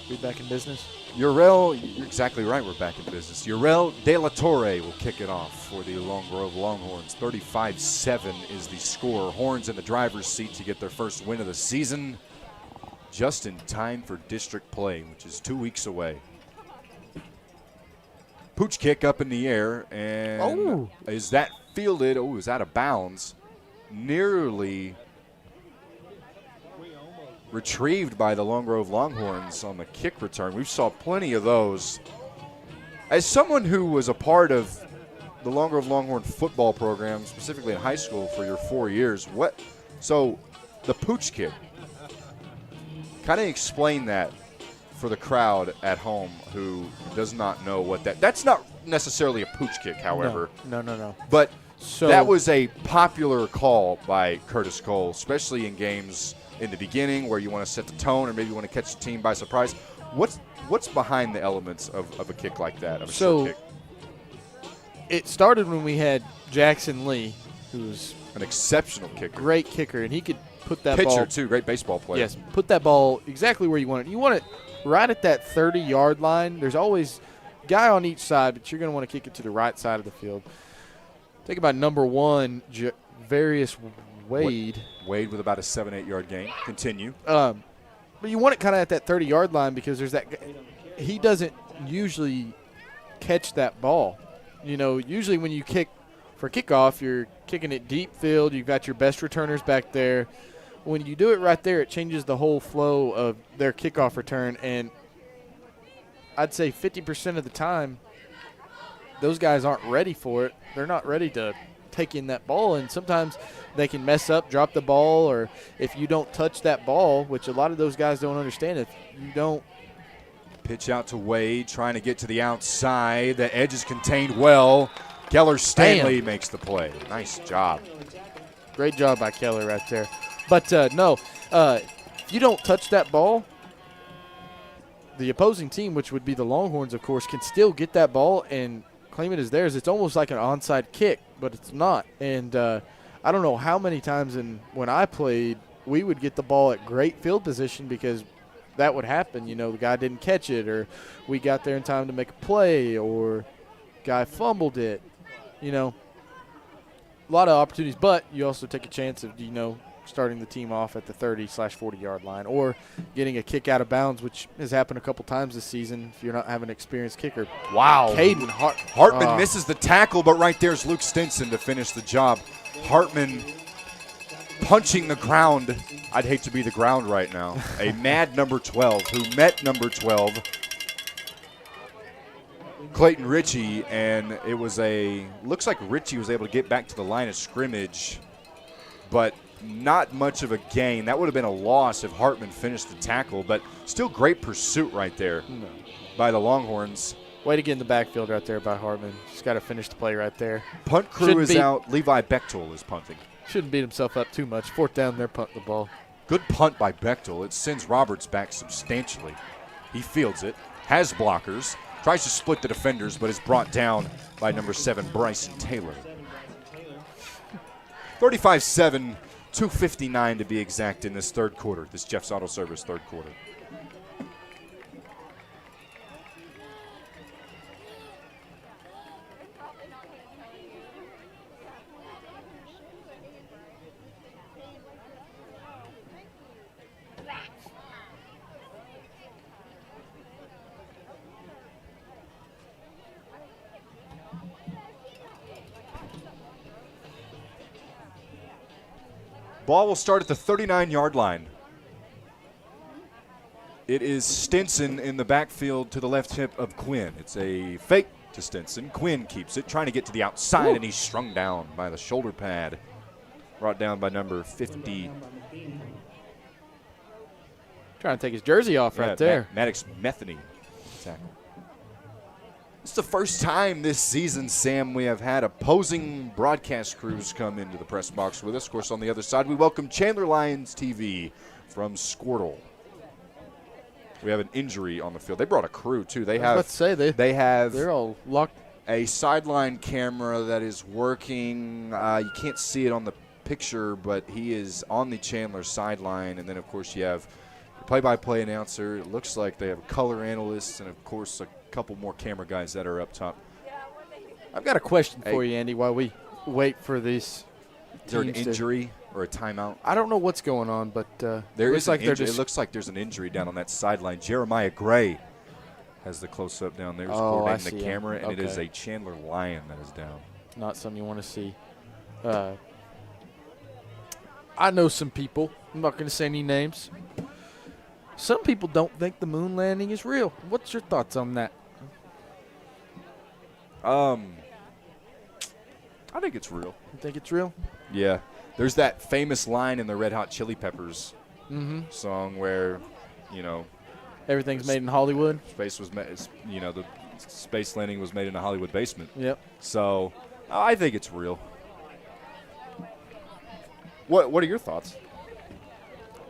We back in business? You're exactly right. We're back in business. Urel De La Torre will kick it off for the Long Grove Longhorns. 35-7 is the score. Horns in the driver's seat to get their first win of the season, just in time for district play, which is 2 weeks away. Pooch kick up in the air, and is that fielded? Oh, is out of bounds. Nearly retrieved by the Long Grove Longhorns on the kick return. We saw plenty of those. As someone who was a part of the Long Grove Longhorn football program, specifically in high school for your 4 years, so the pooch kick, kind of explain that for the crowd at home who does not know what that's not necessarily a pooch kick, however. No. But that was a popular call by Curtis Cole, especially in games in the beginning where you want to set the tone or maybe you want to catch the team by surprise. What's behind the elements of a kick like that, of a short kick? It started when we had Jackson Lee, who's an exceptional kicker. Great kicker, and he could put that ball. Pitcher, too, great baseball player. Yes, put that ball exactly where you want it. You want it right at that 30-yard line. There's always a guy on each side, but you're going to want to kick it to the right side of the field. Think about number 1, Various Wade. Wade with about a 7-8 yard gain. Continue. But you want it kind of at that 30-yard line because there's that – he doesn't usually catch that ball. You know, usually when you kick for kickoff, you're kicking it deep field. You've got your best returners back there. When you do it right there, it changes the whole flow of their kickoff return. And I'd say 50% of the time, those guys aren't ready for it. They're not ready to take in that ball, and sometimes they can mess up, drop the ball, or if you don't touch that ball, which a lot of those guys don't understand, if you don't. Pitch out to Wade, trying to get to the outside. The edge is contained well. Keller Stanley makes the play. Nice job. Great job by Keller right there. But, if you don't touch that ball, the opposing team, which would be the Longhorns, of course, can still get that ball and claim it as theirs. It's almost like an onside kick, but it's not. And I don't know how many times when I played, we would get the ball at great field position because that would happen. You know, the guy didn't catch it, or we got there in time to make a play, or guy fumbled it. You know, a lot of opportunities, but you also take a chance of, starting the team off at the 30/40-yard line or getting a kick out of bounds, which has happened a couple times this season if you're not having an experienced kicker. Wow. Caden Hartman misses the tackle, but right there's Luke Stinson to finish the job. Hartman punching the ground. I'd hate to be the ground right now. A mad number 12 who met number 12, Clayton Ritchie, and it was looks like Ritchie was able to get back to the line of scrimmage, but not much of a gain. That would have been a loss if Hartman finished the tackle, but still great pursuit right there by the Longhorns. Way to get in the backfield right there by Hartman. Just got to finish the play right there. Punt crew is out. Levi Bechtel is punting. Shouldn't beat himself up too much. 4th down, they're punting the ball. Good punt by Bechtel. It sends Roberts back substantially. He fields it, has blockers, tries to split the defenders, but is brought down by number 7, Bryson Taylor. 35-7, 2:59 to be exact in this third quarter, this Jeff's Auto Service third quarter. Ball will start at the 39-yard line. It is Stinson in the backfield to the left hip of Quinn. It's a fake to Stinson. Quinn keeps it, trying to get to the outside, and he's strung down by the shoulder pad. Brought down by number 50. Trying to take his jersey off right there. Maddox Metheny tackle. It's the first time this season, Sam, we have had opposing broadcast crews come into the press box with us. Of course, on the other side, we welcome Chandler Lions TV from Squirtle. We have an injury on the field. They brought a crew, too. They have, they're all locked. A sideline camera that is working. You can't see it on the picture, but he is on the Chandler sideline. And then, of course, you have the play-by-play announcer. It looks like they have a color analyst and, of course, a couple more camera guys that are up top. I've got a question for you, Andy, while we wait for this. Is there an injury or a timeout? I don't know what's going on, but there is like it looks like there's an injury down on that sideline. Jeremiah Gray has the close-up down there. He's coordinating the camera, and it is a Chandler Lion that is down. Not something you want to see. I know some people. I'm not going to say any names. Some people don't think the moon landing is real. What's your thoughts on that? I think it's real. You think it's real? Yeah. There's that famous line in the Red Hot Chili Peppers song where, you know, everything's made in Hollywood. Space was made, you know, the space landing was made in a Hollywood basement. Yep. So I think it's real. What are your thoughts?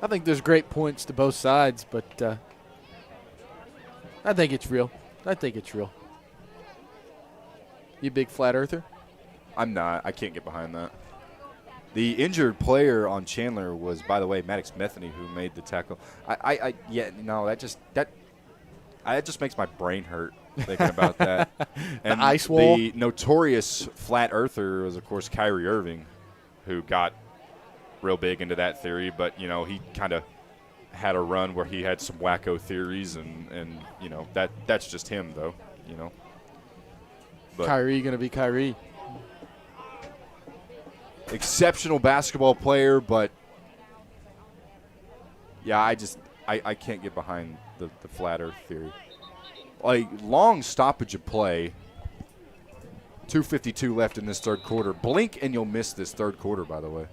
I think there's great points to both sides, but I think it's real. You a big flat earther? I'm not. I can't get behind that. The injured player on Chandler was, by the way, Maddox Metheny, who made the tackle. That just makes my brain hurt thinking about that. And the ice wall. The notorious flat earther was, of course, Kyrie Irving, who got real big into that theory, but you know he kind of had a run where he had some wacko theories, and you know that's just him though, you know. But Kyrie gonna be Kyrie. Exceptional basketball player, but yeah, I can't get behind the flat earth theory. Like long stoppage of play. 2:52 left in this third quarter. Blink and you'll miss this third quarter, by the way.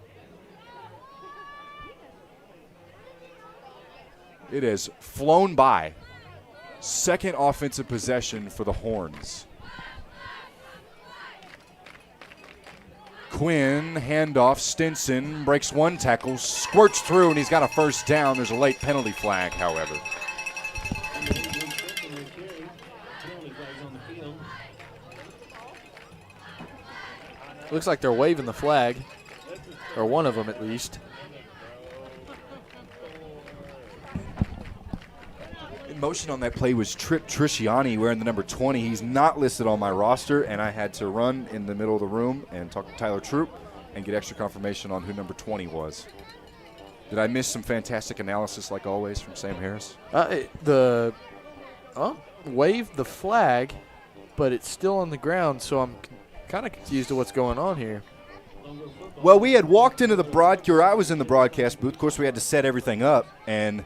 It has flown by. Second offensive possession for the Horns. Quinn, handoff, Stinson, breaks one tackle, squirts through, and he's got a first down. There's a late penalty flag, however. Looks like they're waving the flag, or one of them at least. In motion on that play was Trip Trisciani wearing the number 20. He's not listed on my roster, and I had to run in the middle of the room and talk to Tyler Troop and get extra confirmation on who number 20 was. Did I miss some fantastic analysis, like always, from Sam Harris? Waved the flag, but it's still on the ground, so I'm kind of confused at what's going on here. Well, we had walked into the broadcast, or I was in the broadcast booth. Of course, we had to set everything up, and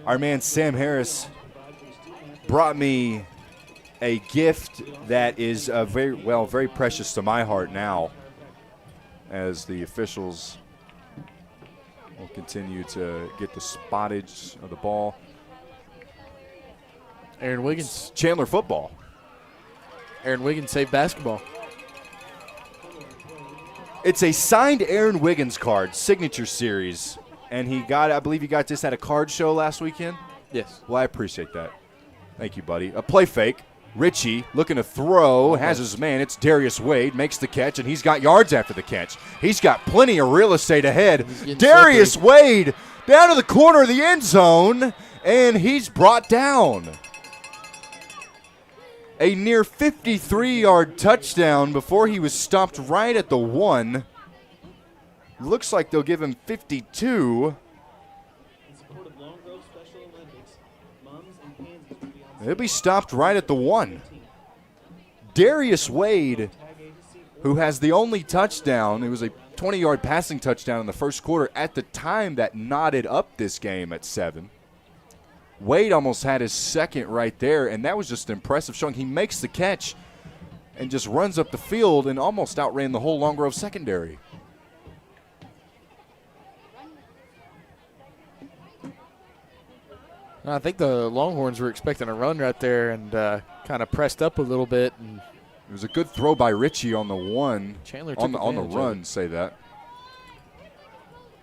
our man Sam Harris brought me a gift that is very precious to my heart now, as the officials will continue to get the spottage of the ball. Aaron Wiggins. Chandler football. Aaron Wiggins saved basketball. It's a signed Aaron Wiggins card, signature series. And I believe he got this at a card show last weekend? Yes. Well, I appreciate that. Thank you, buddy. A play fake. Richie looking to throw, has his man. It's Darius Wade, makes the catch, and he's got yards after the catch. He's got plenty of real estate ahead. Darius Wade down to the corner of the end zone, and he's brought down. A near 53-yard touchdown before he was stopped right at the 1. Looks like they'll give him 52. He'll be stopped right at the 1. Darius Wade, who has the only touchdown, it was a 20-yard passing touchdown in the first quarter at the time that knotted up this game at 7. Wade almost had his second right there, and that was just impressive showing. He makes the catch and just runs up the field and almost outran the whole Long Grove secondary. I think the Longhorns were expecting a run right there and kind of pressed up a little bit. And it was a good throw by Richie on the 1. Chandler on the advantage of run, it. say that.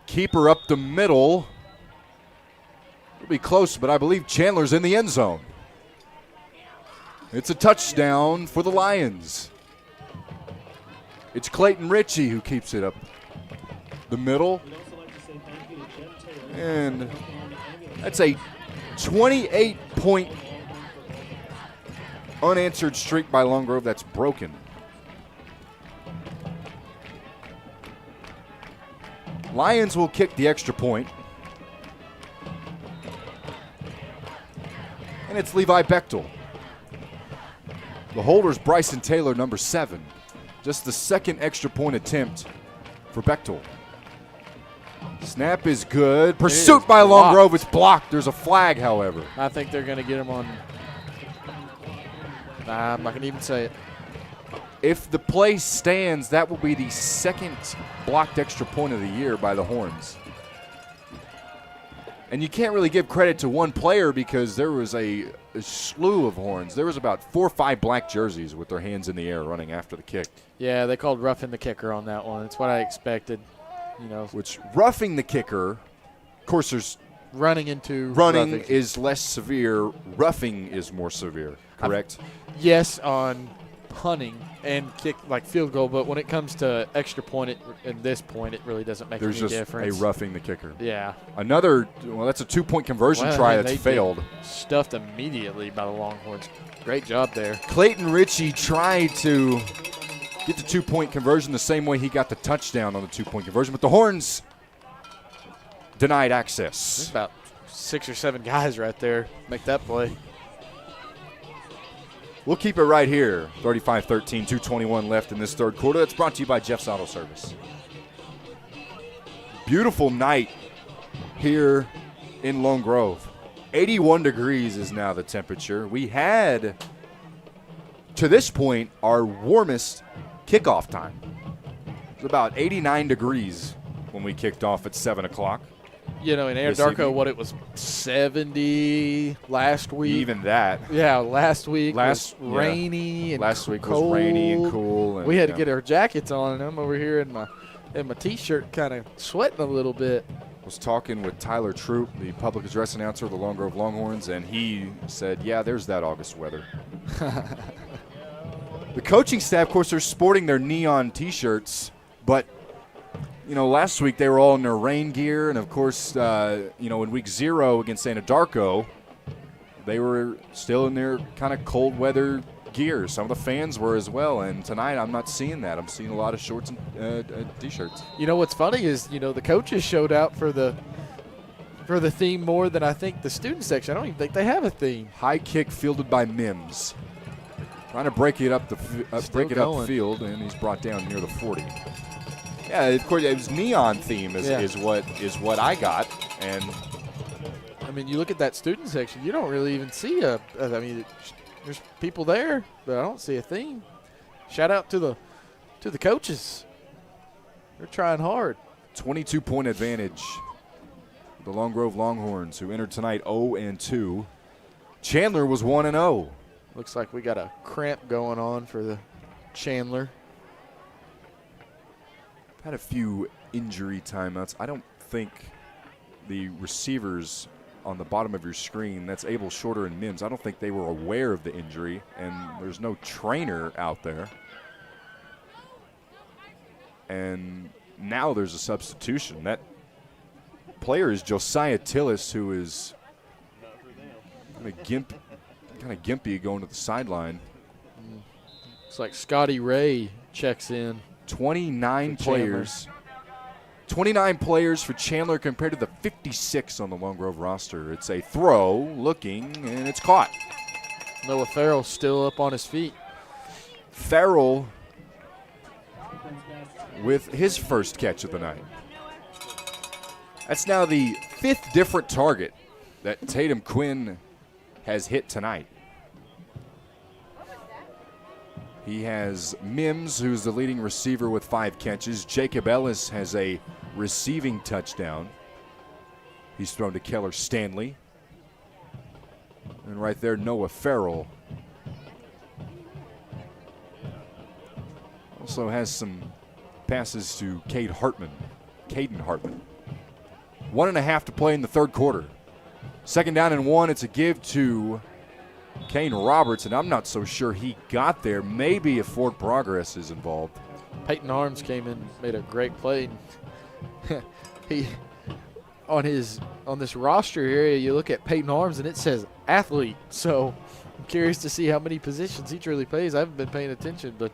Keeper up the middle. It'll be close, but I believe Chandler's in the end zone. It's a touchdown for the Lions. It's Clayton Ritchie who keeps it up the middle. And that's a 28-point unanswered streak by Long Grove that's broken. Lions will kick the extra point. And it's Levi Bechtel. The holder's Bryson Taylor, number 7. Just the second extra point attempt for Bechtel. Snap is good. Pursuit by Long Grove. It's blocked. There's a flag, however. I think they're going to get him on. Nah, I'm not going to even say it. If the play stands, that will be the second blocked extra point of the year by the Horns. And you can't really give credit to one player because there was a slew of Horns. There was about 4 or 5 black jerseys with their hands in the air running after the kick. Yeah, they called roughing the kicker on that one. That's what I expected. You know, which roughing the kicker, of course, there's running is less severe. Roughing is more severe. Correct. Yes, on punting and kick like field goal, but when it comes to extra point, at this point, it really doesn't make any difference. There's just a roughing the kicker. Yeah. Another. Well, that's a 2-point conversion try that's failed. Stuffed immediately by the Longhorns. Great job there. Clayton Ritchie tried to get the 2-point conversion the same way he got the touchdown on the 2-point conversion, but the Horns denied access. There's about 6 or 7 guys right there make that play. We'll keep it right here. 35-13, 2:21 left in this third quarter. That's brought to you by Jeff's Auto Service. Beautiful night here in Lone Grove. 81 degrees is now the temperature. We had, to this point, our warmest kickoff time. It was about 89 degrees when we kicked off at 7 o'clock. You know, in Anadarko, what it was 70 last week. Even that. Yeah, last week was rainy and last week cold. was rainy and cool. And we had to get our jackets on, and I'm over here in my T-shirt kind of sweating a little bit. Was talking with Tyler Troop, the public address announcer of the Long Grove Longhorns, and he said, yeah, there's that August weather. The coaching staff, of course, are sporting their neon T-shirts, but you know, last week they were all in their rain gear, and of course, you know, in week 0 against Anadarko, they were still in their kind of cold weather gear. Some of the fans were as well, and tonight I'm not seeing that. I'm seeing a lot of shorts and T-shirts. You know what's funny is, you know, the coaches showed out for the theme more than I think the student section. I don't even think they have a theme. High kick fielded by Mims, trying to break it up the field, and he's brought down near the 40. Yeah, of course, it was neon theme is what I got, and I mean, you look at that student section, you don't really even see there's people there, but I don't see a theme. Shout out to the coaches. They're trying hard. 22-point advantage the Long Grove Longhorns, who entered tonight 0-2. Chandler was 1-0. Looks like we got a cramp going on for the Chandler. Had a few injury timeouts. I don't think the receivers on the bottom of your screen, that's Abel, Shorter, and Mims, I don't think they were aware of the injury, and there's no trainer out there. And now there's a substitution. That player is Josiah Tillis, who is kind of gimpy going to the sideline. It's like Scotty Ray checks in. 29 players. 29 players for Chandler compared to the 56 on the Lone Grove roster. It's a throw, looking, and it's caught. Noah Farrell's still up on his feet. Farrell with his first catch of the night. That's now the 5th different target that Tatum Quinn has hit tonight. He has Mims, who's the leading receiver with 5 catches. Jacob Ellis has a receiving touchdown. He's thrown to Keller Stanley. And right there, Noah Farrell. Also has some passes to Caden Hartman. 1.5 to play in the third quarter. 2nd down and 1. It's a give to Kane Roberts, and I'm not so sure he got there. Maybe if Ford Progress is involved. Peyton Arms came in, made a great play. He on this roster here, you look at Peyton Arms and it says athlete. So I'm curious to see how many positions he truly plays. I haven't been paying attention, but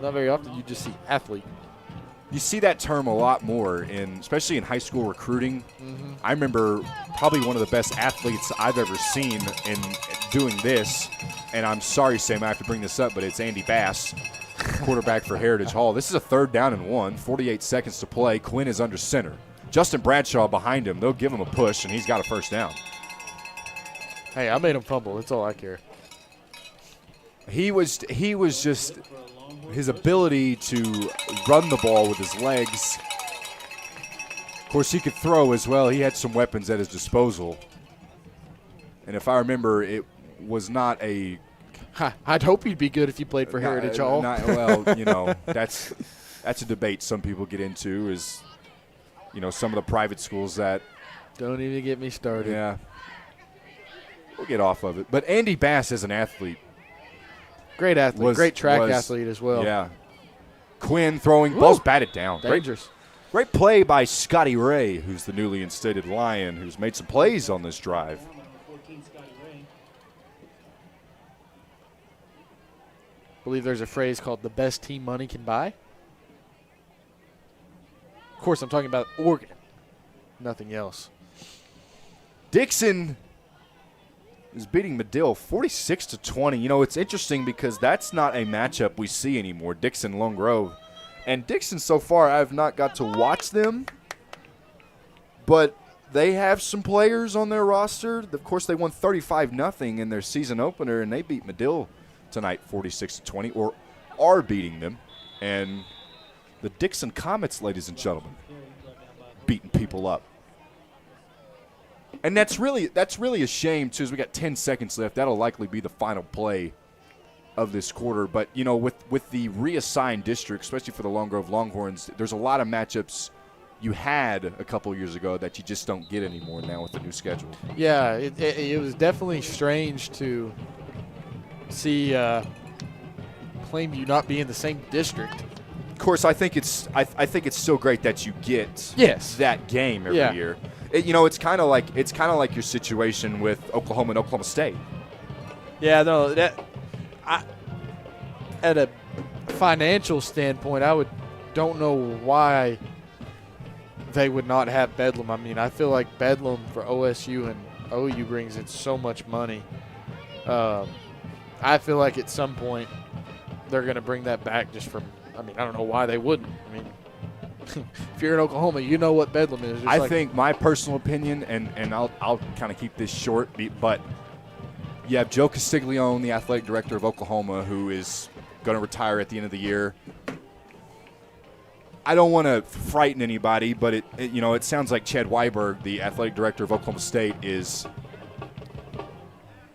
not very often you just see athlete. You see that term a lot more, especially in high school recruiting. I remember probably one of the best athletes I've ever seen in doing this, and I'm sorry, Sam, I have to bring this up, but it's Andy Bass, quarterback for Heritage Hall. This is a 3rd down and 1, 48 seconds to play. Quinn is under center. Justin Bradshaw behind him. They'll give him a push, and he's got a first down. Hey, I made him fumble. That's all I care. He was just his ability to run the ball with his legs. Of course, he could throw as well. He had some weapons at his disposal. And if I remember, it was not a... I'd hope he'd be good if you played for Heritage Hall. That's a debate some people get into is, some of the private schools that... Don't even get me started. Yeah. We'll get off of it. But Andy Bass is an athlete. Great athlete, great track athlete as well. Yeah. Quinn throwing, ball's batted down. Dangerous. Great play by Scotty Ray, who's the newly instated Lion, who's made some plays on this drive. I believe there's a phrase called the best team money can buy. Of course, I'm talking about Oregon. Nothing else. Dixon is beating Medill 46-20. It's interesting because that's not a matchup we see anymore, Dixon-Lone Grove. And Dixon, so far, I've not got to watch them. But they have some players on their roster. Of course, they won 35-0 in their season opener, and they beat Medill tonight 46-20, or are beating them. And the Dixon Comets, ladies and gentlemen, beating people up. And that's really a shame, too, as we got 10 seconds left. That'll likely be the final play of this quarter. But, with the reassigned district, especially for the Lone Grove Longhorns, there's a lot of matchups you had a couple years ago that you just don't get anymore now with the new schedule. Yeah, it was definitely strange to see Plainview not be in the same district. Of course, I think it's still great that you get that game every year. It's kind of like your situation with Oklahoma and Oklahoma State. Yeah, no, at a financial standpoint, don't know why they would not have Bedlam. I mean, I feel like Bedlam for OSU and OU brings in so much money. I feel like at some point they're going to bring that back just from. I mean, I don't know why they wouldn't. I mean, if you're in Oklahoma, you know what Bedlam is. I think my personal opinion, and I'll kind of keep this short, but you have Joe Castiglione, the athletic director of Oklahoma, who is going to retire at the end of the year. I don't want to frighten anybody, but it sounds like Chad Weiberg, the athletic director of Oklahoma State,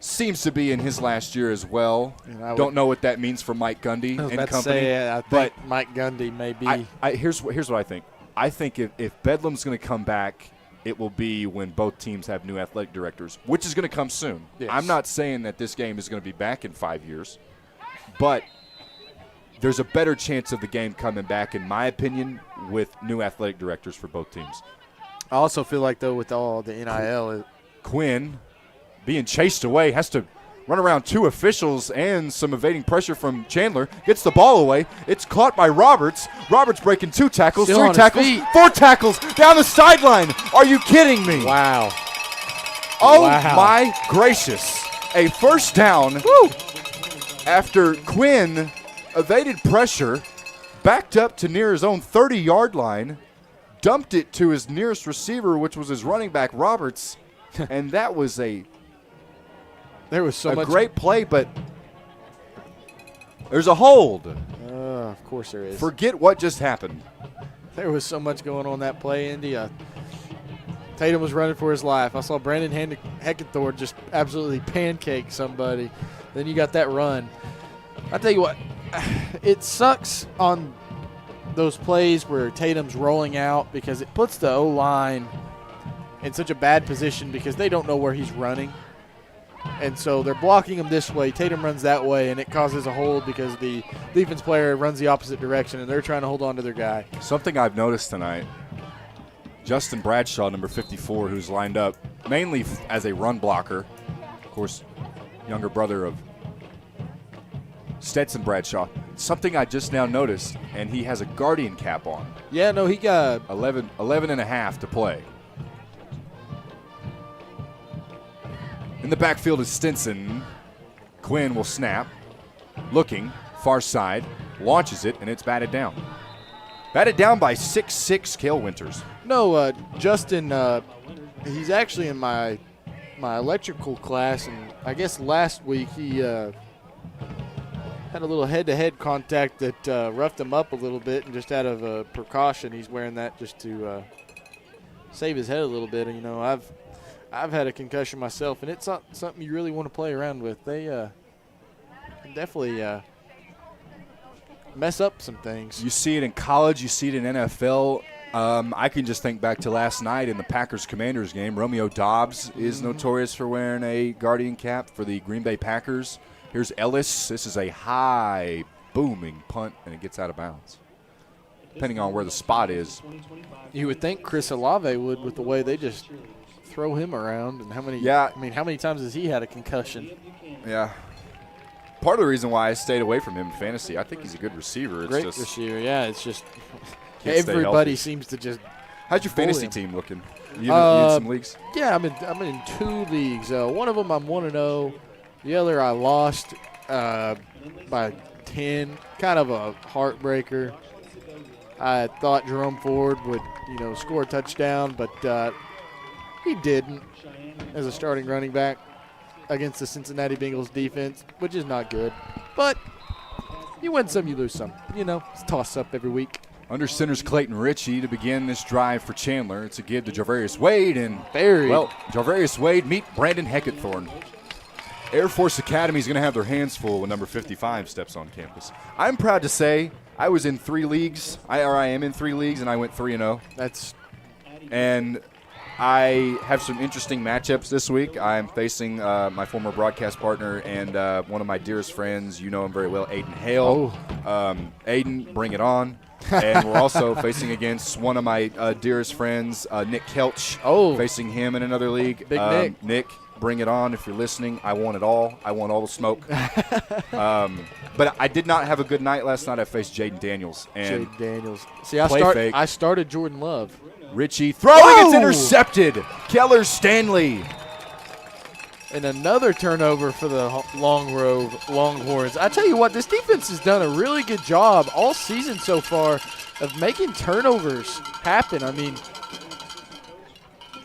seems to be in his last year as well. Don't know what that means for Mike Gundy and company. I think Mike Gundy may be. Here's what I think. I think if Bedlam's going to come back, it will be when both teams have new athletic directors, which is going to come soon. Yes. I'm not saying that this game is going to be back in 5 years, but there's a better chance of the game coming back, in my opinion, with new athletic directors for both teams. I also feel like, though, with all the NIL, Quinn being chased away, has to run around 2 officials and some evading pressure from Chandler, gets the ball away. It's caught by Roberts. Roberts breaking 2 tackles, Still 3 on his tackles, feet. 4 tackles down the sideline. Are you kidding me? Wow. Oh, Wow. my gracious. A first down after Quinn evaded pressure, backed up to near his own 30-yard line, dumped it to his nearest receiver, which was his running back, Roberts, and that was there was so much great play, but there's a hold. Of course there is. Forget what just happened. There was so much going on that play, Indy. Tatum was running for his life. I saw Brandon Heckenthorne just absolutely pancake somebody. Then you got that run. I tell you what, it sucks on those plays where Tatum's rolling out because it puts the O-line in such a bad position because they don't know where he's running. And so they're blocking him this way. Tatum runs that way, and it causes a hold because the defense player runs the opposite direction, and they're trying to hold on to their guy. Something I've noticed tonight, Justin Bradshaw, number 54, who's lined up mainly as a run blocker, of course, younger brother of Stetson Bradshaw. Something I just now noticed, and he has a Guardian cap on. Yeah, no, he got 11 and a half to play. In the backfield is Stinson. Quinn will snap. Looking, far side, launches it, and it's batted down. Batted down by 6'6" Cale Winters. No, Justin, he's actually in my electrical class, and I guess last week he had a little head-to-head contact that roughed him up a little bit, and just out of precaution, he's wearing that just to save his head a little bit. And, you know, I've had a concussion myself, and it's not something you really want to play around with. They definitely mess up some things. You see it in college. You see it in NFL. I can just think back to last night in the Packers-Commanders game. Romeo Doubs is notorious for wearing a Guardian cap for the Green Bay Packers. Here's Ellis. This is a high, booming punt, and it gets out of bounds, depending on where the spot is. You would think Chris Olave would, with the way they just throw him around, and how many times has he had a concussion? Yeah. Part of the reason why I stayed away from him in fantasy, I think he's a good receiver. It's Great just receiver, yeah. It's just everybody seems to just. How's your fantasy team looking? You in some leagues? Yeah, I'm in 2 leagues. One of them I'm 1-0. The other I lost by 10. Kind of a heartbreaker. I thought Jerome Ford would, score a touchdown, but he didn't as a starting running back against the Cincinnati Bengals defense, which is not good. But you win some, you lose some. It's a toss-up every week. Under center's Clayton Ritchie to begin this drive for Chandler. It's a give to Javarius Wade, and Javarius Wade meet Brandon Heckenthorne. Air Force Academy is going to have their hands full when number 55 steps on campus. I'm proud to say I was in 3 leagues. I am in 3 leagues, and I went 3-0. And I have some interesting matchups this week. I'm facing my former broadcast partner and one of my dearest friends. You know him very well, Aiden Hale. Aiden, bring it on. And we're also facing against one of my dearest friends, Nick Kelch. Facing him in another league. Big Nick. Nick, bring it on. If you're listening, I want it all. I want all the smoke. But I did not have a good night last night. I faced Jaden Daniels. See, I started Jordan Love. Ritchie throwing, it's intercepted. Keller Stanley. And another turnover for the Long Grove Longhorns. I tell you what, this defense has done a really good job all season so far of making turnovers happen. I mean,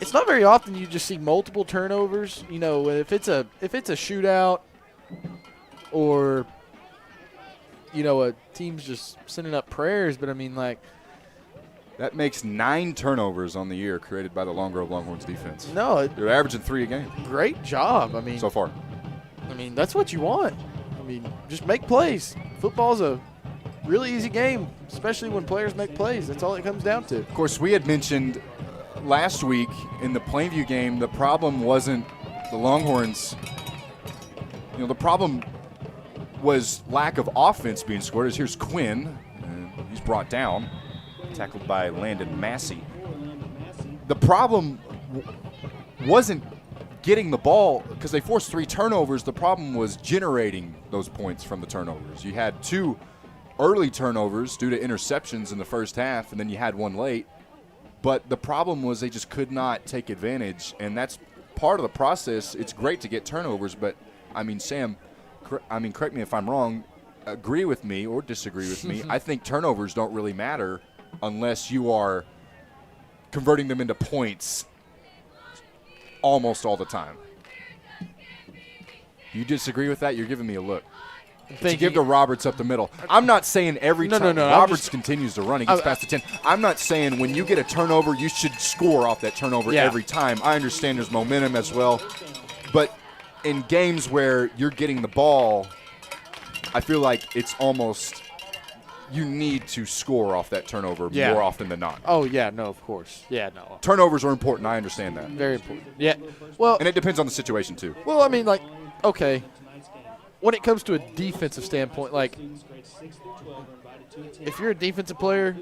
it's not very often you just see multiple turnovers. If it's a shootout or a team's just sending up prayers. But I mean, That makes 9 turnovers on the year created by the Long Grove Longhorns defense. No. They're averaging 3 a game. Great job. I mean, so far. I mean, that's what you want. I mean, just make plays. Football's a really easy game, especially when players make plays. That's all it comes down to. Of course, we had mentioned last week in the Plainview game, the problem wasn't the Longhorns. The problem was lack of offense being scored. As here's Quinn, and he's brought down, tackled by Landon Massey. The problem wasn't getting the ball because they forced 3 turnovers. The problem was generating those points from the turnovers. You had 2 early turnovers due to interceptions in the first half, and then you had 1 late. But the problem was they just could not take advantage, and that's part of the process. It's great to get turnovers, but, I mean, Sam, correct me if I'm wrong, agree with me or disagree with me. I think turnovers don't really matter unless you are converting them into points almost all the time. You disagree with that? You're giving me a look. To give to Roberts up the middle. I'm not saying every time Roberts continues to run, he gets past the 10. I'm not saying when you get a turnover, you should score off that turnover every time. I understand there's momentum as well. But in games where you're getting the ball, I feel like it's almost you need to score off that turnover more often than not. Oh, yeah, no, of course. Yeah, no. Turnovers are important. I understand that. Very important. Yeah. Well, and it depends on the situation, too. Well, I mean, like, okay. When it comes to a defensive standpoint, like, if you're a defensive player,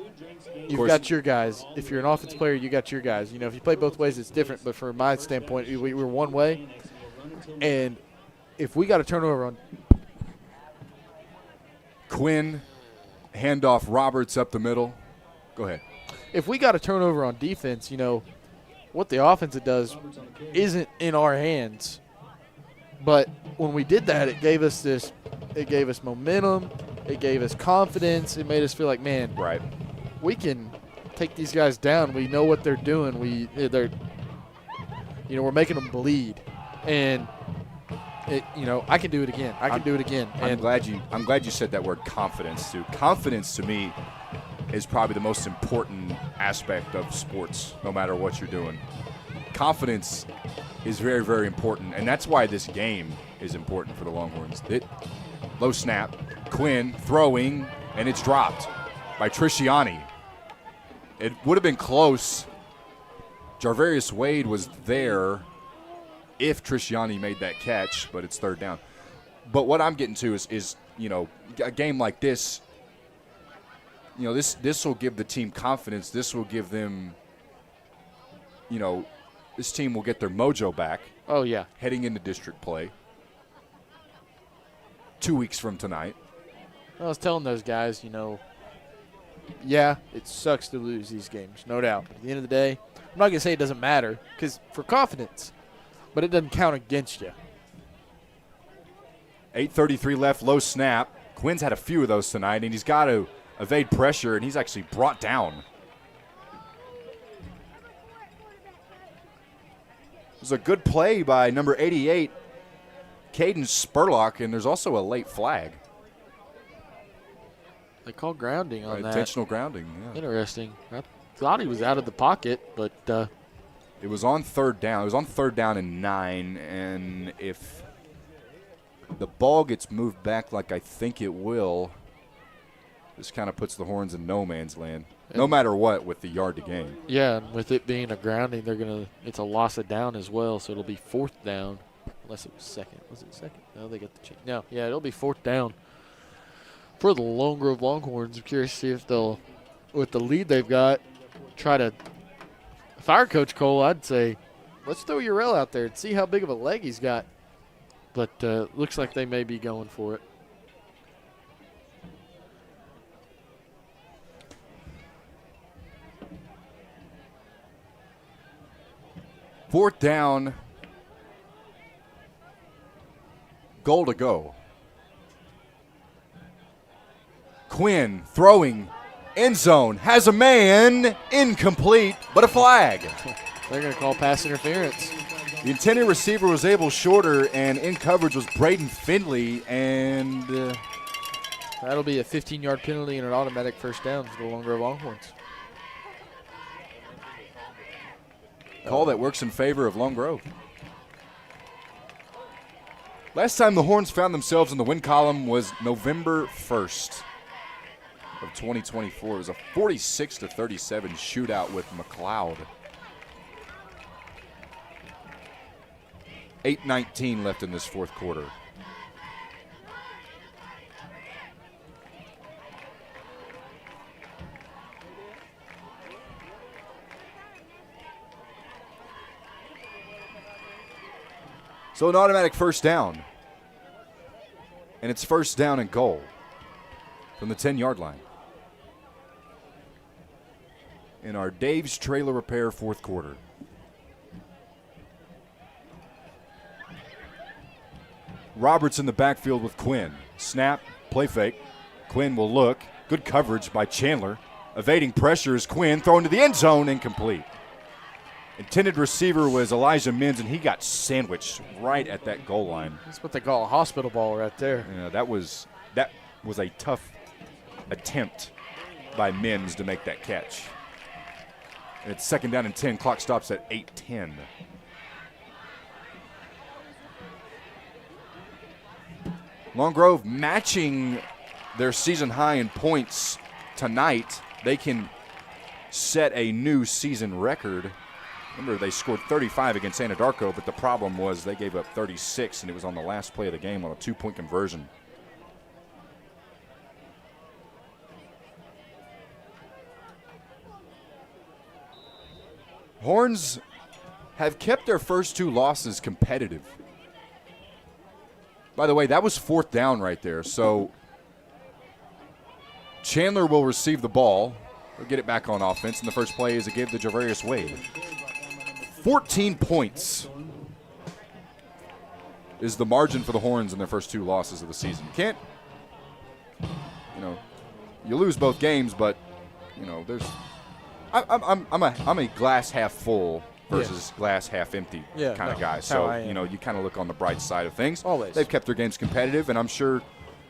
you've got your guys. If you're an offensive player, you got your guys. If you play both ways, it's different. But from my standpoint, we were one way. And if we got a turnover on Quinn, handoff Roberts up the middle. Go ahead. If we got a turnover on defense, what the offense does isn't in our hands. But when we did that, it gave us momentum, it gave us confidence, it made us feel like, man, we can take these guys down. We know what they're doing. We're making them bleed, and I can do it again. I can do it again. I'm glad you said that word confidence too. Confidence to me is probably the most important aspect of sports, no matter what you're doing. Confidence is very, very important, and that's why this game is important for the Longhorns. Low snap, Quinn throwing, and it's dropped by Trisciani. It would have been close. Jarvarius Wade was there if Trisciani made that catch, but it's 3rd down. But what I'm getting to is a game like this, this will give the team confidence. This will give them, this team will get their mojo back. Oh, yeah. Heading into district play 2 weeks from tonight. I was telling those guys, it sucks to lose these games, no doubt. But at the end of the day, I'm not going to say it doesn't matter because for confidence, but it doesn't count against you. 8:33 left, low snap. Quinn's had a few of those tonight, and he's got to evade pressure, and he's actually brought down. It was a good play by number 88, Caden Spurlock, and there's also a late flag. They call grounding on that. Intentional grounding, yeah. Interesting. I thought he was out of the pocket, but it was on 3rd down. It was on 3rd down and 9, and if the ball gets moved back like I think it will, this kind of puts the Horns in no man's land. No matter what, with the yard to gain. Yeah, and with it being a grounding, it's a loss of down as well, so it'll be 4th down. Unless it was 2nd. Was it 2nd? No, they got the change. No, yeah, it'll be 4th down for the Lone Grove Longhorns. I'm curious to see if they'll, with the lead they've got, try to fire Coach Cole. I'd say let's throw Urel out there and see how big of a leg he's got. But looks like they may be going for it. Fourth down, goal to go. Quinn throwing, end zone, has a man, incomplete, but a flag. They're going to call pass interference. The intended receiver was able shorter, and in coverage was Braden Findley, and that'll be a 15-yard penalty and an automatic 1st down for the Lone Grove Longhorns. Call that works in favor of Long Grove. Last time the Horns found themselves in the win column was November 1st of 2024. It was a 46-37 shootout with McLeod. 8:19 left in this fourth quarter. So an automatic first down. And it's first down and goal from the 10-yard line. In our Dave's Trailer Repair fourth quarter. Roberts in the backfield with Quinn. Snap, play fake. Quinn will look. Good coverage by Chandler. Evading pressure is Quinn. Thrown to the end zone, incomplete. Intended receiver was Elijah Mins, and he got sandwiched right at that goal line. That's what they call a hospital ball right there. Yeah, that was a tough attempt by Mins to make that catch. And it's second down and 10. Clock stops at 8:10. Long Grove matching their season high in points tonight. They can set a new season record. Remember, they scored 35 against Anadarko, but the problem was they gave up 36, and it was on the last play of the game on a 2-point conversion. Horns have kept their first two losses competitive. By the way, that was fourth down right there, so Chandler will receive the ball. They'll get it back on offense, and the first play is a give to Javarius Wade. 14 points is the margin for the Horns in their first two losses of the season. You lose both games, but there's. I'm a glass half full versus glass half empty kind of guy. So you kind of look on the bright side of things. Always. They've kept their games competitive, and I'm sure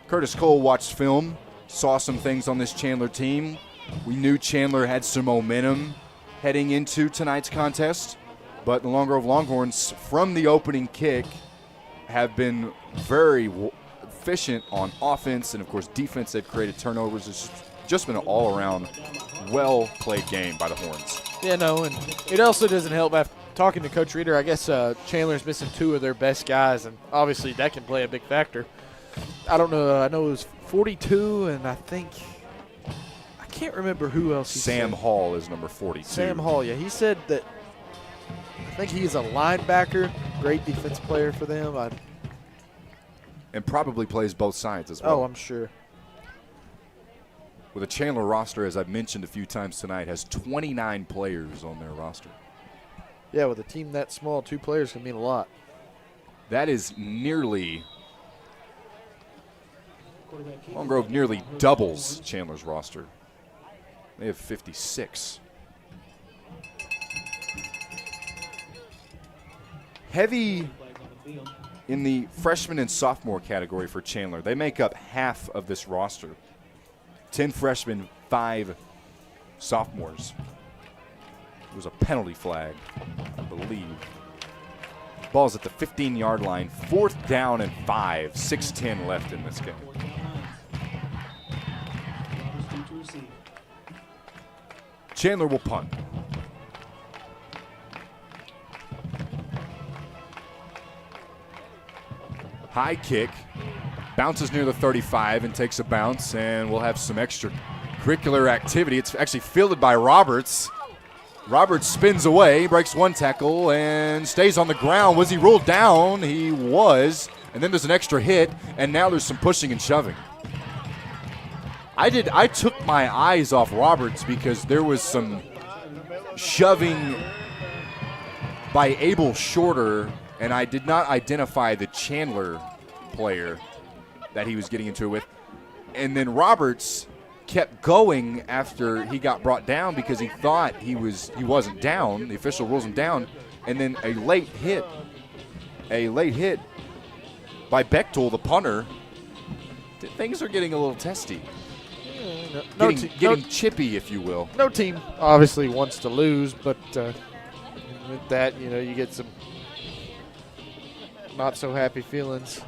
Curtis Cole watched film, saw some things on this Chandler team. We knew Chandler had some momentum heading into tonight's contest. But the Long Grove Longhorns, from the opening kick, have been very efficient on offense. And, of course, defense. They've created turnovers. It's just been an all-around, well-played game by the Horns. Yeah, no, and it also doesn't help after talking to Coach Reeder. I guess Chandler's missing two of their best guys, and obviously that can play a big factor. I don't know. I know it was 42, and I can't remember who else he said. Sam Hall is number 42. Sam Hall, yeah. He said that I think he's a linebacker, great defense player for them. And probably plays both sides as well. Oh, I'm sure. With a Chandler roster, as I've mentioned a few times tonight, has 29 players on their roster. Yeah, with a team that small, 2 players can mean a lot. That is nearly – Long Grove nearly doubles Chandler's roster. They have 56. Heavy in the freshman and sophomore category for Chandler. They make up half of this roster. 10 freshmen, 5 sophomores. It was a penalty flag, I believe. Ball's at the 15-yard line. Fourth down and 5. 6:10 left in this game. Chandler will punt. High kick. Bounces near the 35 and takes a bounce, and we'll have some extracurricular activity. It's actually fielded by Roberts. Roberts spins away, breaks one tackle, and stays on the ground. Was he ruled down? He was. And then there's an extra hit, and now there's some pushing and shoving. I took my eyes off Roberts because there was some shoving by Abel Shorter, and I did not identify the Chandler player that he was getting into it with. And then Roberts kept going after he got brought down because he thought he wasn't down. The official rules him down. And then a late hit by Bechtel, the punter. Things are getting a little testy. Getting chippy, if you will. No team obviously wants to lose, but With that, you get some not so happy feelings.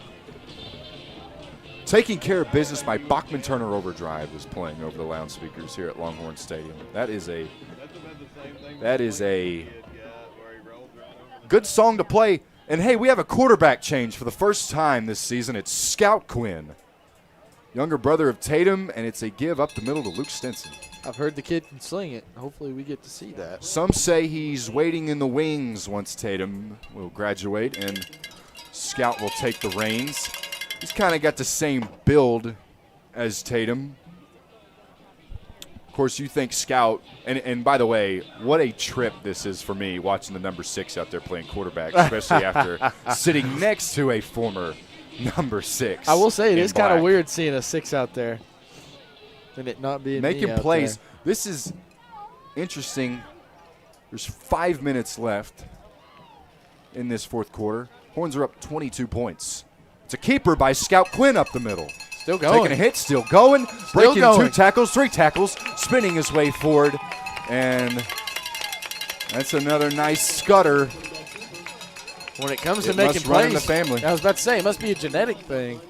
Taking Care of Business by Bachman Turner Overdrive is playing over the loudspeakers here at Longhorn Stadium. That is a good song to play. And, hey, we have a quarterback change for the first time this season. It's Scout Quinn, younger brother of Tatum, and it's a give up the middle to Luke Stinson. I've heard the kid can sling it. Hopefully we get to see that. Some say he's waiting in the wings once Tatum will graduate and Scout will take the reins. He's kind of got the same build as Tatum. Of course, you think Scout, and by the way, what a trip this is for me watching the number 6 out there playing quarterback, especially after sitting next to a former number 6. I will say it is kind of weird seeing a 6 out there and it not being making me plays. There. This is interesting. There's 5 minutes left in this fourth quarter. Horns are up 22 points. It's a keeper by Scout Quinn up the middle. Still going. Taking a hit, still going. Breaking going. 2 tackles, 3 tackles, spinning his way forward. And that's another nice scutter. When it comes to making plays, in the family. I was about to say, it must be a genetic thing.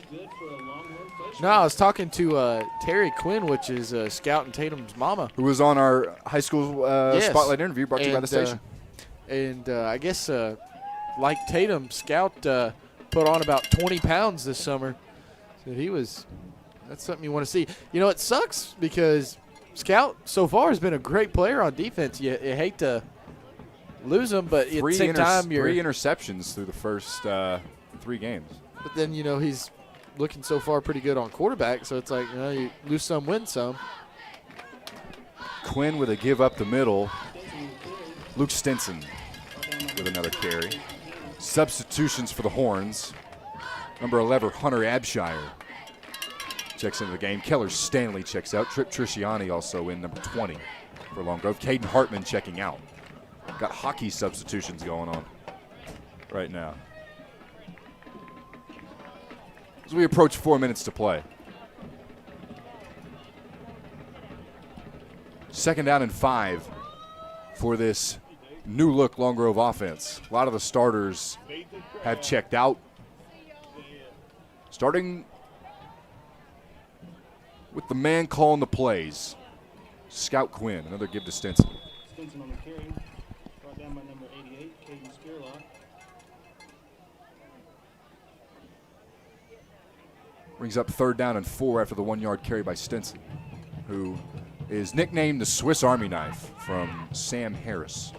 No, I was talking to Terry Quinn, which is Scout and Tatum's mama. Who was on our high school spotlight interview brought to you by the station. And I guess, like Tatum, Scout put on about 20 pounds this summer. So that's something you want to see. It sucks because Scout so far has been a great player on defense. You hate to lose him, but at the same time, 3 interceptions through the first 3 games. But then, he's looking so far pretty good on quarterback, so it's like, you lose some, win some. Quinn with a give up the middle. Luke Stinson with another carry. Substitutions for the Horns. Number 11, Hunter Abshire checks into the game. Keller Stanley checks out. Trip Trisciani also in, number 20 for Long Grove. Caden Hartman checking out. Got hockey substitutions going on right now. As we approach 4 minutes to play. 2nd down and 5 for this new look Long Grove offense. A lot of the starters have checked out. Starting with the man calling the plays, Scout Quinn. Another give to Stinson. Stinson on the carry, brought down by number 88, Caden Spearlock. Brings up 3rd down and 4 after the 1-yard carry by Stinson, who is nicknamed the Swiss Army Knife from Sam Harris.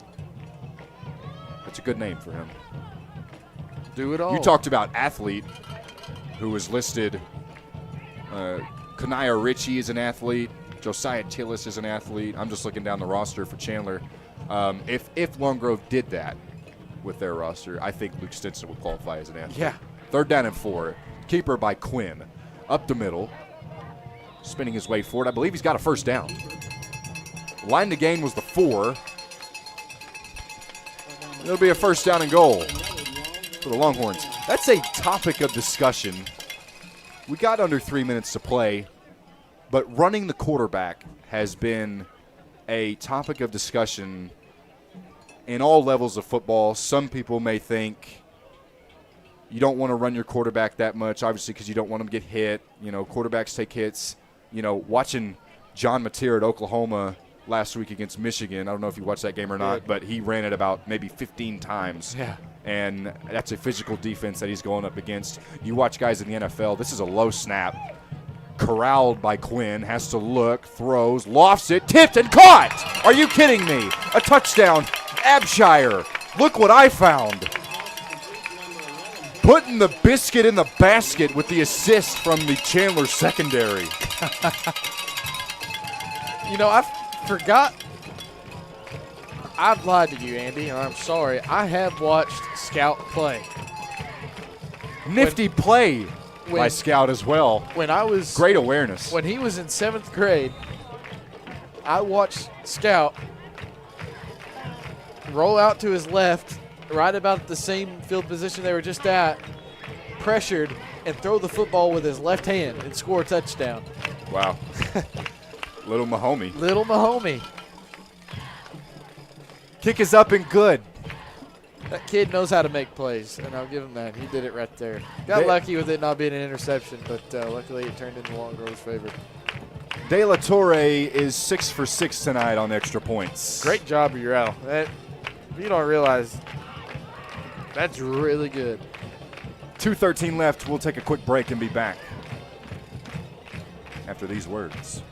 That's a good name for him. Do it all. You talked about athlete who was listed. Kanaya Ritchie is an athlete. Josiah Tillis is an athlete. I'm just looking down the roster for Chandler. If Long Grove did that with their roster, I think Luke Stinson would qualify as an athlete. Yeah. 3rd down and 4. Keeper by Quinn. Up the middle. Spinning his way forward. I believe he's got a 1st down. Line to gain was the 4. It'll be a 1st down and goal for the Longhorns. That's a topic of discussion. We got under 3 minutes to play, but running the quarterback has been a topic of discussion in all levels of football. Some people may think you don't want to run your quarterback that much, obviously, because you don't want him to get hit. Quarterbacks take hits. Watching John Mateer at Oklahoma last week against Michigan, I don't know if you watched that game or not, but he ran it about maybe 15 times. Yeah. And that's a physical defense that he's going up against. You watch guys in the NFL, this is a low snap. Corralled by Quinn, has to look, throws, lofts it, tipped and caught! Are you kidding me? A touchdown. Abshire, look what I found. Putting the biscuit in the basket with the assist from the Chandler secondary. I forgot. I've lied to you, Andy, and I'm sorry. I have watched Scout play. Nifty play by Scout as well. When I was great awareness. When he was in 7th grade, I watched Scout roll out to his left, right about the same field position they were just at, pressured, and throw the football with his left hand and score a touchdown. Wow. Little Mahomie. Little Mahomie. Kick is up and good. That kid knows how to make plays, and I'll give him that. He did it right there. Got lucky with it not being an interception, but luckily it turned into Long Grove's favor. De La Torre is 6 for 6 tonight on extra points. Great job, Urel. That, if you don't realize, that's really good. 2:13 left. We'll take a quick break and be back after these words.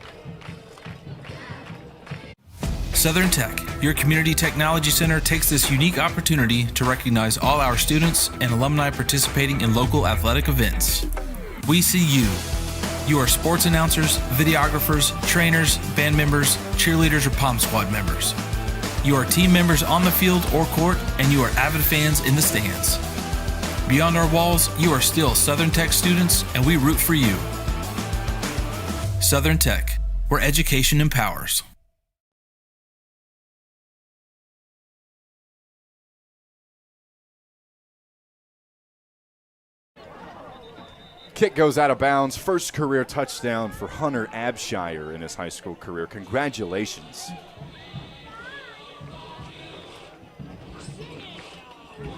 Southern Tech, your community technology center, takes this unique opportunity to recognize all our students and alumni participating in local athletic events. We see you. You are sports announcers, videographers, trainers, band members, cheerleaders, or Pom Squad members. You are team members on the field or court, and you are avid fans in the stands. Beyond our walls, you are still Southern Tech students, and we root for you. Southern Tech, where education empowers. Kick goes out of bounds. First career touchdown for Hunter Abshire in his high school career. Congratulations.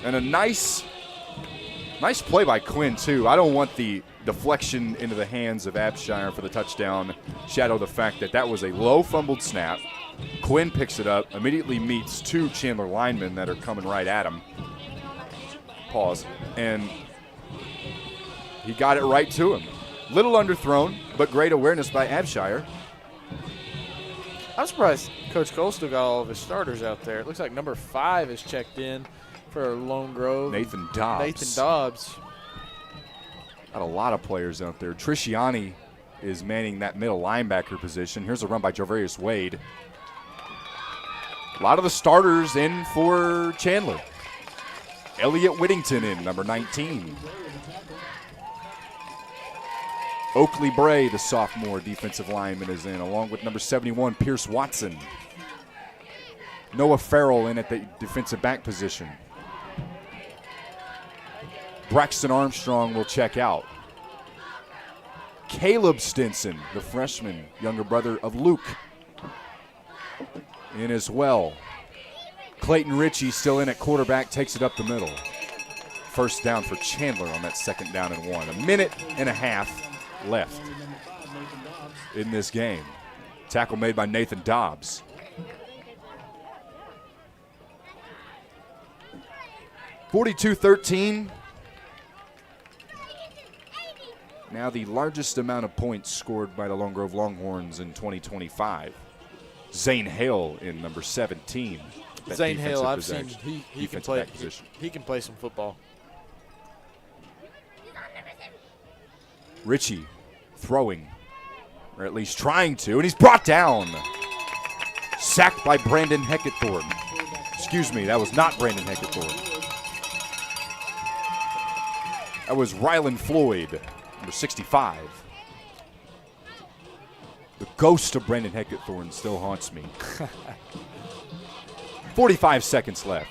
And a nice play by Quinn, too. I don't want the deflection into the hands of Abshire for the touchdown shadow the fact that that was a low fumbled snap. Quinn picks it up, immediately meets two Chandler linemen that are coming right at him. Pause. And he got it right to him. Little underthrown, but great awareness by Abshire. I'm surprised Coach Cole still got all of his starters out there. It looks like number 5 is checked in for Lone Grove. Nathan Dobbs. Got a lot of players out there. Trisciani is manning that middle linebacker position. Here's a run by Javarius Wade. A lot of the starters in for Chandler. Elliott Whittington in, number 19. Oakley Bray, the sophomore defensive lineman, is in, along with number 71, Pierce Watson. Noah Farrell in at the defensive back position. Braxton Armstrong will check out. Caleb Stinson, the freshman, younger brother of Luke, in as well. Clayton Ritchie still in at quarterback, takes it up the middle. First down for Chandler on that 2nd down and 1. 1.5 minutes left in this game. Tackle made by Nathan Dobbs. (42-13). Now the largest amount of points scored by the Lone Grove Longhorns in 2025. Zane Hale in number 17. Zane Hale, I've seen he can play. He can play some football. Ritchie throwing, or at least trying to, and he's brought down. Sacked by Brandon Heckathorne. Excuse me, that was not Brandon Heckathorne. That was Rylan Floyd, number 65. The ghost of Brandon Heckathorne still haunts me. 45 seconds left.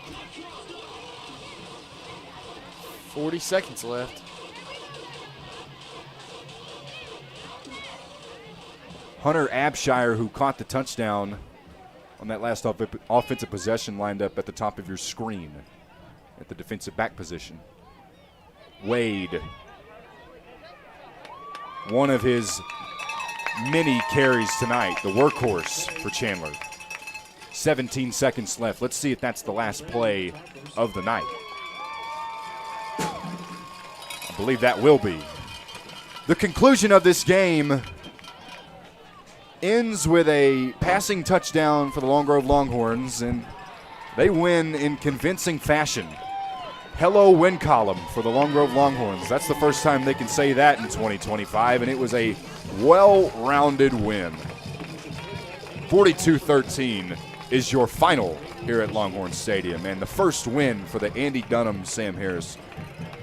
40 seconds left. Hunter Abshire, who caught the touchdown on that last offensive possession, lined up at the top of your screen at the defensive back position. Wade, one of his many carries tonight, the workhorse for Chandler. 17 seconds left. Let's see if that's the last play of the night. I believe that will be. The conclusion of this game ends with a passing touchdown for the Lone Grove Longhorns, and they win in convincing fashion. Hello win column for the Lone Grove Longhorns. That's the first time they can say that in 2025, and it was a well-rounded win. 42-13 is your final here at Longhorn Stadium, and the first win for the Andy Dunham, Sam Harris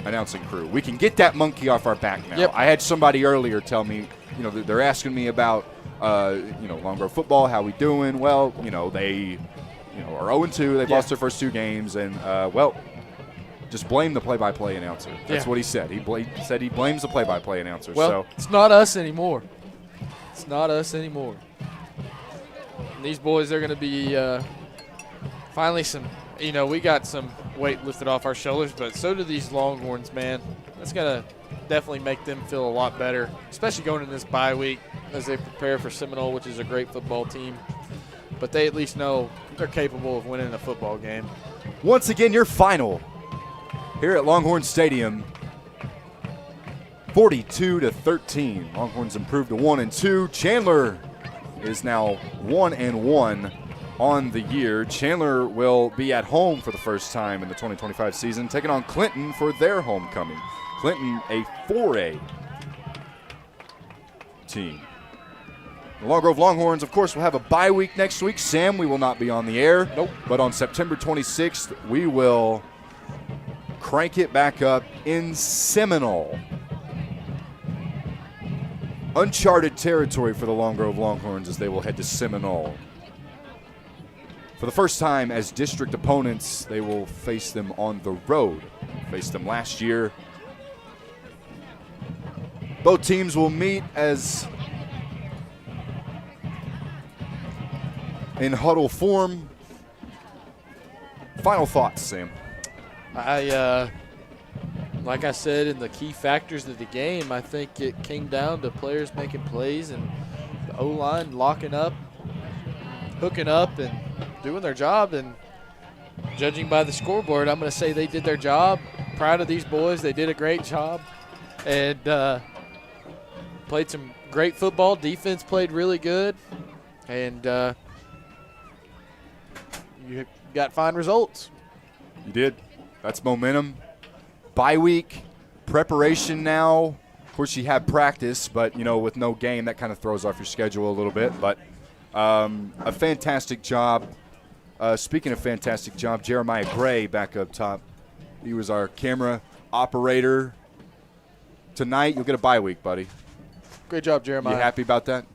announcing crew. We can get that monkey off our back now. Yep. I had somebody earlier tell me, they're asking me about Lone Grove football, how we doing? Well, they, are 0-2. They've lost their first 2 games, and just blame the play-by-play announcer. That's what he said. He said he blames the play-by-play announcer. Well, it's not us anymore. It's not us anymore. And these boys, they're going to be finally some you know, we got some weight lifted off our shoulders, but so do these Longhorns, man. That's going to definitely make them feel a lot better, especially going in this bye week as they prepare for Seminole, which is a great football team. But they at least know they're capable of winning a football game. Once again, your final here at Longhorn Stadium, 42-13. Longhorns improved to 1-2. Chandler is now 1-1 on the year. Chandler will be at home for the first time in the 2025 season, taking on Clinton for their homecoming. Clinton, a 4A team. The Long Grove Longhorns, of course, will have a bye week next week. Sam, we will not be on the air. Nope. But on September 26th, we will crank it back up in Seminole. Uncharted territory for the Long Grove Longhorns as they will head to Seminole. For the first time as district opponents, they will face them on the road. Faced them last year. Both teams will meet as in huddle form. Final thoughts, Sam. Like I said, in the key factors of the game, I think it came down to players making plays and the O-line locking up, hooking up, and doing their job. And judging by the scoreboard, I'm going to say they did their job. Proud of these boys. They did a great job and played some great football. Defense played really good. And you got fine results. You did. That's momentum. Bye week, preparation now. Of course, you have practice, but, you know, with no game, that kind of throws off your schedule a little bit. But a fantastic job. Speaking of fantastic job, Jeremiah Gray back up top. He was our camera operator. Tonight, you'll get a bye week, buddy. Great job, Jeremiah. You happy about that?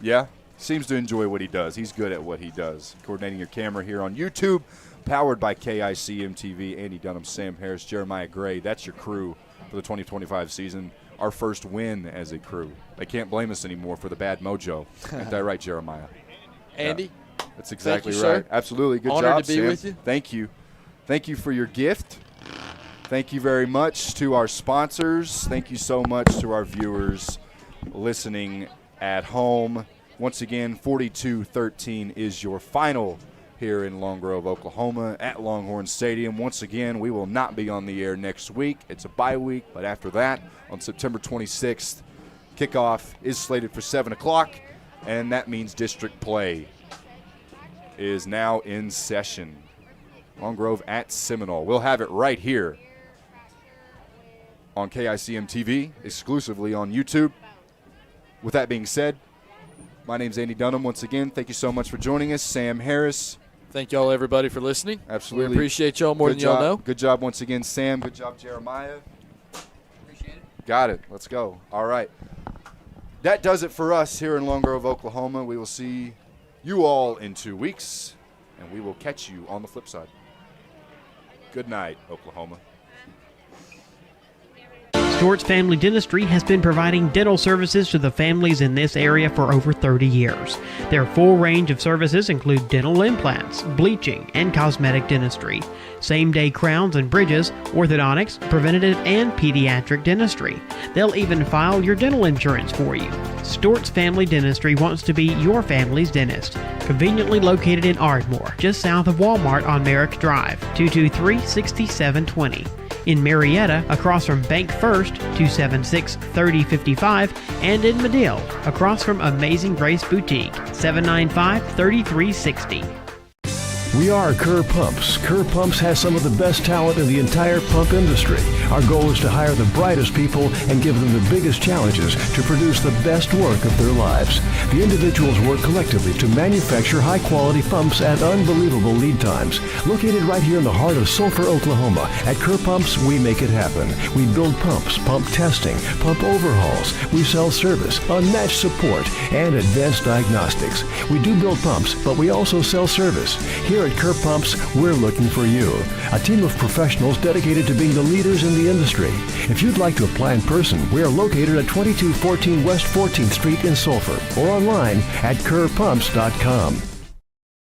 Yeah? Seems to enjoy what he does. He's good at what he does. Coordinating your camera here on YouTube. Powered by KICM TV, Andy Dunham, Sam Harris, Jeremiah Gray. That's your crew for the 2025 season. Our first win as a crew. They can't blame us anymore for the bad mojo. Ain't that right, Jeremiah? Andy? Yeah, that's exactly you, right. Sir. Absolutely. Good Honored job, to be Sam. with you. Thank you. Thank you for your gift. Thank you very much to our sponsors. Thank you so much to our viewers listening at home. Once again, 42-13 is your final here in Long Grove, Oklahoma, at Longhorn Stadium. Once again, we will not be on the air next week. It's a bye week, but after that, on September 26th, kickoff is slated for 7 o'clock, and that means district play is now in session. Long Grove at Seminole. We'll have it right here on KICM TV, exclusively on YouTube. With that being said, my name's Andy Dunham. Once again, thank you so much for joining us. Sam Harris. Thank y'all, everybody, for listening. Absolutely. We appreciate y'all more than y'all know. Good job once again, Sam. Good job, Jeremiah. Appreciate it. Got it. Let's go. All right. That does it for us here in Long Grove, Oklahoma. We will see you all in 2 weeks, and we will catch you on the flip side. Good night, Oklahoma. Stewart's Family Dentistry has been providing dental services to the families in this area for over 30 years. Their full range of services include dental implants, bleaching, and cosmetic dentistry, same-day crowns and bridges, orthodontics, preventative, and pediatric dentistry. They'll even file your dental insurance for you. Stewart's Family Dentistry wants to be your family's dentist. Conveniently located in Ardmore, just south of Walmart on Merrick Drive, 223-6720. In Marietta, across from Bank First, 276-3055, and in Medill, across from Amazing Grace Boutique, 795-3360. We are Kerr Pumps. Kerr Pumps has some of the best talent in the entire pump industry. Our goal is to hire the brightest people and give them the biggest challenges to produce the best work of their lives. The individuals work collectively to manufacture high-quality pumps at unbelievable lead times. Located right here in the heart of Sulphur, Oklahoma, at Kerr Pumps, we make it happen. We build pumps, pump testing, pump overhauls. We sell service, unmatched support, and advanced diagnostics. We do build pumps, but we also sell service. Here at Kerr Pumps, we're looking for you. A team of professionals dedicated to being the leaders in the industry. If you'd like to apply in person, we are located at 2214 West 14th Street in Sulphur or online at kerrpumps.com.